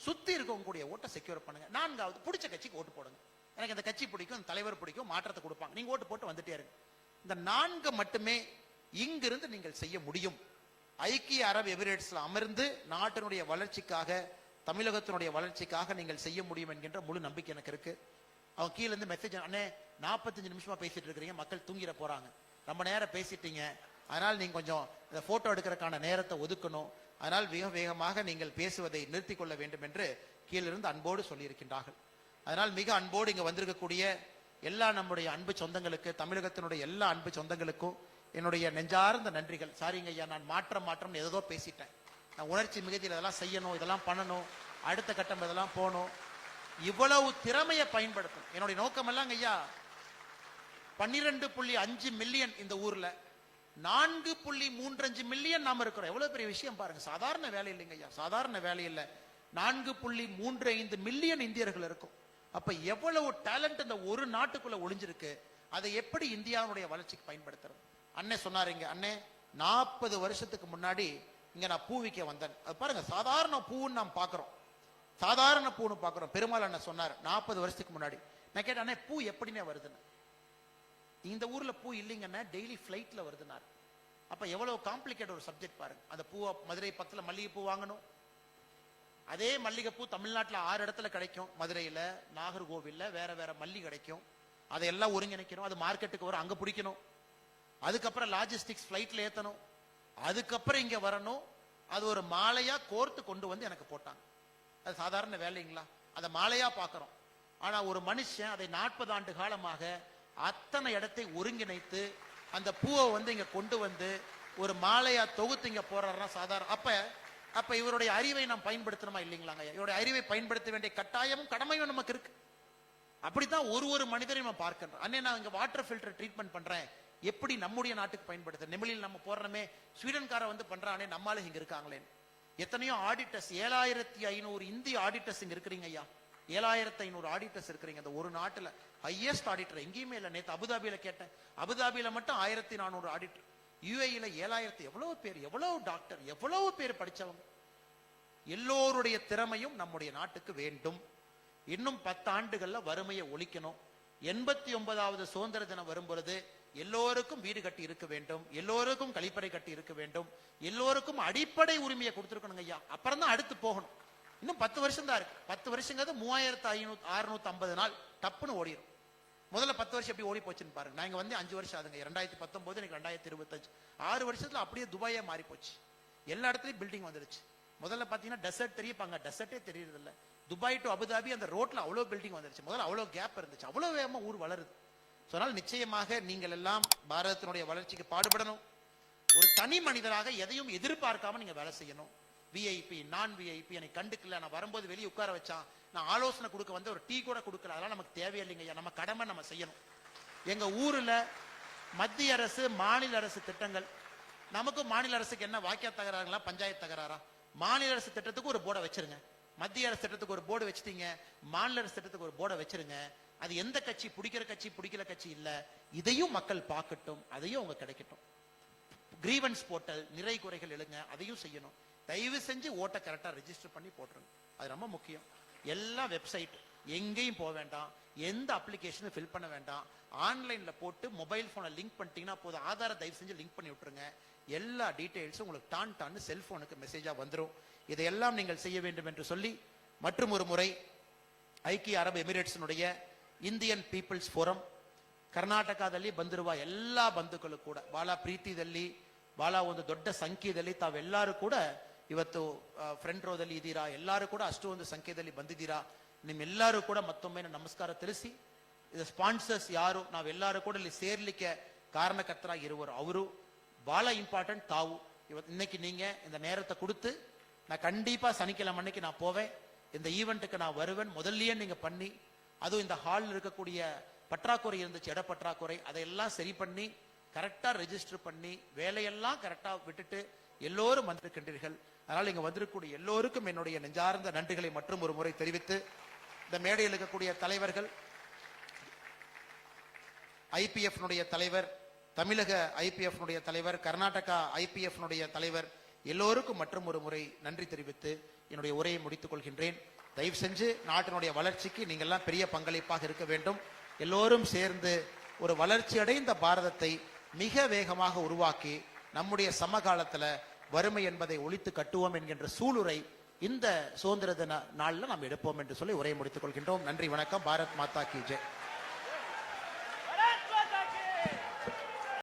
சுத்தி இருக்கக்கூடிய ஓட்டை செக்யூர் பண்ணுங்க. 4வது, பிடிச்ச கட்சிக்கு ஓட்டு போடுங்க. எனக்கு இந்த கட்சி பிடிக்கும், இந்த தலைவர் பிடிக்கும், மாற்றத்தை கொடுப்பாங்க, நீங்க ஓட்டு போட்டு வந்துட்டே இருங்க. இந்த 4 மட்டுமே இங்கிருந்து நீங்கள் செய்ய முடியும். ஐக்கிய அரபு எமிரேட்ஸ்ல அமர்ந்து நாட்டினுடைய வளர்ச்சிக்காக, தமிழகத்தினுடைய வளர்ச்சிக்காக நீங்கள் செய்ய முடியும் என்கின்ற முழு நம்பிக்கை எனக்கு இருக்கு. அவங்க கீழே இருந்து மெசேஜ், அண்ணே 45 நிமிஷமா பேசிட்டு இருக்கிறீங்க, மக்கள் தூங்கிட போறாங்க, ரொம்ப நேரம் பேசிட்டீங்க, அதனால் நீங்க கொஞ்சம் இந்த போட்டோ எடுக்கிறதுக்கான நேரத்தை ஒதுக்கணும், அதனால் மிக வேகமாக நீங்கள் பேசுவதை நிறுத்திக் கொள்ள வேண்டும் என்று கீழிருந்து அன்போடு சொல்லியிருக்கின்றார்கள். அதனால் மிக அன்போடு இங்க வந்திருக்கக்கூடிய எல்லா நம்முடைய அன்பு சொந்தங்களுக்கு, தமிழகத்தினுடைய எல்லா அன்பு சொந்தங்களுக்கும் என்னுடைய நெஞ்சார்ந்த நன்றிகள். சாரிங்க ஐயா, நான் மாற்றம் ஏதோ பேசிட்டேன். நான் உணர்ச்சி மிகுதியில் இதெல்லாம் செய்யணும், இதெல்லாம் பண்ணணும், அடுத்த கட்டம் இதெல்லாம் போகணும், இவ்வளவு திறமையை பயன்படுத்தும். என்னுடைய நோக்கம் எல்லாம் ஐயா 12.5 மில்லியன் இந்த ஊர்ல, 4.35 மில்லியன் நாம இருக்கிறோம். எவ்வளவு பெரிய விஷயம் பாருங்க. சாதாரண வேலை இல்லைங்க ஐயா, சாதாரண வேலை இல்லை. 4.35 மில்லியன் இந்தியர்கள் இருக்கும். அப்ப எவ்வளவு டேலண்ட் இந்த ஒரு நாட்டுக்குள்ள ஒளிஞ்சிருக்கு. அதை எப்படி இந்தியாவுடைய வளர்ச்சிக்கு பயன்படுத்துறது? அண்ணே சொன்னாருங்க, அண்ணே 40 வருஷத்துக்கு முன்னாடி இங்க நான் பூ விற்க வந்தேன். அது பாருங்க, சாதாரண பூன்னு நாம் பாக்குறோம், சாதாரண பூன்னு பாக்குறோம். பெருமாள் அண்ணன் சொன்னார் 40 வருஷத்துக்கு முன்னாடி. நான் கேட்டேன், அண்ணே பூ எப்படின்னே வருதுன்னு. இந்த ஊர்ல பூ இல்லைங்கன்னா டெய்லி பிளைட்ல வருதுனார். அப்ப எவ்வளவு காம்ப்ளிகேட் ஒரு சப்ஜெக்ட் பாருங்க. அந்த பூ மதுரை பக்கத்துல மல்லிகைப்பூ வாங்கணும். அதே மல்லிகைப்பூ தமிழ்நாட்டில் 6 இடத்துல கிடைக்கும். மதுரையில, நாகர்கோவில்ல, வேற வேற மல்லி கிடைக்கும். அதையெல்லாம் ஒருங்கிணைக்கணும், அது மார்க்கெட்டுக்கு வரும், அங்க பிடிக்கணும், அதுக்கப்புறம் லாஜிஸ்டிக்ஸ் பிளைட்ல ஏத்தணும், அதுக்கப்புறம் இங்க வரணும், அது ஒரு மாலையா கோர்த்து கொண்டு வந்து எனக்கு போட்டாங்க. அது சாதாரண வேலைங்களா? அதை மாலையா பாக்குறோம். ஆனா ஒரு மனுஷன் அதை 40 ஆண்டு காலமாக அத்தனை இடத்தை ஒருங்கிணைத்து அந்த பூவை வந்து இங்க கொண்டு வந்து ஒரு மாலையா தொகுத்து இங்க போறாருன்னா சாதாரண. அப்ப இவருடைய அறிவை நாம் பயன்படுத்தணுமா இல்லைங்களாங்க? இவருடைய அறிவை பயன்படுத்த வேண்டிய கட்டாயமும் கடமையும் நமக்கு இருக்கு. அப்படித்தான் ஒரு மனிதரையும் நம்ம பார்க்கின்றோம். அண்ணே நான் இங்க வாட்டர் ஃபில்டர் ட்ரீட்மெண்ட் பண்றேன், எப்படி நம்முடைய நாட்டுக்கு பயன்படுத்த? நெமிலில் நம்ம போறனமே, ஸ்வீடன்கார வந்து பண்றானே, நம்மால இங்க இருக்காங்களே. எத்தனையோ ஆடிட்டர்ஸ், 7500 இந்திய ஆடிட்டர்ஸ் இங்க இருக்கிறீங்க ஐயா. 7500 ஆடிட்டர்ஸ் இருக்கிறீங்க இந்த ஒரு நாட்டுல. ஹையஸ்ட் ஆடிட்டர் எங்கேயுமே இல்லை. நேற்று அபுதாபியில கேட்டேன், அபுதாபியில மட்டும் 1400 ஆடிட்டர், யுஏஇல 7000. எவ்வளவு பேர், எவ்வளவு டாக்டர், எவ்வளவு பேர் படிச்சவங்க. எல்லோருடைய திறமையும் நம்முடைய நாட்டுக்கு வேண்டும். இன்னும் 10 ஆண்டுகள்ல வறுமையை ஒழிக்கணும். 89வது சுதந்திர தினம் வரும் பொழுது எல்லோருக்கும் வீடு கட்டி இருக்க வேண்டும், எல்லோருக்கும் கழிப்பறை கட்டி இருக்க வேண்டும், எல்லோருக்கும் அடிப்படை உரிமையை கொடுத்திருக்கணுங்க ஐயா. அப்புறம் தான் அடுத்து போகணும். இன்னும் 10 வருஷம் தான் இருக்கு. 10 வருஷங்கிறது 3650 நாள் டப்புன்னு ஓடிடும். முதல்ல 10 வருஷம் எப்படி ஓடி போச்சுன்னு பாருங்க. நான் இங்க வந்து 5 வருஷம் ஆகுதுங்க. 2019 எனக்கு 2025, 6 வருஷத்துல அப்படியே துபாயே மாறி போச்சு. எல்லா இடத்துலயும் பில்டிங் வந்துருச்சு. முதல்ல பாத்தீங்கன்னா டெசர்ட் தெரியுப்பாங்க, டெசர்ட்டே தெரியறது இல்ல. துபாய் டு அபுதாபி அந்த ரோட்ல அவ்வளவு பில்டிங் வந்துருச்சு. முதல்ல அவ்வளவு கேப் இருந்துச்சு. அவ்வளவு வேகமா ஊர் வளருது. அதனால் நிச்சயமாக நீங்கள் எல்லாம் பாரதத்தினுடைய வளர்ச்சிக்கு பாடுபடணும். ஒரு தனி மனிதராக எதையும் எதிர்பார்க்காம நீங்க வேலை செய்யணும். விஐபி நான் விஐபி எனக்கு கண்டுக்கல, நான் வரும்போது வெளியே உட்கார வச்சான், நான் ஆலோசனை கொடுக்க வந்து ஒரு டீ கூட கொடுக்கல, அதெல்லாம் நமக்கு தேவையில்லைங்க. நம்ம கடமை நம்ம செய்யணும். எங்க ஊர்ல மத்திய அரசு மாநில அரசு திட்டங்கள், நமக்கும் மாநில அரசுக்கு என்ன வாக்கிய தகராறுங்களா பஞ்சாயத்து தகராறா? மாநில அரசு திட்டத்துக்கு ஒரு போர்டை வச்சிருங்க, மத்திய அரசு திட்டத்துக்கு ஒரு போர்டு வச்சுட்டீங்க, மாநில அரசு திட்டத்துக்கு ஒரு போர்டை வச்சிருங்க. அது எந்த கட்சி பிடிக்கிற கட்சி பிடிக்கல கட்சி இல்ல, இதையும் மக்கள் பார்க்கட்டும், அதையும் அவங்க கிடைக்கட்டும். கிரீவன்ஸ் போர்ட்டல், நிறை குறைகள் எழுங்க, அதையும் செய்யணும். தயவு செஞ்சு ஓட்டை கரெக்டா ரெஜிஸ்டர் பண்ணி போட்டுருங்க, அது ரொம்ப முக்கியம். எல்லா வெப்சைட் எங்கேயும் போக வேண்டாம், எந்த அப்ளிகேஷனும் ஃபில் பண்ண வேண்டாம், ஆன்லைன்ல போட்டு மொபைல் போனை லிங்க் பண்ணிட்டீங்கன்னா போதும். ஆதார தயவு செஞ்சு லிங்க் பண்ணி விட்டுருங்க, எல்லா டீடைல்ஸும் உங்களுக்கு டான்னு செல்போனுக்கு மெசேஜா வந்துடும். இதையெல்லாம் நீங்கள் செய்ய வேண்டும் என்று சொல்லி மற்றும் ஒரு முறை ಐಕ್ಯ ಅರಬ್ ಎಮಿರೇಟ್ಸ್ನುடைய ಇಂಡಿಯನ್ ಪೀಪಲ್ಸ್ ಫೋರಂ ಕರ್ನಾಟಕದಲ್ಲಿ ಬಂದಿರುವ ಎಲ್ಲ ಬಂಧುಗಳು ಕೂಡ ಬಹಳ ಪ್ರೀತಿಯಲ್ಲಿ ಬಹಳ ಒಂದು ದೊಡ್ಡ ಸಂಖ್ಯೆಯಲ್ಲಿ ತಾವೆಲ್ಲರೂ ಕೂಡ ಇವತ್ತು ಫ್ರಂಟ್ ರೋದಲ್ಲಿ ಇದ್ದೀರಾ, ಎಲ್ಲರೂ ಕೂಡ ಅಷ್ಟು ಒಂದು ಸಂಖ್ಯೆಯಲ್ಲಿ ಬಂದಿದ್ದೀರಾ. ನಿಮ್ಮೆಲ್ಲರೂ ಕೂಡ ಮತ್ತೊಮ್ಮೆ ನಮಸ್ಕಾರ ತಿಳಿಸಿ, ಇದು ಸ್ಪಾನ್ಸರ್ಸ್ ಯಾರು ನಾವೆಲ್ಲರೂ ಕೂಡ ಇಲ್ಲಿ ಸೇರ್ಲಿಕ್ಕೆ காரணகர்த்தராகிருவர் அவரு பால இம்பார்ட்டன்ட் தாவு. இன்னைக்கு நீங்க இந்த நேரத்தை கொடுத்து நான் கண்டிப்பா சனிக்கிழமை அன்னைக்கு நான் போவேன், இந்த ஈவெண்ட்டுக்கு நான் வருவேன் முதல்லயே நீங்க பண்ணி, அதுவும் இந்த ஹாலில் இருக்கக்கூடிய பற்றாக்குறை இருந்துச்சு, இட பற்றாக்குறை, அதையெல்லாம் சரி பண்ணி கரெக்டா ரெஜிஸ்டர் பண்ணி வேலையெல்லாம் கரெக்டா விட்டுட்டு எல்லோரும் வந்திருக்கின்றீர்கள். அதனால இங்க வந்திருக்கக்கூடிய எல்லோருக்கும் என்னுடைய நெஞ்சார்ந்த நன்றிகளை மற்றும் ஒரு முறை தெரிவித்து, இந்த மேடையில் இருக்கக்கூடிய தலைவர்கள், ஐபிஎஃப் தலைவர், தமிழக ஐபிஎஃப் தலைவர், கர்நாடகா ஐபிஎஃப் தலைவர் எல்லோருக்கும் மற்றும் ஒரு முறை நன்றி தெரிவித்து என்னுடைய உரையை முடித்துக் கொள்கின்றேன். தயவு செஞ்சு நாட்டினுடைய வளர்ச்சிக்கு நீங்கள்லாம் பெரிய பங்களிப்பாக இருக்க வேண்டும். எல்லோரும் சேர்ந்து ஒரு வளர்ச்சி அடைந்த பாரதத்தை மிக வேகமாக உருவாக்கி நம்முடைய சமகாலத்துல வறுமை என்பதை ஒழித்து கட்டுவோம் என்கின்ற சூளுரை இந்த சுதந்திர தின நாளில் நாம் எடுப்போம் என்று சொல்லி உரையை முடித்துக் கொள்கின்றோம். நன்றி, வணக்கம். பாரத் மாதா கி ஜெய்.